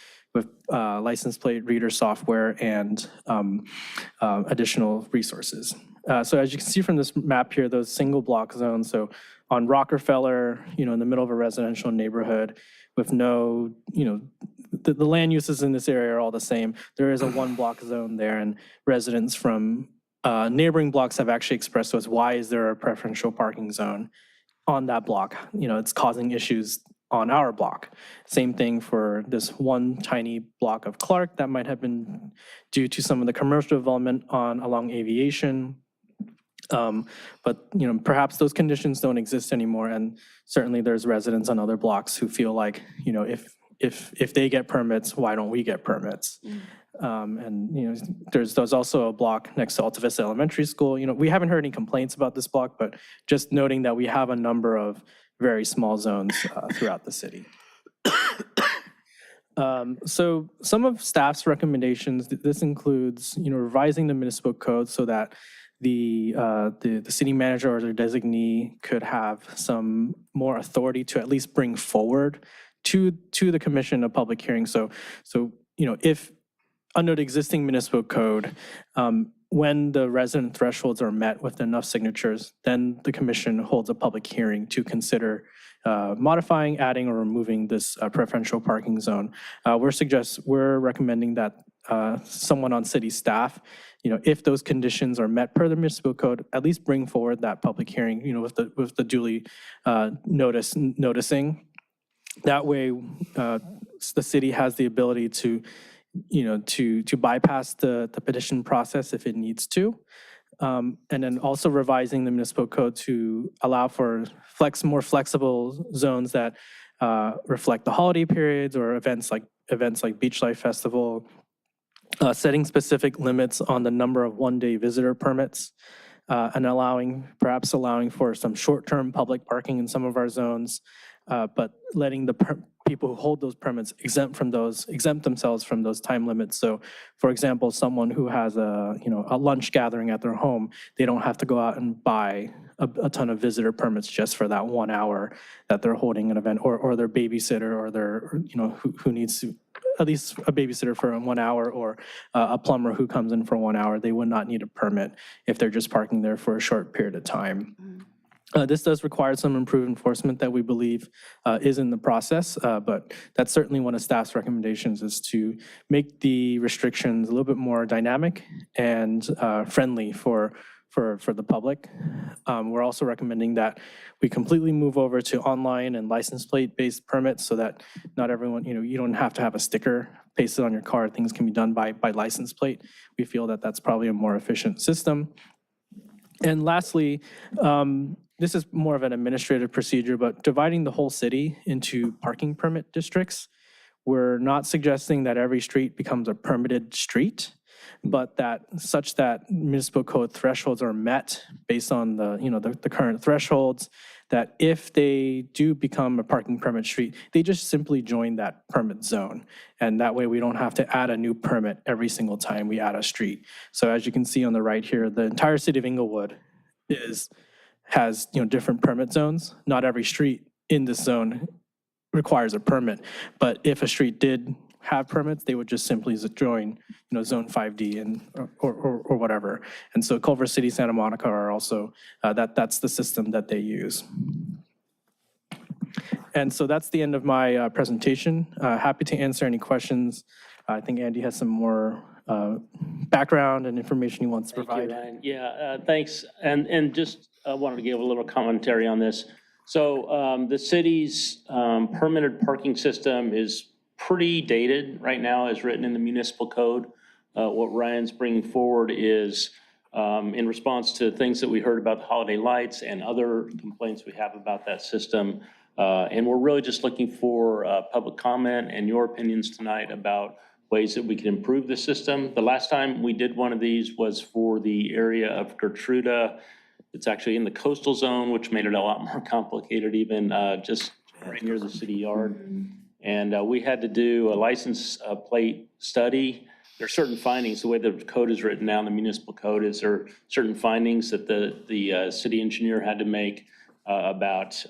license plate reader software and additional resources. So as you can see from this map here, those single block zones, so on Rockefeller, in the middle of a residential neighborhood with no, the land uses in this area are all the same. There is a 1 block zone there, and residents from neighboring blocks have actually expressed to us, why is there a preferential parking zone on that block? It's causing issues on our block. Same thing for this one tiny block of Clark that might have been due to some of the commercial development along Aviation. But perhaps those conditions don't exist anymore, and certainly there's residents on other blocks who feel like, if they get permits, why don't we get permits? And there's also a block next to Alta Vista Elementary School. We haven't heard any complaints about this block, but just noting that we have a number of very small zones throughout the city. So some of staff's recommendations, this includes revising the municipal code so that the city manager or their designee could have some more authority to at least bring forward to the commission a public hearing. So if under the existing municipal code, when the resident thresholds are met with enough signatures, then the commission holds a public hearing to consider modifying, adding, or removing this preferential parking zone. We're recommending that someone on city staff, if those conditions are met per the municipal code, at least bring forward that public hearing, with the duly noticing. That way, the city has the ability to bypass the petition process if it needs to. And then also revising the municipal code to allow for more flexible zones that reflect the holiday periods or events like Beach Life Festival, setting specific limits on the number of one-day visitor permits, and perhaps allowing for some short-term public parking in some of our zones, but letting the people who hold those permits exempt themselves from those time limits. So for example, someone who has a lunch gathering at their home, they don't have to go out and buy a ton of visitor permits just for that 1 hour that they're holding an event, or their babysitter, or their, who needs to, at least a babysitter for 1 hour, or a plumber who comes in for 1 hour. They would not need a permit if they're just parking there for a short period of time. This does require some improved enforcement that we believe is in the process, but that's certainly one of staff's recommendations, is to make the restrictions a little bit more dynamic and friendly for the public. We're also recommending that we completely move over to online and license plate-based permits, so that not everyone, you don't have to have a sticker pasted on your car. Things can be done by license plate. We feel that that's probably a more efficient system. And lastly, this is more of an administrative procedure, but dividing the whole city into parking permit districts, we're not suggesting that every street becomes a permitted street, but that municipal code thresholds are met based on the current thresholds, that if they do become a parking permit street, they just simply join that permit zone. And that way we don't have to add a new permit every single time we add a street. So as you can see on the right here, the entire city of Inglewood has different permit zones. Not every street in this zone requires a permit, but if a street did have permits, they would just simply join zone 5D and or whatever. And so Culver City, Santa Monica are also that's the system that they use. And so that's the end of my presentation. Happy to answer any questions. I think Andy has some more background and information he wants to provide. Thank you, Ryan. Yeah, thanks. And just wanted to give a little commentary on this. So the city's permitted parking system is pretty dated right now, as written in the municipal code. What Ryan's bringing forward is in response to things that we heard about the holiday lights and other complaints we have about that system. And we're really just looking for public comment and your opinions tonight about ways that we can improve the system. The last time we did one of these was for the area of Gertruda. It's actually in the coastal zone, which made it a lot more complicated, even just right near the city yard. And we had to do a license plate study. There are certain findings, the way the code is written now in the municipal code, is there are certain findings that the city engineer had to make about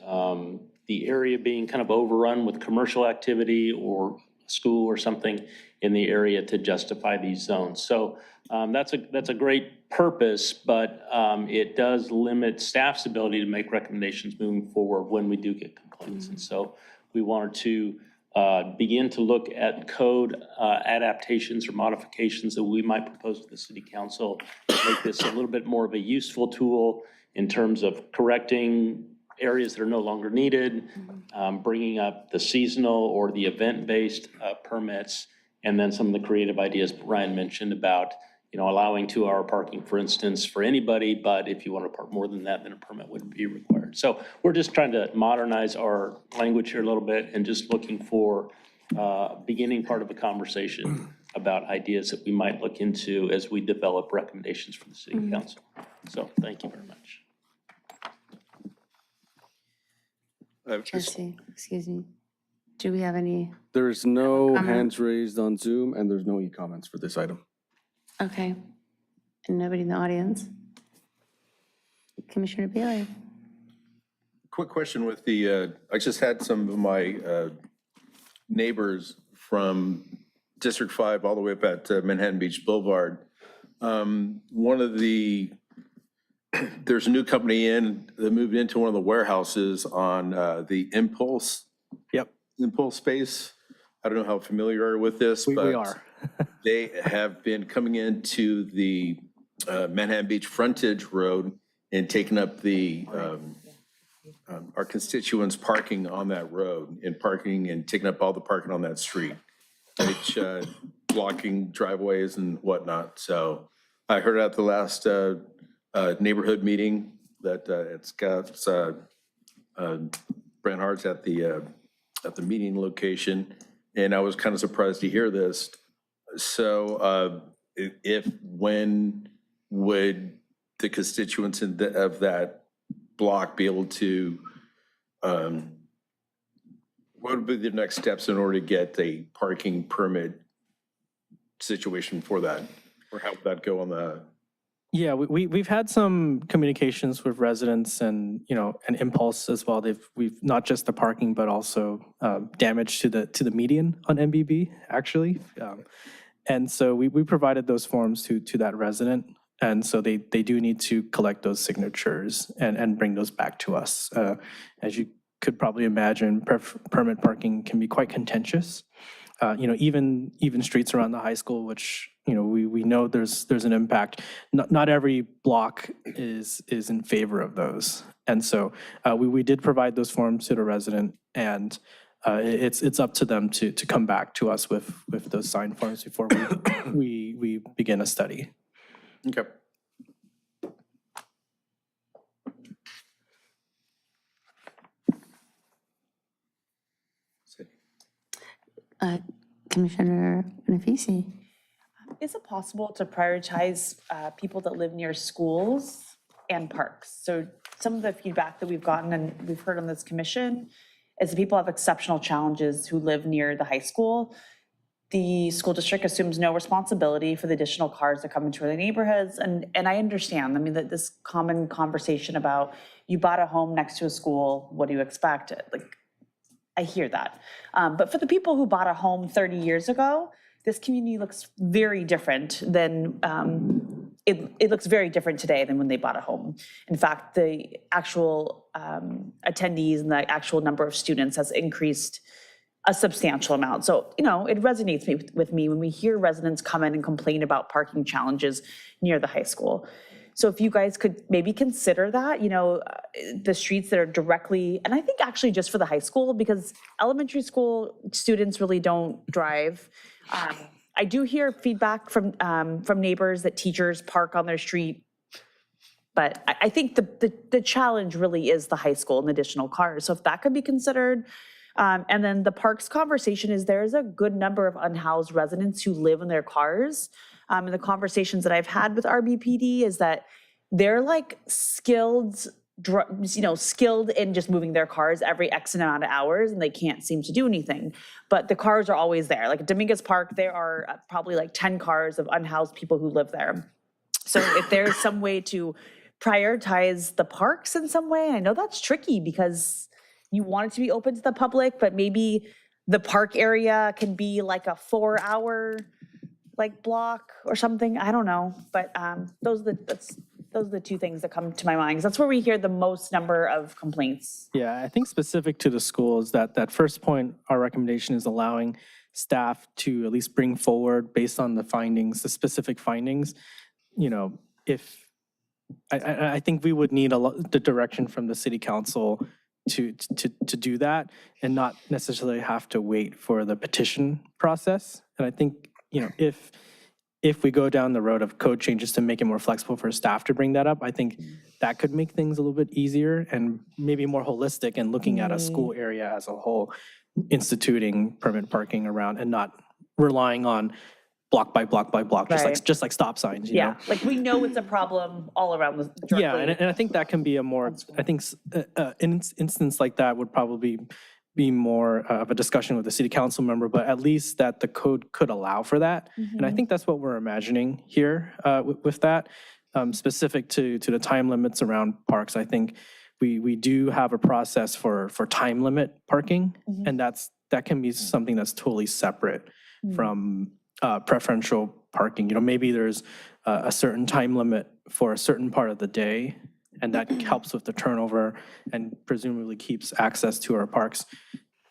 the area being kind of overrun with commercial activity or school or something in the area to justify these zones. So that's a great purpose, but it does limit staff's ability to make recommendations moving forward when we do get complaints. And so we wanted to begin to look at code adaptations or modifications that we might propose to the city council to make this a little bit more of a useful tool in terms of correcting areas that are no longer needed, bringing up the seasonal or the event-based permits, and then some of the creative ideas Ryan mentioned about allowing 2-hour parking, for instance, for anybody, but if you want to park more than that, then a permit wouldn't be required. So we're just trying to modernize our language here a little bit and just looking for beginning part of a conversation about ideas that we might look into as we develop recommendations for the city council. So thank you very much. Jesse, excuse me. Do we have any? There's no hands raised on Zoom, and there's no e-comments for this item. Okay. And nobody in the audience? Commissioner Bailey? Quick question with I just had some of my neighbors from District 5 all the way up at Manhattan Beach Boulevard. There's a new company that moved into one of the warehouses on the Impulse space. I don't know how familiar you are with this, but we are. They have been coming into the Manhattan Beach frontage road and taking up our constituents' parking on that road and taking up all the parking on that street, which blocking driveways and whatnot. So I heard at the last neighborhood meeting that it's got Brent Hart's at the meeting location, and I was kind of surprised to hear this. So when would the constituents of that block be able to What would be the next steps in order to get a parking permit situation for that? Or how would that go on the? Yeah, we've had some communications with residents and, an impulse as well. We've not just the parking, but also damage to the median on MBB, actually. And so we provided those forms to that resident. And so they do need to collect those signatures and bring those back to us. As you could probably imagine, permit parking can be quite contentious. Even streets around the high school, which, we know there's an impact. Not every block is in favor of those. And so we did provide those forms to the resident, and it's up to them to come back to us with those signed forms before we begin a study. Okay. Commissioner Nafisi. Is it possible to prioritize people that live near schools and parks? So some of the feedback that we've gotten and we've heard on this commission is that people have exceptional challenges who live near the high school. The school district assumes no responsibility for the additional cars that come into their neighborhoods. And I understand, that this common conversation about you bought a home next to a school, what do you expect? I hear that. But for the people who bought a home 30 years ago, this community looks very different than, it looks very different today than when they bought a home. In fact, the actual attendees and the actual number of students has increased a substantial amount. So, it resonates with me when we hear residents come in and complain about parking challenges near the high school. So if you guys could maybe consider that, the streets that are directly, and I think actually just for the high school, because elementary school students really don't drive. I do hear feedback from neighbors that teachers park on their street. But I think the challenge really is the high school and additional cars. So if that could be considered. And then the parks conversation is there's a good number of unhoused residents who live in their cars. And the conversations that I've had with RBPD is that they're like skilled in just moving their cars every X amount of hours, and they can't seem to do anything. But the cars are always there. Like at Dominguez Park, there are probably like 10 cars of unhoused people who live there. So if there's some way to prioritize the parks in some way, I know that's tricky because you want it to be open to the public, but maybe the park area can be like a 4-hour block or something. I don't know, but those are the two things that come to my mind, because that's where we hear the most number of complaints. Yeah, I think specific to the schools, that first point, our recommendation is allowing staff to at least bring forward based on the findings, the specific findings. If I think we would need the direction from the city council to do that and not necessarily have to wait for the petition process. And I think, if we go down the road of code changes to make it more flexible for staff to bring that up, I think that could make things a little bit easier and maybe more holistic and looking at a school area as a whole, instituting permit parking around and not relying on block by block by block, just like stop signs, you know? We know it's a problem all around the. Yeah, and I think that can be a more, I think an instance like that would probably be more of a discussion with the city council member, but at least that the code could allow for that. And I think that's what we're imagining here with that. Specific to the time limits around parks, I think we do have a process for time limit parking, and that can be something that's totally separate from preferential parking. Maybe there's a certain time limit for a certain part of the day, and that helps with the turnover and presumably keeps access to our parks.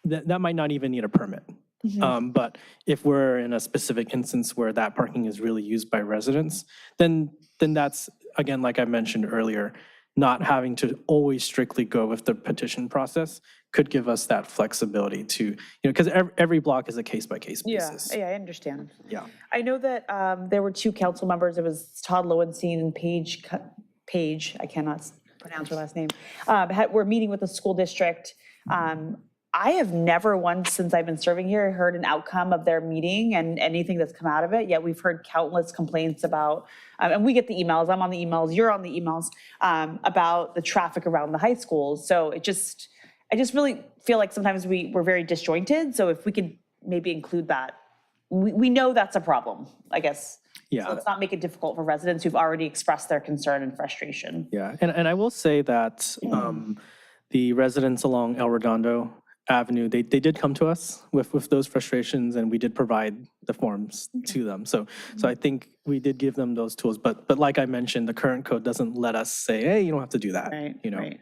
That might not even need a permit. But if we're in a specific instance where that parking is really used by residents, then that's, again, like I mentioned earlier, not having to always strictly go with the petition process could give us that flexibility to, because every block is a case-by-case basis. Yeah, I understand. Yeah. I know that there were two council members. It was Todd Lowenstein and Paige, I cannot pronounce her last name, we're meeting with the school district. I have never once since I've been serving here heard an outcome of their meeting and anything that's come out of it, yet we've heard countless complaints about, and we get the emails, I'm on the emails, you're on the emails, about the traffic around the high schools. So it just, I just really feel like sometimes we're very disjointed, so if we could maybe include that, we know that's a problem, I guess. Yeah. So let's not make it difficult for residents who've already expressed their concern and frustration. Yeah, and I will say that the residents along El Redondo Avenue, they did come to us with those frustrations, and we did provide the forms to them. So I think we did give them those tools, but like I mentioned, the current code doesn't let us say, hey, you don't have to do that, Right, you know? right.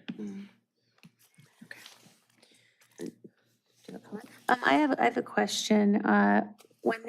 I have a question. When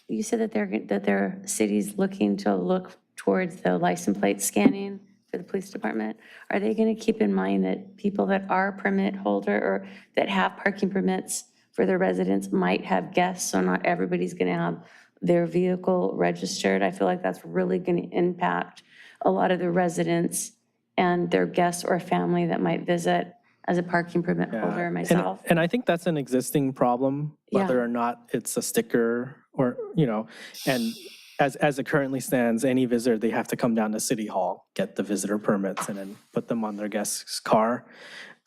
you said that their city's looking to look towards the license plate scanning for the police department, are they going to keep in mind that people that are permit holder or that have parking permits for their residents might have guests, so not everybody's going to have their vehicle registered? I feel like that's really going to impact a lot of the residents and their guests or family that might visit as a parking permit holder myself. And I think that's an existing problem, whether Yeah. or not it's a sticker or, you know, and as it currently stands, any visitor, they have to come down to City Hall, get the visitor permits, and then put them on their guest's car.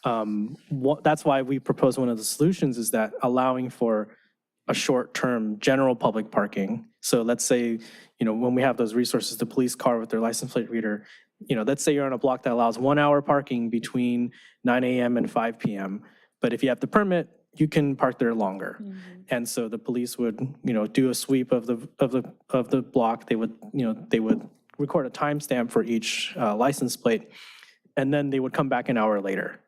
That's why we propose one of the solutions is that allowing for a short-term general public parking. So let's say, you know, when we have those resources, the police car with their license plate reader, you know, let's say you're on a block that allows 1 hour parking between 9 a.m. and 5 p.m. But if you have the permit, you can park there longer. And so the police would, you know, do a sweep of the block. They would, you know, they would record a timestamp for each license plate, and then they would come back an hour later.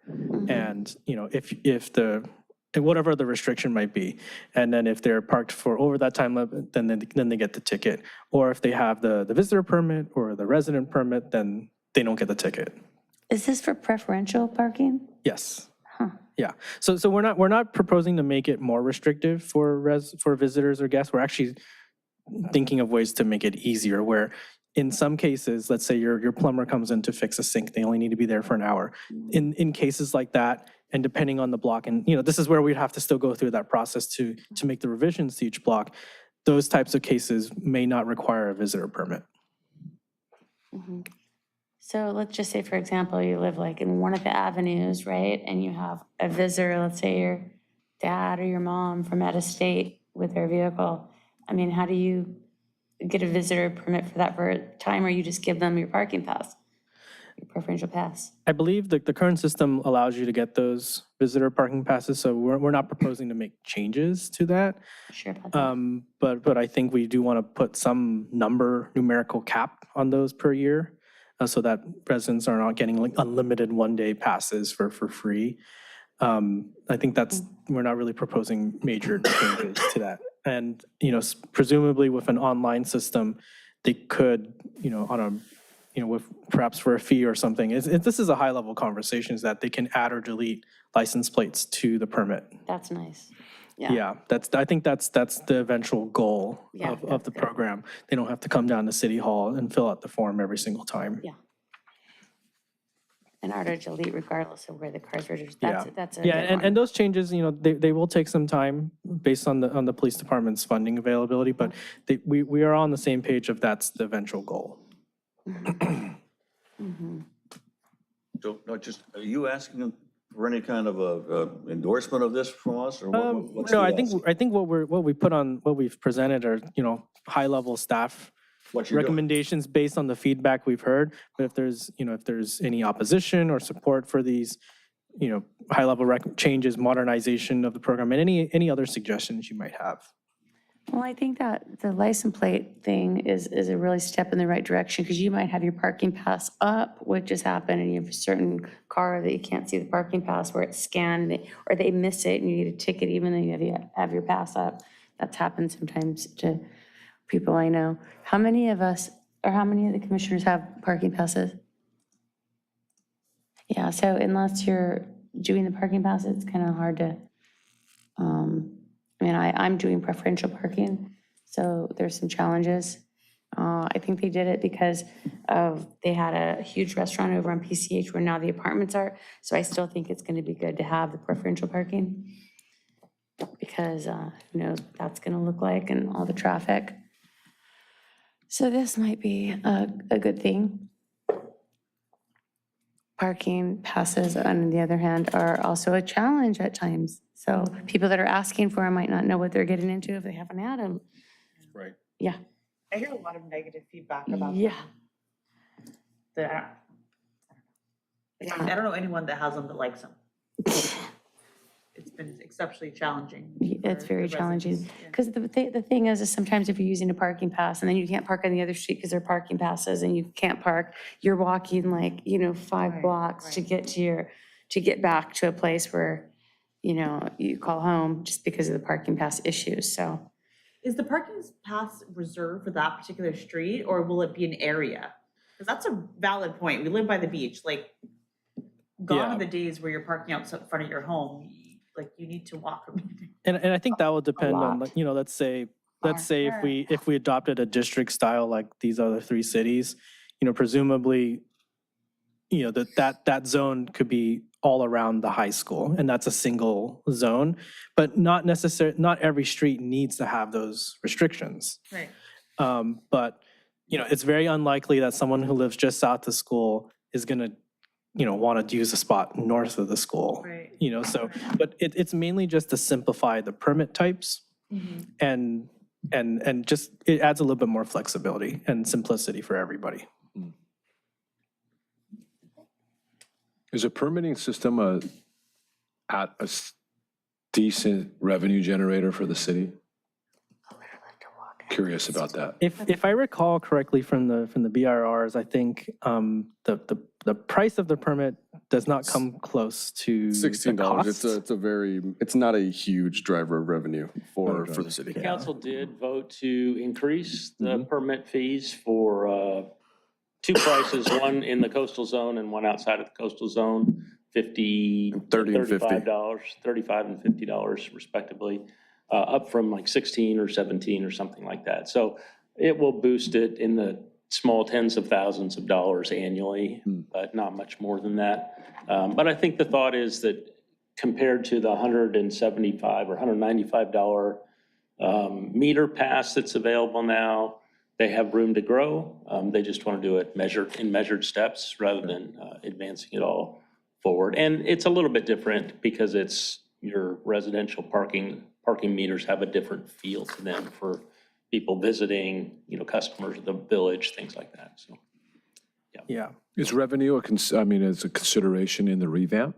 And, you know, if the whatever the restriction might be, and then if they're parked for over that time limit, then they get the ticket. Or if they have the visitor permit or the resident permit, then they don't get the ticket. Is this for preferential parking? Yes. Yeah. So we're not proposing to make it more restrictive for visitors or guests. We're actually thinking of ways to make it easier, where in some cases, let's say your plumber comes in to fix a sink, they only need to be there for an hour. In cases like that, and depending on the block, and you know, this is where we'd have to still go through that process to make the revisions to each block. Those types of cases may not require a visitor permit. So let's just say, for example, you live like in one of the avenues, right? And you have a visitor, let's say your dad or your mom from out of state with their vehicle. I mean, how do you get a visitor permit for that for a time, or you just give them your parking pass, your preferential pass? I believe that the current system allows you to get those visitor parking passes, so we're not proposing to make changes to that. Sure about that. But I think we do want to put some numerical cap on those per year, so that residents are not getting like unlimited one-day passes for free. I think we're not really proposing major changes to that. And, you know, presumably with an online system, they could, you know, with perhaps for a fee or something. This is a high-level conversation, is that they can add or delete license plates to the permit. That's nice. Yeah, I think that's the eventual goal of the program. They don't have to come down to City Hall and fill out the form every single time. Yeah. And order to delete regardless of where the car's registered. That's a Yeah, good one. and those changes, you know, they will take some time based on the police department's funding availability, but we are on the same page of that's the eventual goal. So, are you asking for any kind of a endorsement of this from us, or what's No, the I think what we've presented are, you know, high-level staff What you're doing. recommendations based on the feedback we've heard. But if there's any opposition or support for these, you know, high-level changes, modernization of the program, and any other suggestions you might have. Well, I think that the license plate thing is a really step in the right direction, because you might have your parking pass up, which just happened, and you have a certain car that you can't see the parking pass where it's scanned, or they miss it and you get a ticket even though you have your pass up. That's happened sometimes to people I know. How many of us, or how many of the commissioners have parking passes? Yeah, so unless you're doing the parking pass, it's kind of hard to, I mean, I'm doing preferential parking, so there's some challenges. I think they did it because they had a huge restaurant over on PCH where now the apartments are, so I still think it's gonna be good to have the preferential parking, because who knows what that's gonna look like and all the traffic. So this might be a good thing. parking passes, on the other hand, are also a challenge at times. So people that are asking for them might not know what they're getting into if they haven't had them. Right. Yeah. I hear a lot of negative feedback about Yeah. them. I don't know anyone that has them that likes them. It's been exceptionally challenging. It's for very the challenging. residents. Yeah. Because the thing is sometimes if you're using a parking pass and then you can't park on the other street because they're parking passes and you can't park, you're walking like, 5 Right, blocks to right. get back to a place where, you call home just because of the parking pass issues, so. Is the parking pass reserved for that particular street, or will it be an area? Because that's a valid point. We live by the beach, like, gone Yeah. are the days where you're parking out in front of your home. Like, you need to walk. And I think that will depend on, lot. like, let's say Far. if we adopted a district style like these other 3 cities, presumably, that zone could be all around the high school, and that's a single zone, but not every street needs to have those restrictions. Right. But, it's very unlikely that someone who lives just south of school is going to, want to use a spot north of the school. Right. So, but it's mainly just to simplify the permit types Mm-hmm. and just, it adds a little bit more flexibility and simplicity for everybody. Is a permitting system decent revenue generator for the city? Curious about that. If I recall correctly from the BRRs, I think the price of the permit does not come close to the $16. cost. It's not a huge driver of revenue for the city. The council did vote to increase the permit fees for 2 prices, one in the coastal zone and one outside of the coastal zone, $30 and $35, $35 and $50 respectively, up from like 16 or 17 or something like that. So it will boost it in the small tens of thousands of dollars annually, but not much more than that. But I think the thought is that compared to the $175 or $195 meter pass that's available now, they have room to grow. They just want to do it in measured steps rather than advancing it all forward. And it's a little bit different because it's your residential parking meters have a different feel to them for people visiting, customers of the village, things like that. So, Yeah. Is revenue as a consideration in the revamp?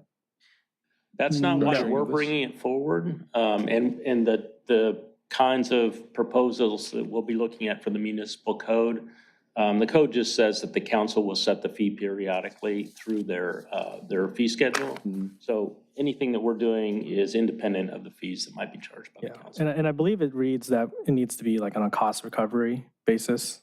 that's not why No. we're bringing it forward. And the kinds of proposals that we'll be looking at for the municipal code. The code just says that the council will set the fee periodically through their fee schedule. So anything that we're doing is independent of the fees that might be charged by the council. And I believe it reads that it needs to be like on a cost recovery basis,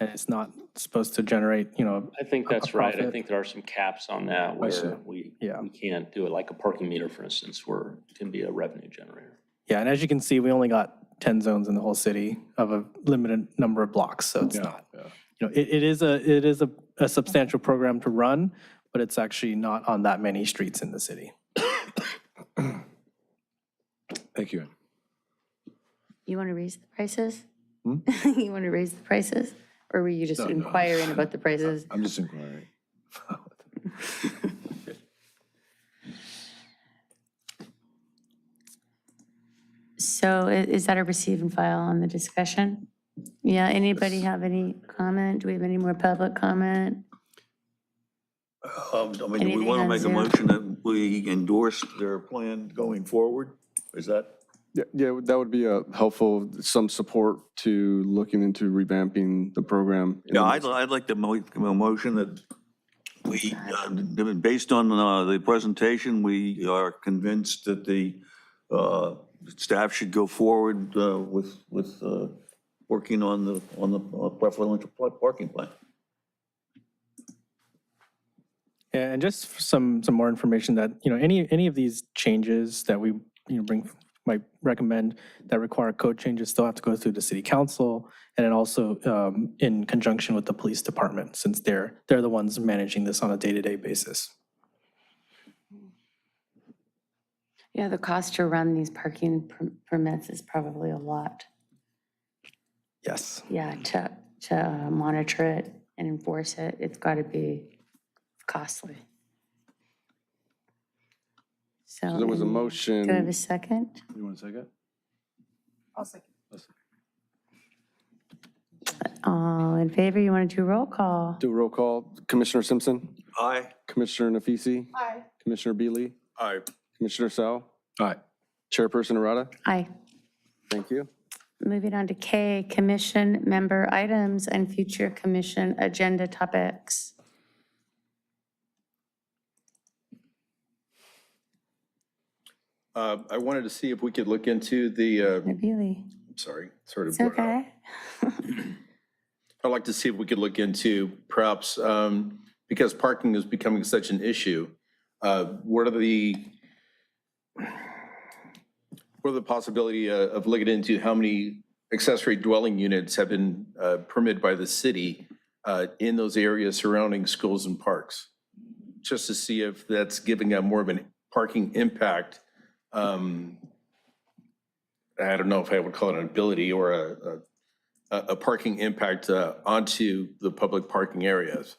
and it's not supposed to generate, I think that's right. I profit. think there are some caps on that I see. where we can't do it like a parking meter, for instance, where it can be a revenue generator. Yeah, and as you can see, we only got 10 zones in the whole city of a limited number of blocks, so it's not, it is a substantial program to run, but it's actually not on that many streets in the city. Thank you. You want to raise the prices? You want to raise the prices? Or were you just No. inquiring about the prices? I'm just inquiring. So is that a receive and file on the discussion? Yeah, anybody have any comment? Do we have any more public comment? Do we Anything want to on make a Zoom? motion that we endorse their plan going forward? Is that? Yeah, that would be helpful, some support to looking into revamping the program. Yeah, I'd like to make a motion that we, based on the presentation, we are convinced that the staff should go forward with working on the preferential parking plan. Yeah, and just for some more information that, any of these changes that we, might recommend that require code changes still have to go through the city council, and then also in conjunction with the police department, since they're the ones managing this on a day-to-day basis. Yeah, the cost to run these parking permits is probably a lot. Yes. Yeah, to monitor it and enforce it, it's got to be costly. So there was a do I have a motion. second? You want a second? I'll second. All in favor, you want to do roll call? Do a roll call. Commissioner Simpson? Aye. Commissioner Nafisi? Aye. Commissioner Beasley? Aye. Commissioner Sal? Aye. Chairperson Arata? Aye. Thank you. Moving on to K, commission member items and future commission agenda topics. I wanted to see if we could look into the, Nabili. sorry, sort of. It's okay. I'd like to see if we could look into perhaps, because parking is becoming such an issue, what are the possibility of looking into how many accessory dwelling units have been permitted by the city in those areas surrounding schools and parks? Just to see if that's giving a more of an parking impact. I don't know if I would call it an ability or a parking impact onto the public parking areas.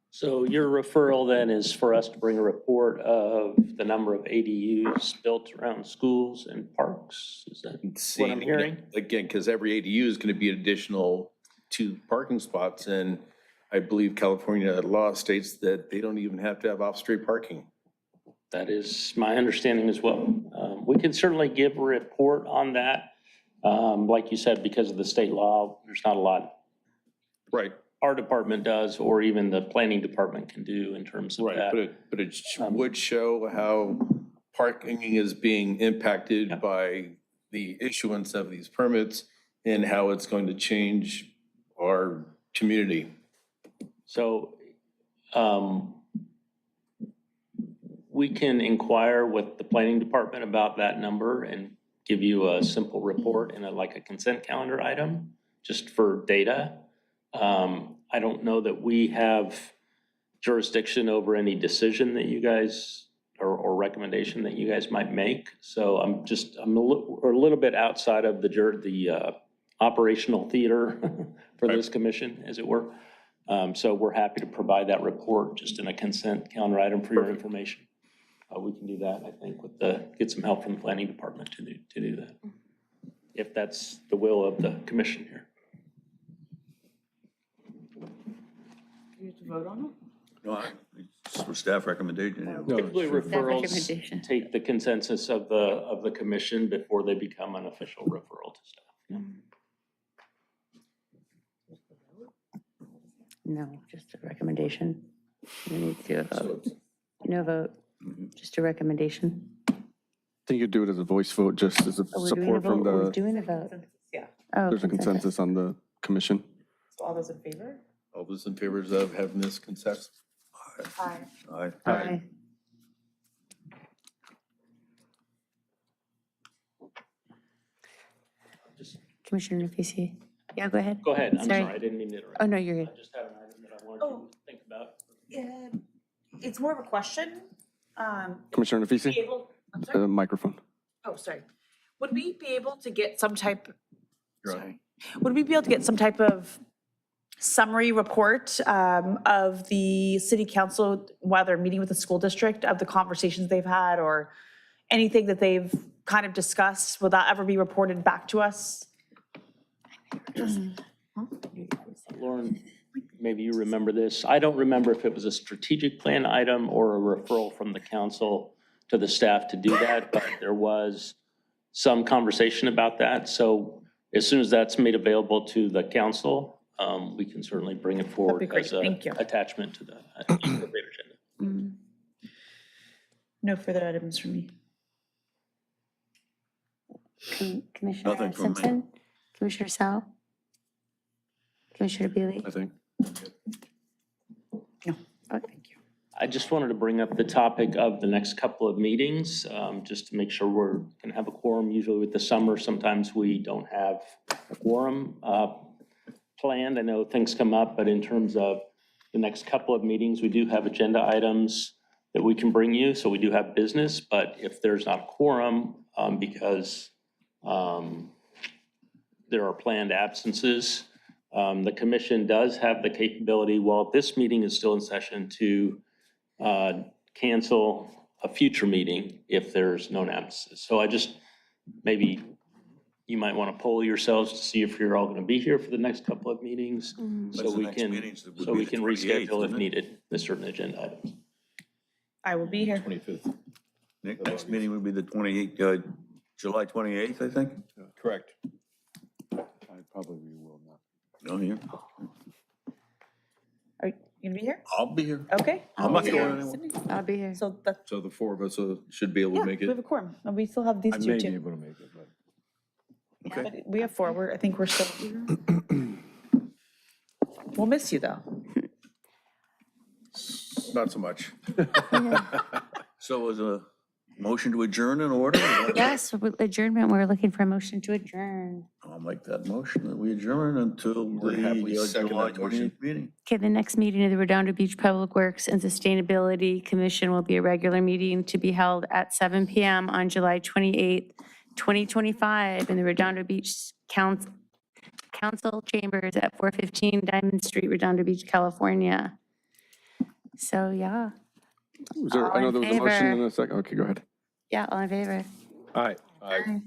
So your referral then is for us to bring a report of the number of ADUs built around schools and parks? Is that what I'm hearing? Again, because every ADU is going to be an additional 2 parking spots, and I believe California law states that they don't even have to have off-street parking. That is my understanding as well. We can certainly give a report on that. Like you said, because of the state law, there's not a lot Right. our department does, or even the planning department can do in terms of that. But it would show how parking is being impacted by the issuance of these permits and how it's going to change our community. So we can inquire with the planning department about that number and give you a simple report in like a consent calendar item, just for data. I don't know that we have jurisdiction over any decision that you guys, or recommendation that you guys might make. So I'm a little bit outside of the operational theater for this commission, as it were. So we're happy to provide that report just in a consent calendar item for your information. We can do that, I think, get some help from the planning department to do that, if that's the will of the commission here. You have to vote on it? No, it's for staff recommendation. Typically referrals recommendation. take the consensus of the commission before they become an official referral to staff. Yeah. No, just a recommendation. You need to do a vote. No vote, just a recommendation. I think you do it as a voice vote, just as a Oh, we're doing a support from vote. We're the, doing a vote. Yeah. Oh, there's a consensus on the commission. So all those in favor? All those in favor of having this consensus? Aye. Aye. Aye. Commissioner Nafisi. Yeah, go ahead. Go ahead, I'm Sorry. sorry, I didn't mean to interrupt. Oh, no, you're good. I just had an item that I wanted to think about. Yeah, it's more of a question. Commissioner Be Nafisi, able, I'm sorry. microphone. Oh, sorry. Would we be able to get some type, You're on. sorry, would we be able to get some type of summary report of the city council while they're meeting with the school district, of the conversations they've had, or anything that they've kind of discussed? Will that ever be reported back to us? Lauren, maybe you remember this. I don't remember if it was a strategic plan item or a referral from the council to the staff to do that, but there was some conversation about that. So as soon as that's made available to the council, we can certainly bring it forward great. as an Thank you. attachment to the appropriate agenda. No further items from me. Commissioner Nothing from me. Simpson? Commissioner Sal? Commissioner Beasley? I think. Oh, thank you. I just wanted to bring up the topic of the next couple of meetings, just to make sure we're going to have a quorum. Usually with the summer, sometimes we don't have a quorum planned. I know things come up, but in terms of the next couple of meetings, we do have agenda items that we can bring you. So we do have business, but if there's not a quorum, because there are planned absences, the commission does have the capability, while this meeting is still in session, to cancel a future meeting if there's no emphasis. So I just, maybe you might want to poll yourselves to see if you're all going to be here for the next couple of meetings. That's So the we next can, meetings would so be we the can 28th, reschedule if isn't it? needed, the certain agenda items. I will be here. 25th. Next meeting would be the 28th, July 28th, I think. Correct. I probably will not. Oh, yeah. Are you gonna be here? I'll be here. Okay. I'm not going anywhere. I'll be here. So that's, So the four of us should be able yeah, to make we have it. a quorum, and we still have these I two may be too. able to make it, but. Okay. But we have four, I think we're still. We'll miss you though. Not so much. So is a motion to adjourn in order? Yes, with adjournment, we're looking for a motion to adjourn. I'll make that motion that we adjourn until We'll happily the second July that motion. 28th meeting. Okay, the next meeting of the Redondo Beach Public Works and Sustainability Commission will be a regular meeting to be held at 7 PM on July 28th, 2025 in the Redondo Beach Council Chambers at 415 Diamond Street, Redondo Beach, California. So, yeah. Was there, All I know in there was a motion favor? in a second. Okay, go ahead. Yeah, all in favor? All right. Aye.